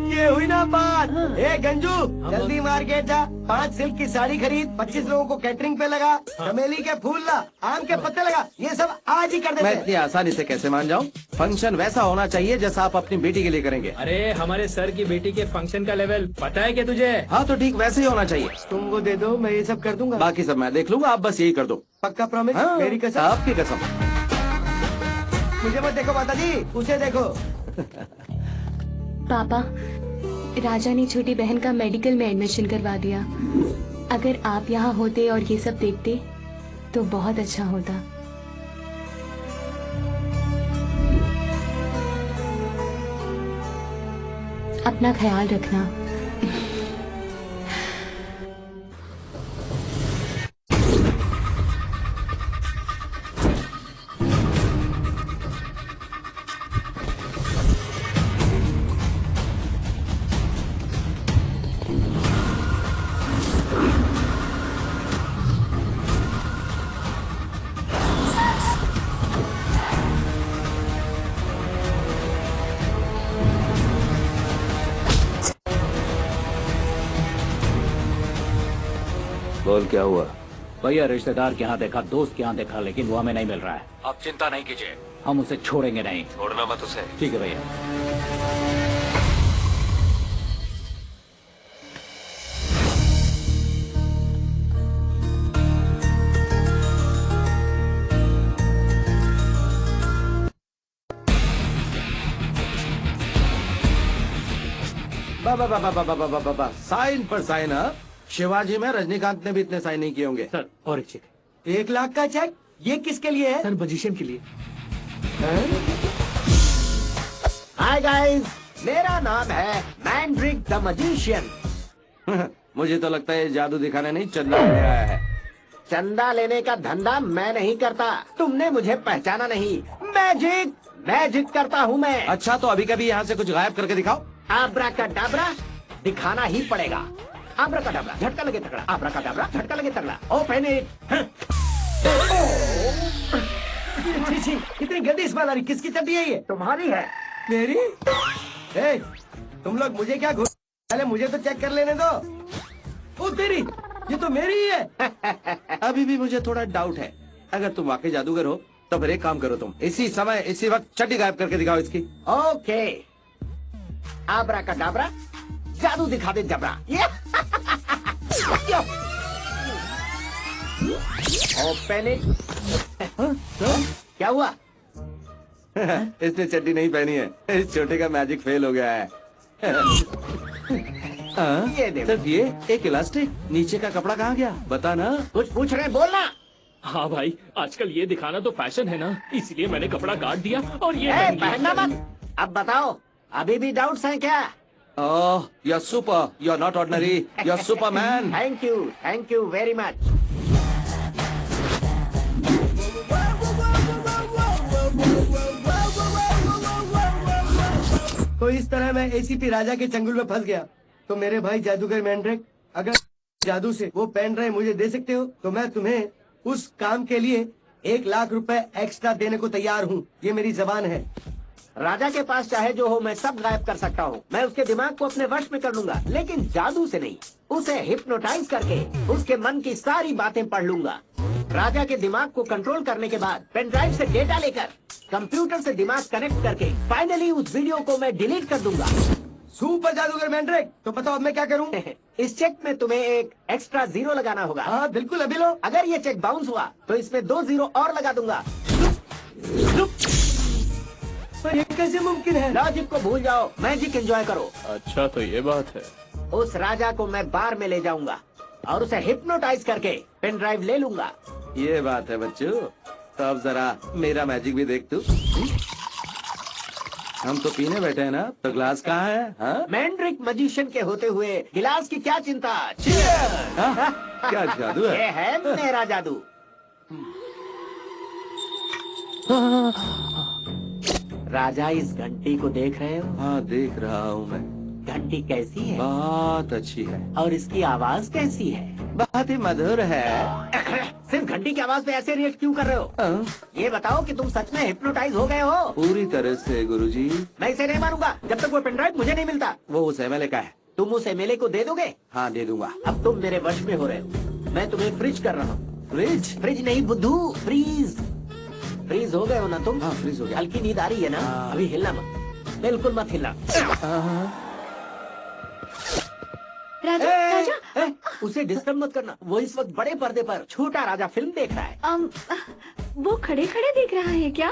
ये हुई ना बात। ए गंजू, जल्दी मार्केट जा, 5 सिल्क की साड़ी खरीद, 25 लोगों को कैटरिंग पे लगा, चमेली के फूल ला, आम के पत्ते लगा, ये सब आज ही कर देते। मैं इतनी आसानी से कैसे मान जाऊँ? फंक्शन वैसा होना चाहिए जैसा आप अपनी बेटी के लिए करेंगे। अरे हमारे सर की बेटी के फंक्शन का लेवल पता है क्या तुझे? हाँ तो ठीक वैसे ही होना चाहिए। तुम वो दे दो, मैं ये सब कर दूंगा। बाकी सब मैं देख लूंगा, आप बस यही कर दो। पक्का प्रॉमिस? हाँ, मेरी कसम? आपकी कसम। मुझे मत देखो माता जी, उसे देखो। पापा, राजा ने छोटी बहन का मेडिकल में एडमिशन करवा दिया। अगर आप यहाँ होते और ये सब देखते तो बहुत अच्छा होता। अपना ख्याल रखना। बोल क्या हुआ? भैया रिश्तेदार के यहाँ देखा, दोस्त के यहाँ देखा, लेकिन वो हमें नहीं मिल रहा है। आप चिंता नहीं कीजिए, हम उसे छोड़ेंगे नहीं। छोड़ना मत उसे। ठीक है भैया। बाबा साइन पर साइन। हाँ, शिवाजी में रजनीकांत ने भी इतने साइन नहीं किए होंगे। सर और एक चेक। 1 लाख का चेक? ये किसके लिए है? सर मजिशियन के लिए। हाय गाइस, मेरा नाम है मैंड्रिक द मजिशियन। मुझे तो लगता है जादू दिखाने नहीं, चंदा लेने आया है। चंदा लेने का धंधा मैं नहीं करता, तुमने मुझे पहचाना नहीं। मैजिक करता हूँ मैं। अच्छा तो अभी कभी यहाँ से कुछ गायब करके दिखाओ। आब्राकाडाब्रा दिखाना ही पड़ेगा। आब्राकाडाब्रा झटका लगे तगड़ा, आब्राकाडाब्रा झटका लगे तगड़ा। Open it. कितनी गंदी स्मेल आ रही। किसकी चड्डी है ये? तुम्हारी है। मेरी? ए, तुम लोग मुझे क्या घूर, पहले मुझे तो चेक कर लेने दो। ओ तेरी, ये तो मेरी ही है। अभी भी मुझे थोड़ा डाउट है। अगर तुम वाकई जादूगर हो तो फिर एक काम करो, तुम इसी समय इसी वक्त चड्डी गायब करके दिखाओ इसकी। ओके, आब्राकाडाब्रा जादू दिखा दे जबरा। Open it. क्या हुआ? इसने चड्डी नहीं पहनी है, इस छोटे का मैजिक फेल हो गया है। ये देखो। सिर्फ ये एक इलास्टिक, नीचे का कपड़ा कहाँ गया बता ना। कुछ पूछ रहे, बोलना। हाँ भाई, आजकल ये दिखाना तो फैशन है ना, इसलिए मैंने कपड़ा काट दिया और ये पहनना मत। अब बताओ, अभी भी डाउट्स हैं क्या? Oh, you're super. You're not ordinary. You're Superman. Thank you very much. तो इस तरह मैं एसीपी राजा के चंगुल में फंस गया। तो मेरे भाई जादूगर मैंड्रिक, अगर जादू से वो पेन ड्राइव मुझे दे सकते हो तो मैं तुम्हें उस काम के लिए 1 लाख रुपए एक्स्ट्रा देने को तैयार हूँ। ये मेरी जबान है। राजा के पास चाहे जो हो मैं सब गायब कर सकता हूँ। मैं उसके दिमाग को अपने वश में कर लूंगा, लेकिन जादू से नहीं। उसे हिप्नोटाइज करके उसके मन की सारी बातें पढ़ लूंगा। राजा के दिमाग को कंट्रोल करने के बाद पेन ड्राइव से डेटा लेकर कंप्यूटर से दिमाग कनेक्ट करके फाइनली उस वीडियो को मैं डिलीट कर दूंगा। सुपर जादूगर मैंड्रिक, तो बताओ अब मैं क्या करूं? इस चेक में तुम्हें एक एक्स्ट्रा 0 लगाना होगा। हाँ बिल्कुल, अभी लो। अगर ये चेक बाउंस हुआ तो इसमें 2 0 और लगा दूंगा। पर ये कैसे मुमकिन है? लॉजिक को भूल जाओ, मैजिक एंजॉय करो। अच्छा तो ये बात है। उस राजा को मैं बार में ले जाऊंगा और उसे हिप्नोटाइज करके पेन ड्राइव ले लूंगा। ये बात है बच्चों। तो अब जरा मेरा मैजिक भी देख तू। हम तो पीने बैठे हैं ना, तो ग्लास कहाँ है? हाँ? मैंड्रिक मजिशियन के होते हुए गिलास की क्या चिंता? हाँ? क्या जादू है? ये है मेरा जादू। राजा, इस घंटी को देख रहे हो? हाँ, देख रहा हूँ मैं। घंटी कैसी है? बहुत अच्छी है। और इसकी आवाज कैसी है? बहुत ही मधुर है। सिर्फ घंटी की आवाज पे ऐसे रिएक्ट क्यों कर रहे हो? ये बताओ कि तुम सच में हिप्नोटाइज हो गए हो? पूरी तरह से गुरुजी। मैं इसे नहीं मानूंगा जब तक वो पेनड्राइव मुझे नहीं मिलता। वो उस एमएलए का है। तुम उस एमएलए को दे दोगे? हाँ, दे दूंगा। अब तुम मेरे वश में हो रहे हो। मैं तुम्हें फ्रिज कर रहा हूँ। फ्रिज? फ्रिज नहीं बुद्धू, फ्रीज। फ्रीज हो गए हो ना तुम? हाँ, फ्रीज हो गया। हल्की नींद आ रही है ना? अभी हिलना मत, बिल्कुल मत हिलना। राजा, राजा, उसे डिस्टर्ब मत करना। वो इस वक्त बड़े पर्दे पर छोटा राजा फिल्म देख रहा है। वो खड़े खड़े देख रहा है क्या?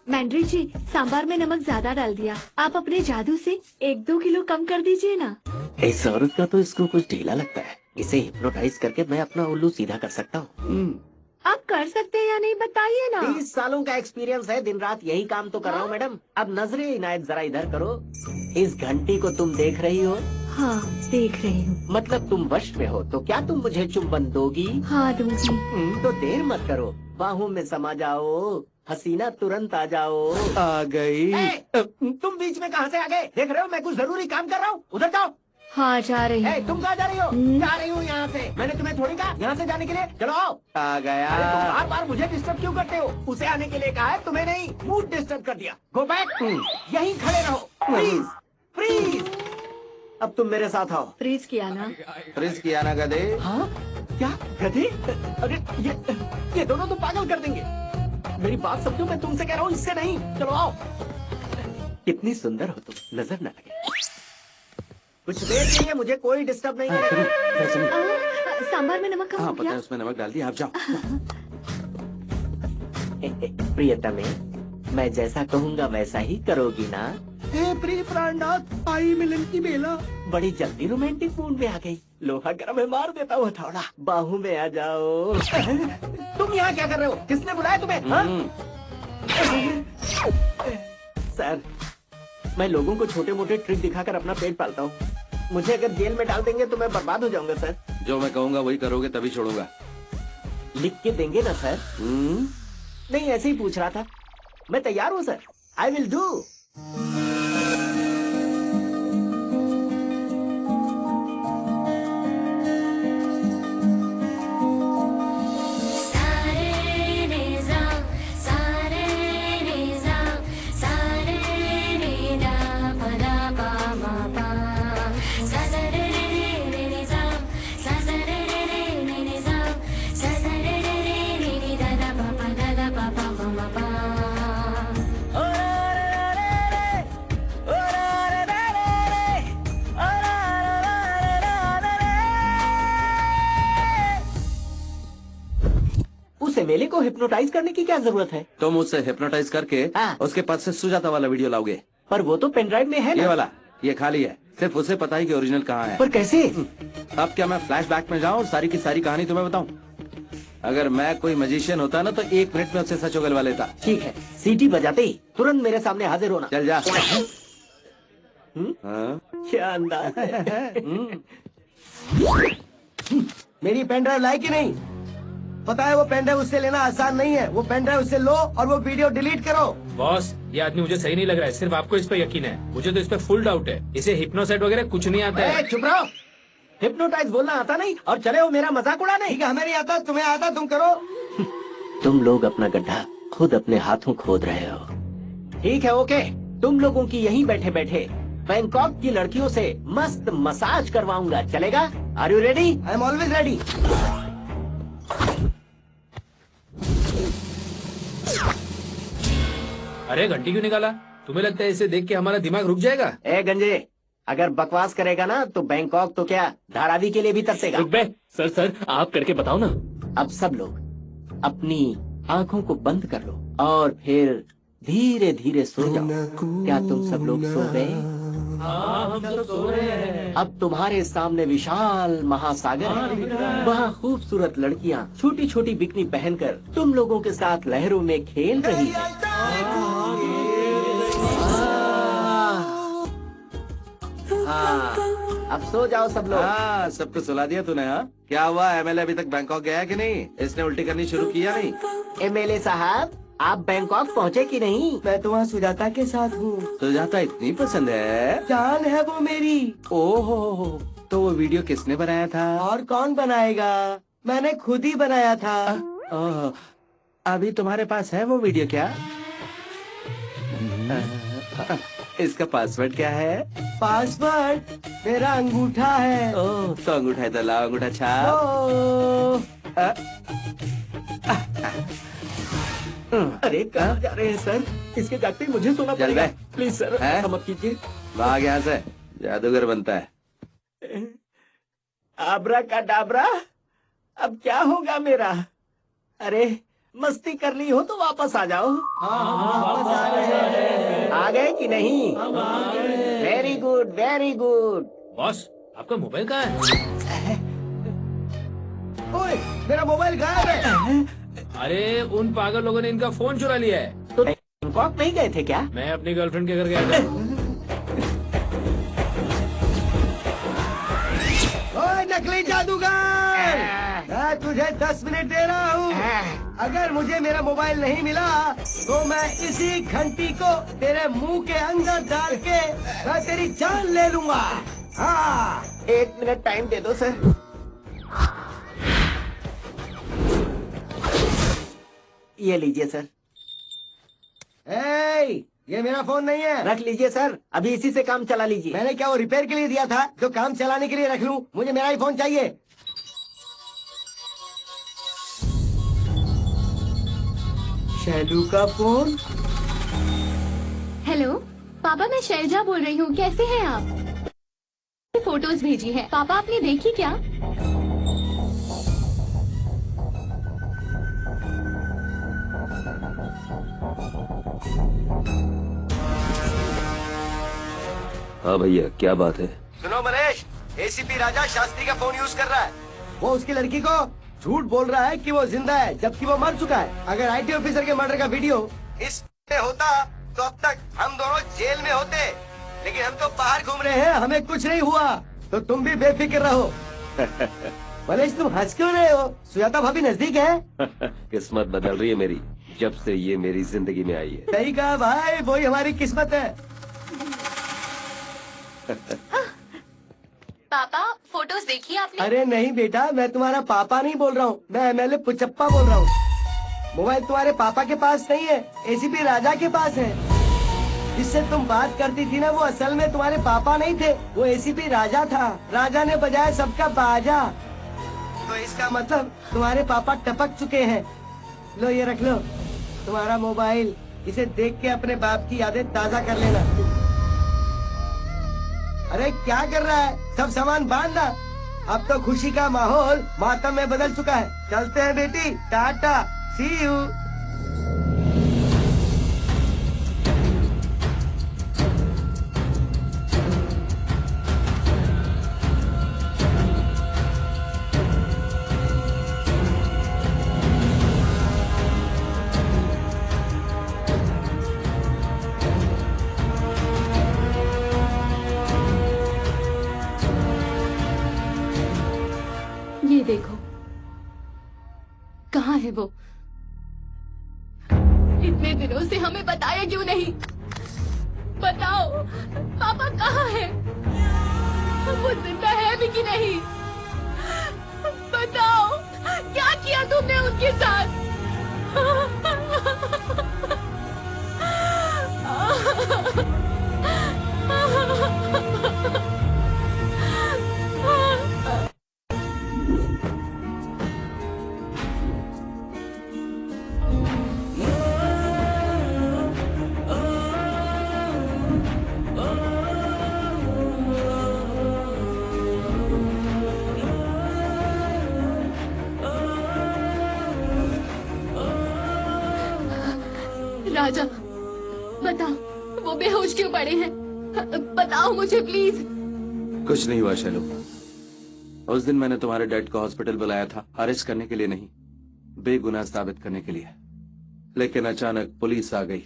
मैंड्रिक जी, सांबार में नमक ज्यादा डाल दिया। आप अपने जादू से 1-2 किलो कम कर दीजिए ना। इस औरत का तो इसको कुछ ढीला लगता है। इसे हिप्नोटाइज करके मैं अपना उल्लू सीधा कर सकता हूँ। आप कर सकते हैं या नहीं, बताइए ना। 30 सालों का एक्सपीरियंस है, दिन रात यही काम तो कर रहा हूँ मैडम। अब नजरे इनायत जरा इधर करो। इस घंटी को तुम देख रही हो? हाँ, देख रही हूँ। मतलब तुम वश में हो, तो क्या तुम मुझे चुंबन दोगी? हाँ, दूंगी। तो देर मत करो, बाहों में समा जाओ। हसीना तुरंत आ जाओ। आ गई। तुम बीच में कहाँ से आ गए? देख रहे हो मैं कुछ जरूरी काम कर रहा हूँ, उधर जाओ। हाँ, जा रही हूँ। तुम कहाँ जा रही हो? जा रही हूँ यहाँ से। मैंने तुम्हें थोड़ी कहा यहाँ से जाने के लिए। चलो आओ। आ गया। अरे तुम बार बार मुझे डिस्टर्ब क्यों करते हो? उसे आने के लिए कहा है, तुम्हें नहीं। मूड डिस्टर्ब कर दिया। Go back. यहीं खड़े रहो। Please please. अब तुम मेरे साथ आओ। फ्रीज किया ना? फ्रिज किया ना गधे? हाँ? क्या गधे? अरे ये दोनों तो पागल कर देंगे। मेरी बात समझो, मैं तुमसे कह रहा हूँ, इससे नहीं। चलो आओ। कितनी सुंदर हो तुम, नजर न लगे। कुछ देर के लिए मुझे कोई डिस्टर्ब नहीं करेगा। सांबार में नमक कम हाँ, हो पता गया। है, उसमें नमक डाल दिया। आप जाओ। प्रियतमे, मैं जैसा कहूँगा वैसा ही करोगी ना? प्रिय प्राणनाथ, आई मिलन की बेला। बड़ी जल्दी रोमांटिक मूड में आ गई। लोहा गर्म है, मार देता हूँ थोड़ा। बाहू में आ जाओ। तुम यहाँ क्या कर रहे हो? किसने बुलाया तुम्हें? सर, मैं लोगों को छोटे मोटे ट्रिक दिखाकर अपना पेट पालता हूँ। मुझे अगर जेल में डाल देंगे तो मैं बर्बाद हो जाऊंगा सर। जो मैं कहूँगा वही करोगे तभी छोड़ूंगा। लिख के देंगे ना सर? नहीं, ऐसे ही पूछ रहा था। मैं तैयार हूँ सर। I will do. मेले को हिप्नोटाइज करने की क्या जरूरत है? तुम उससे हिप्नोटाइज करके उसके पास से सुजाता वाला वीडियो लाओगे। पर वो तो पेनड्राइव में है ना। ये वाला, ये खाली है। सिर्फ उसे पता है कि ओरिजिनल कहाँ है। पर कैसे? अब क्या मैं फ्लैशबैक में जाऊँ और सारी की सारी कहानी तुम्हें बताऊँ? अगर मैं कोई मजिशियन होता ना तो 1 मिनट में उससे सच उगलवा लेता। ठीक है, सीटी बजाते ही तुरंत मेरे सामने हाजिर होना। चल जा। क्या अंदाज है। मेरी पेनड्राइव लाई कि नहीं? पता है वो पेनड्राइव उससे लेना आसान नहीं है। वो पेनड्राइव उससे लो और वो वीडियो डिलीट करो। बॉस, ये आदमी मुझे सही नहीं लग रहा है। सिर्फ आपको इस पे यकीन है, मुझे तो इस पे फुल डाउट है। इसे हिप्नोसेट वगैरह कुछ नहीं आता है। चुप रहो। हिप्नोटाइज बोलना आता नहीं और चले हो मेरा मजाक उड़ाने। ठीक है, हमें नहीं आता, तुम्हें आता, तुम करो। तुम लोग अपना गड्ढा खुद अपने हाथों खोद रहे हो। ठीक है, ओके। तुम लोगों की यहीं बैठे बैठे बैंकॉक की लड़कियों से मस्त मसाज करवाऊंगा। चलेगा? Are you ready? I am always ready. अरे घंटी क्यों निकाला? तुम्हें लगता है इसे देख के हमारा दिमाग रुक जाएगा? ए गंजे, अगर बकवास करेगा ना तो बैंकॉक तो क्या धारावी के लिए भी तरसेगा। रुक बे। सर आप करके बताओ ना। अब सब लोग अपनी आंखों को बंद कर लो और फिर धीरे धीरे सो जाओ। क्या तुम सब लोग सो गए? हम तो सो रहे हैं। अब तुम्हारे सामने विशाल महासागर है। वहाँ खूबसूरत लड़कियाँ छोटी छोटी बिकनी पहनकर तुम लोगों के साथ लहरों में खेल रही है। हाँ, अब सो जाओ सब लोग। हाँ, सबको सुला दिया तूने। हाँ, क्या हुआ? एमएलए अभी तक बैंकॉक गया कि नहीं? इसने उल्टी करनी शुरू किया नहीं? एमएलए साहब, आप बैंकॉक पहुँचे कि नहीं? मैं तो वहाँ सुजाता के साथ हूँ। सुजाता इतनी पसंद है? जान है वो मेरी। ओहो, तो वो वीडियो किसने बनाया था? और कौन बनाएगा, मैंने खुद ही बनाया था। ओह, अभी तुम्हारे पास है वो वीडियो क्या? इसका पासवर्ड क्या है? पासवर्ड मेरा अंगूठा है। ओह, तो अंगूठा है तो लाओ अंगूठा छाप। अरे कहाँ जा रहे हैं सर? इसके जागते ही मुझे सोना पड़ेगा। प्लीज सर, ऐसा मत कीजिए। भाग यहाँ से, जादूगर बनता है। आबरा का डाबरा, अब क्या होगा मेरा? अरे मस्ती कर ली हो तो वापस आ जाओ। आ गए कि नहीं? Very good, very good. Boss, आपका मोबाइल कहाँ है? ओए, मेरा मोबाइल गायब है। अरे उन पागल लोगों ने इनका फोन चुरा लिया है। तो बैंकॉक नहीं गए थे क्या? मैं अपनी गर्लफ्रेंड के घर गया था। ओए नकली जादूगर, मैं तुझे 10 मिनट दे रहा हूँ। अगर मुझे मेरा मोबाइल नहीं मिला तो मैं इसी घंटी को तेरे मुंह के अंदर डाल के मैं तेरी जान ले लूंगा। हाँ, 1 मिनट टाइम दे दो सर। ये लीजिए सर। ये मेरा फोन नहीं है। रख लीजिए सर, अभी इसी से काम चला लीजिए। मैंने क्या वो रिपेयर के लिए दिया था जो काम चलाने के लिए रख लूं? मुझे मेरा ही फोन चाहिए। शैलू का फोन। हेलो पापा, मैं शैलजा बोल रही हूँ। कैसे हैं आप? फोटोज भेजी है पापा, आपने देखी क्या? हाँ भैया, क्या बात है? सुनो मनीष, एसीपी राजा शास्त्री का फोन यूज कर रहा है। वो उसकी लड़की को झूठ बोल रहा है कि वो जिंदा है, जबकि वो मर चुका है। अगर आईटी ऑफिसर के मर्डर का वीडियो इस पे होता तो अब तक हम दोनों जेल में होते, लेकिन हम तो बाहर घूम रहे हैं, हमें कुछ नहीं हुआ। तो तुम भी बेफिक्र रहो। मनीष, तुम हंस क्यों रहे हो? सुजाता भाभी नजदीक है। किस्मत बदल रही है मेरी जब से ये मेरी जिंदगी में आई है। सही कहा भाई, वही हमारी किस्मत है। पापा, फोटोज देखी आपने? अरे नहीं बेटा, मैं तुम्हारा पापा नहीं बोल रहा हूँ, मैं एमएलए पुचप्पा बोल रहा हूँ। मोबाइल तुम्हारे पापा के पास नहीं है, एसीपी राजा के पास है। जिससे तुम बात करती थी ना, वो असल में तुम्हारे पापा नहीं थे, वो एसीपी राजा था। राजा ने बजाया सबका बाजा। तो इसका मतलब तुम्हारे पापा टपक चुके हैं। लो ये रख लो तुम्हारा मोबाइल, इसे देख के अपने बाप की यादें ताजा कर लेना। अरे क्या कर रहा है? सब सामान बांधना। अब तो खुशी का माहौल मातम में बदल चुका है। चलते हैं बेटी, टाटा, सी यू। ये देखो, कहाँ है वो? इतने दिनों से हमें बताया क्यों नहीं? बताओ, पापा कहाँ है? वो जिंदा है भी कि नहीं? बताओ, क्या किया तुमने उनके साथ? राजा, बताओ, वो बेहोश क्यों पड़े हैं? बताओ मुझे प्लीज। कुछ नहीं हुआ शैलू। उस दिन मैंने तुम्हारे डैड को हॉस्पिटल बुलाया था, अरेस्ट करने के लिए नहीं, बेगुनाह साबित करने के लिए। लेकिन अचानक पुलिस आ गई।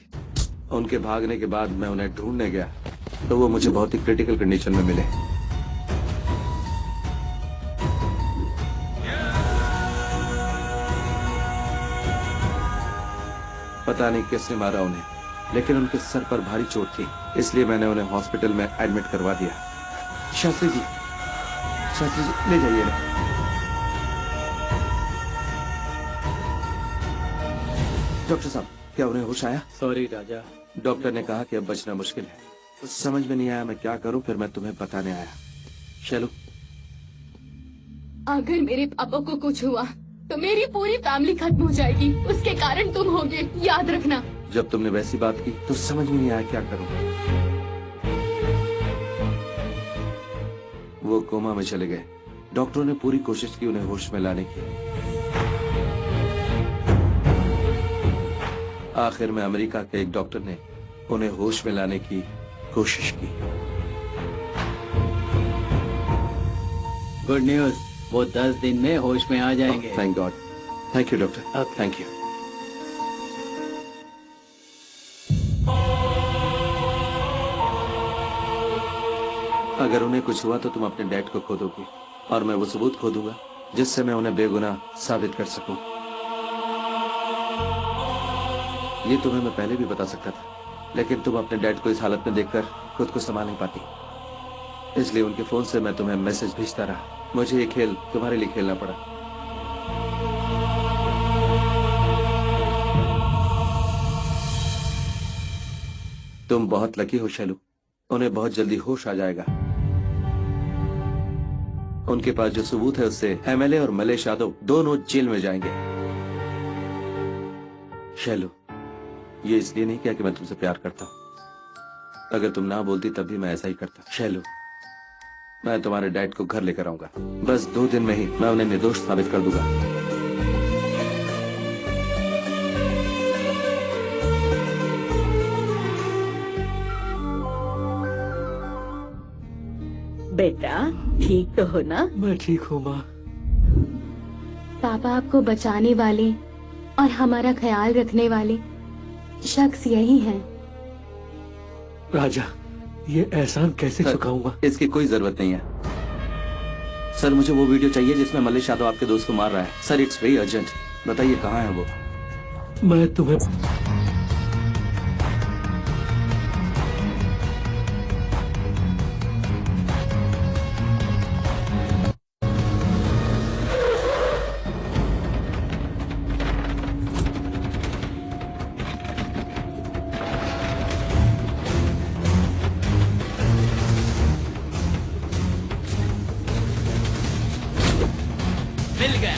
उनके भागने के बाद मैं उन्हें ढूंढने गया, तो वो मुझे बहुत ही क्रिटिकल कंडीशन में मिले। पता नहीं किसने मारा उन्हें, लेकिन उनके सर पर भारी चोट थी, इसलिए मैंने उन्हें हॉस्पिटल में एडमिट करवा दिया। शास्त्री जी ले जाइए ना। डॉक्टर साहब, क्या उन्हें होश आया? सॉरी राजा। डॉक्टर ने कहा कि अब बचना मुश्किल है। तो समझ में नहीं आया मैं क्या करूं, फिर मैं तुम्हें बताने आया। चलो। अगर मेरे पापा को कुछ हुआ तो मेरी पूरी फैमिली खत्म हो जाएगी। उसके कारण तुम होगे, याद रखना। जब तुमने वैसी बात की तो समझ में नहीं आया क्या करूं। वो कोमा में चले गए। डॉक्टरों ने पूरी कोशिश की उन्हें होश में लाने की। आखिर में अमेरिका के एक डॉक्टर ने उन्हें होश में लाने की कोशिश की। गुड न्यूज, वो 10 दिन में होश में आ जाएंगे। Thank God. Thank you doctor. Thank you. अगर उन्हें कुछ हुआ तो तुम अपने डैड को खो दोगे और मैं वो सबूत खो दूंगा जिससे मैं उन्हें बेगुनाह साबित कर सकूं। ये तुम्हें मैं पहले भी बता सकता था, लेकिन तुम अपने डैड को इस हालत में देखकर खुद को संभाल नहीं पाती, इसलिए उनके फोन से मैं तुम्हें मैसेज भेजता रहा। मुझे ये खेल तुम्हारे लिए खेलना पड़ा। तुम बहुत लकी हो शैलू, उन्हें बहुत जल्दी होश आ जाएगा। उनके पास जो सबूत है उससे एमएलए और मलेश यादव दोनों जेल में जाएंगे। शैलू, ये इसलिए नहीं किया कि मैं तुमसे प्यार करता हूं। अगर तुम ना बोलती तब भी मैं ऐसा ही करता। शैलू, मैं तुम्हारे डैड को घर लेकर आऊंगा। बस 2 दिन में ही मैं उन्हें निर्दोष साबित कर दूंगा। बेटा ठीक तो हो ना? मैं ठीक हूँ माँ। पापा आपको बचाने वाले और हमारा ख्याल रखने वाले शख्स यही हैं। राजा, ये एहसान कैसे चुकाऊंगा? इसकी कोई जरूरत नहीं है सर। मुझे वो वीडियो चाहिए जिसमें मलेश यादव आपके दोस्त को मार रहा है। Sir, it's very urgent. बताइए कहाँ है वो? मैं तुम्हें मिल गया।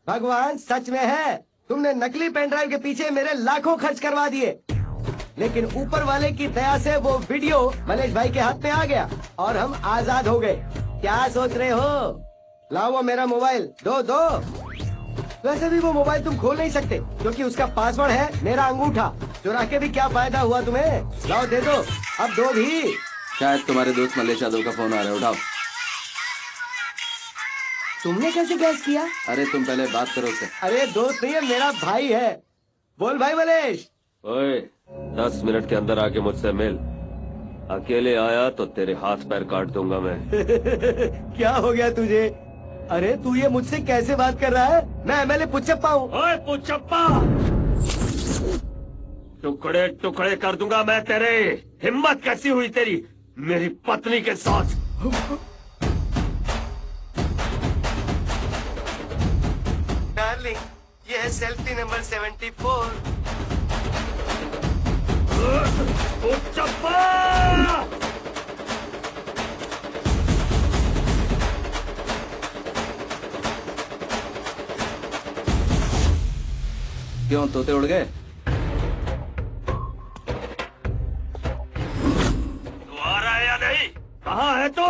भगवान सच में है। तुमने नकली पेन ड्राइव के पीछे मेरे लाखों खर्च करवा दिए, लेकिन ऊपर वाले की दया से वो वीडियो मलेश भाई के हाथ में आ गया और हम आजाद हो गए। क्या सोच रहे हो? लाओ वो मेरा मोबाइल। दो। वैसे भी वो मोबाइल तुम खोल नहीं सकते क्योंकि उसका पासवर्ड है मेरा अंगूठा। चुरा के भी क्या फायदा हुआ तुम्हें? लाओ दे दो, अब दो भी। शायद तुम्हारे दोस्त मलेश यादव का फोन आ रहा है, उठाओ। तुमने कैसे गैस किया? अरे तुम पहले बात करो उससे। अरे दोस्त नहीं है, मेरा भाई है। बोल भाई मलेश। ओए, 10 मिनट के अंदर आके मुझसे मिल। अकेले आया तो तेरे हाथ पैर काट दूंगा मैं। क्या हो गया तुझे? अरे तू ये मुझसे कैसे बात कर रहा है? मैं एमएलए पुच्चप्पा हूँ। ओए पुच्चप्पा, टुकड़े टुकड़े कर दूंगा मैं तेरे। हिम्मत कैसी हुई तेरी मेरी पत्नी के साथ? डार्लिंग, ये है सेल्फी नंबर 74। पुच्चप्पा! क्यों, तोते उड़ गए? तू आ रहा है या नहीं? कहाँ है तू?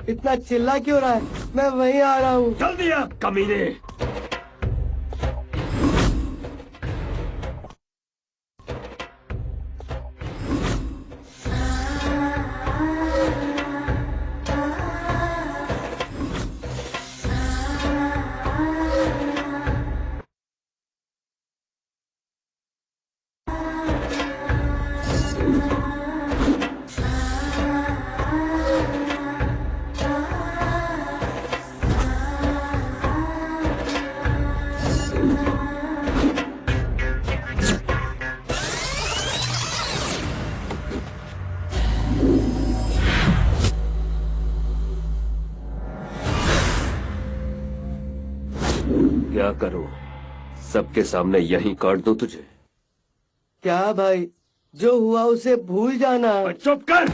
इतना चिल्ला क्यों रहा है? मैं वहीं आ रहा हूँ। जल्दी आ कमीने। क्या करूं? सबके सामने यहीं काट दूं तुझे? क्या भाई, जो हुआ उसे भूल जाना। चुप कर,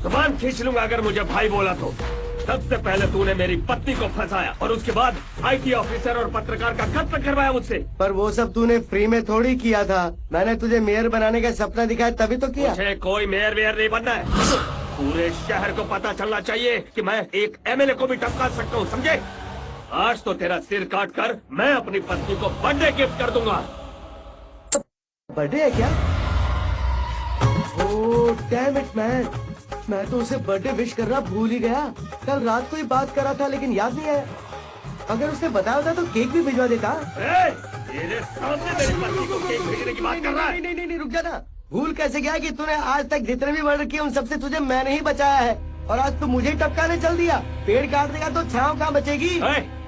जुबान खींच लूंगा अगर मुझे भाई बोला तो। सबसे पहले तूने मेरी पत्नी को फंसाया और उसके बाद आईटी ऑफिसर और पत्रकार का कत्ल करवाया मुझसे। पर वो सब तूने फ्री में थोड़ी किया था। मैंने तुझे मेयर बनाने का सपना दिखाया तभी तो किया। मुझे कोई मेयर वेयर नहीं बनना है। पूरे शहर को पता चलना चाहिए कि मैं एक एमएलए को भी टपका सकता हूँ, समझे? आज तो तेरा सिर काट कर मैं अपनी पत्नी को बर्थडे गिफ्ट कर दूंगा। बर्थडे है क्या? ओह डैम इट मैन, मैं तो उसे बर्थडे विश करना भूल ही गया। कल रात को ही बात करा था लेकिन याद नहीं आया। अगर उसने बताया होता तो केक भी भिजवा देता। तेरे सामने मेरी पत्नी को केक भेजने की बात कर रहा है? नहीं रुक जाना। भूल कैसे गया कि तूने आज तक जितने भी मर्डर किए उन सबसे तुझे मैंने ही बचाया है और आज तू मुझे टपकाने चल दिया। पेड़ काट देगा तो छांव कहाँ बचेगी?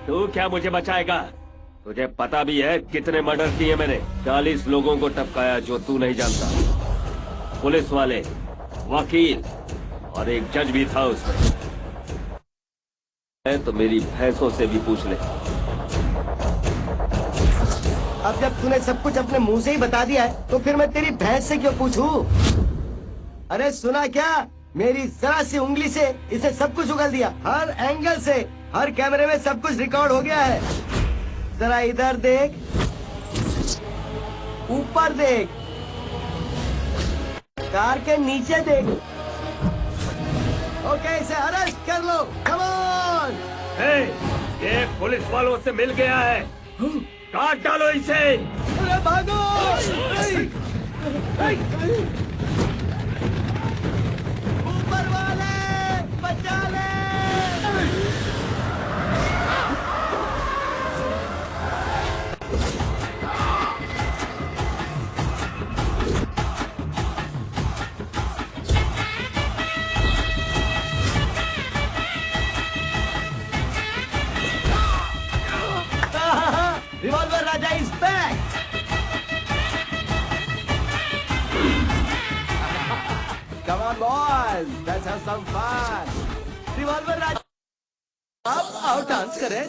तू क्या मुझे बचाएगा? तुझे पता भी है कितने मर्डर किए मैंने? 40 लोगों को टपकाया जो तू नहीं जानता। पुलिस वाले, वकील और एक जज भी था उसमें। तो मेरी भैंसों से भी पूछ ले। अब जब तूने सब कुछ अपने मुंह से ही बता दिया है तो फिर मैं तेरी भैंस से क्यों पूछूं? अरे सुना क्या? मेरी जरा सी उंगली से इसे सब कुछ उगल दिया। हर एंगल से, हर कैमरे में सब कुछ रिकॉर्ड हो गया है। जरा इधर देख, ऊपर देख, कार के नीचे देख। ओके, इसे अरेस्ट कर लो। Come on. ये पुलिस वालों से मिल गया है, काट डालो इसे। अरे भागो। ऊपर वाले बचा ले। Revolver Raja is back. Come on, boys. Let's have some fun. Revolver Raja. आप आओ डांस करें।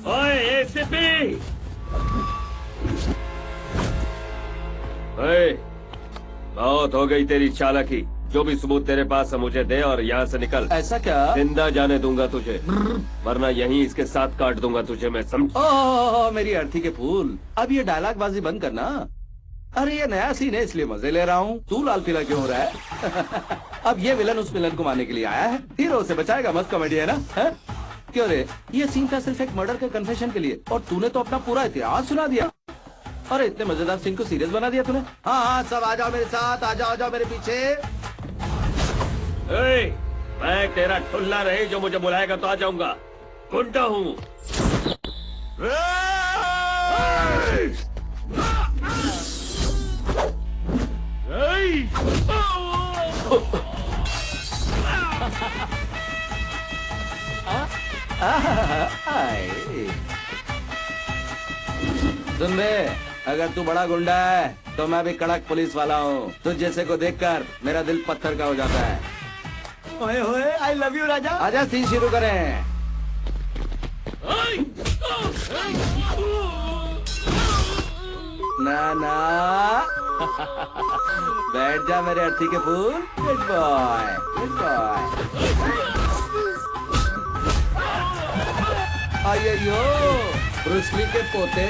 ओए एसीपी, बहुत हो गई तेरी चालाकी। जो भी सबूत तेरे पास है मुझे दे और यहाँ से निकल। ऐसा क्या? जिंदा जाने दूंगा तुझे, वरना यहीं इसके साथ काट दूंगा तुझे मैं, समझ? ओह मेरी अर्थी के फूल, अब ये डायलॉग बाजी बंद करना। अरे ये नया सीन है इसलिए मजे ले रहा हूँ। तू लाल पीला क्यों हो रहा है? अब ये विलन उस विलन को मारने के लिए आया है। हीरो से बचाएगा, मस्त कॉमेडी है ना? है? क्यों रे? ये सीन था सिर्फ एक मर्डर के कन्फेशन के लिए और तूने तो अपना पूरा इतिहास सुना दिया। अरे इतने मजेदार सीन को सीरियस बना दिया तूने। हाँ हाँ सब आ जाओ मेरे साथ, आ जाओ मेरे पीछे। मैं तेरा ठुल्ला नहीं, जो मुझे बुलाएगा तो आ जाऊंगा। गुंडा हूँ। सुन बे, अगर तू बड़ा गुंडा है तो मैं भी कड़क पुलिस वाला हूँ। तुझ जैसे को देखकर मेरा दिल पत्थर का हो जाता है। ओए ओए, आई लव यू राजा। आजा सीन शुरू करें। ना ना बैठ जा मेरे अर्थी के फूल। Good boy, good boy. अयो ब्रूस ली के पोते।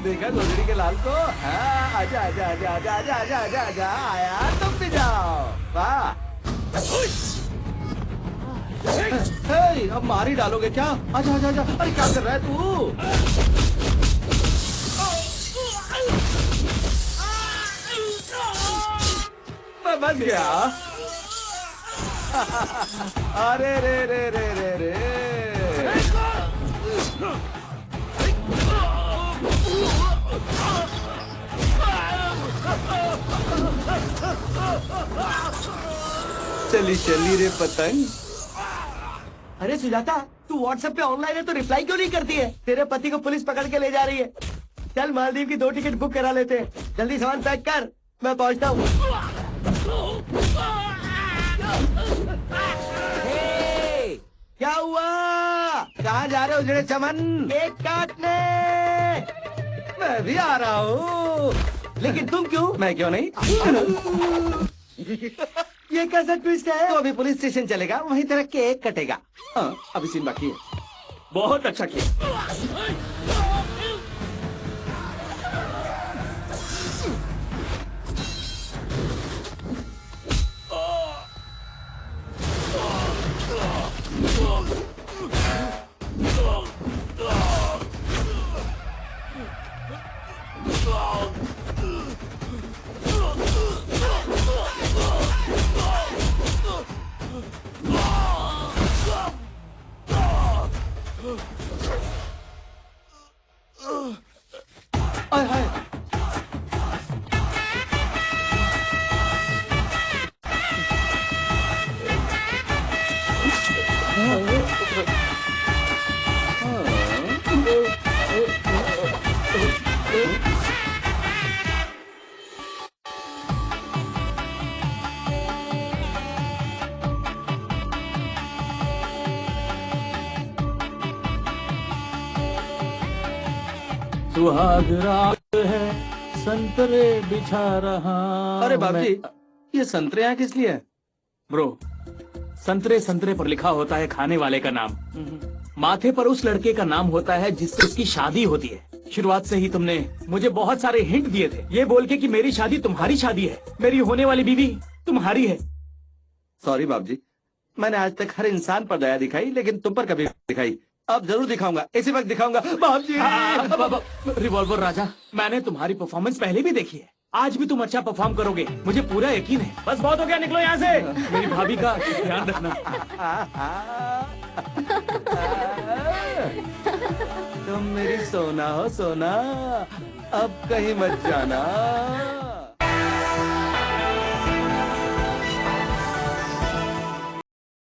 देखा गोदड़ी के लाल को? आजा आजा आजा आजा आजा आजा आजा आजा आया तुम भी जाओ। वाह अब मार ही डालोगे क्या? आजा आजा आजा। अरे क्या कर रहा है तू? मैं बच गया। अरे रे रे रे रे रे चली चली रे पतंग। अरे सुजाता, तू व्हाट्सएप पे ऑनलाइन है तो रिप्लाई क्यों नहीं करती है? तेरे पति को पुलिस पकड़ के ले जा रही है। चल मालदीव की 2 टिकट बुक करा लेते हैं। जल्दी सामान पैक कर, मैं पहुंचता हूँ। क्या हुआ? कहाँ जा रहे हो उजड़े चमन? एक काटने। मैं भी आ रहा हूँ, लेकिन तुम क्यों? मैं क्यों नहीं? ये कैसा ट्विस्ट है? तो अभी पुलिस स्टेशन चलेगा, वहीं तेरा केक कटेगा। हाँ, अभी सीन बाकी है। बहुत अच्छा किया। सुहाग रात है संतरे बिछा रहा। अरे बाप जी, ये संतरे यहाँ किस लिए है? ब्रो, संतरे संतरे पर लिखा होता है खाने वाले का नाम, माथे पर उस लड़के का नाम होता है जिससे उसकी शादी होती है। शुरुआत से ही तुमने मुझे बहुत सारे हिंट दिए थे, ये बोल के कि मेरी शादी तुम्हारी शादी है, मेरी होने वाली बीवी तुम्हारी है। सॉरी बाप जी, मैंने आज तक हर इंसान पर दया दिखाई, लेकिन तुम पर कभी दिखाई। अब जरूर दिखाऊंगा, इसी वक्त दिखाऊंगा बाप जी। रिवॉल्वर राजा, मैंने तुम्हारी परफॉर्मेंस पहले भी देखी है, आज भी तुम अच्छा परफॉर्म करोगे, मुझे पूरा यकीन है। बस बहुत हो गया, निकलो यहाँ से। मेरी भाभी का ध्यान रखना। तुम मेरी सोना हो सोना, अब कहीं मत जाना।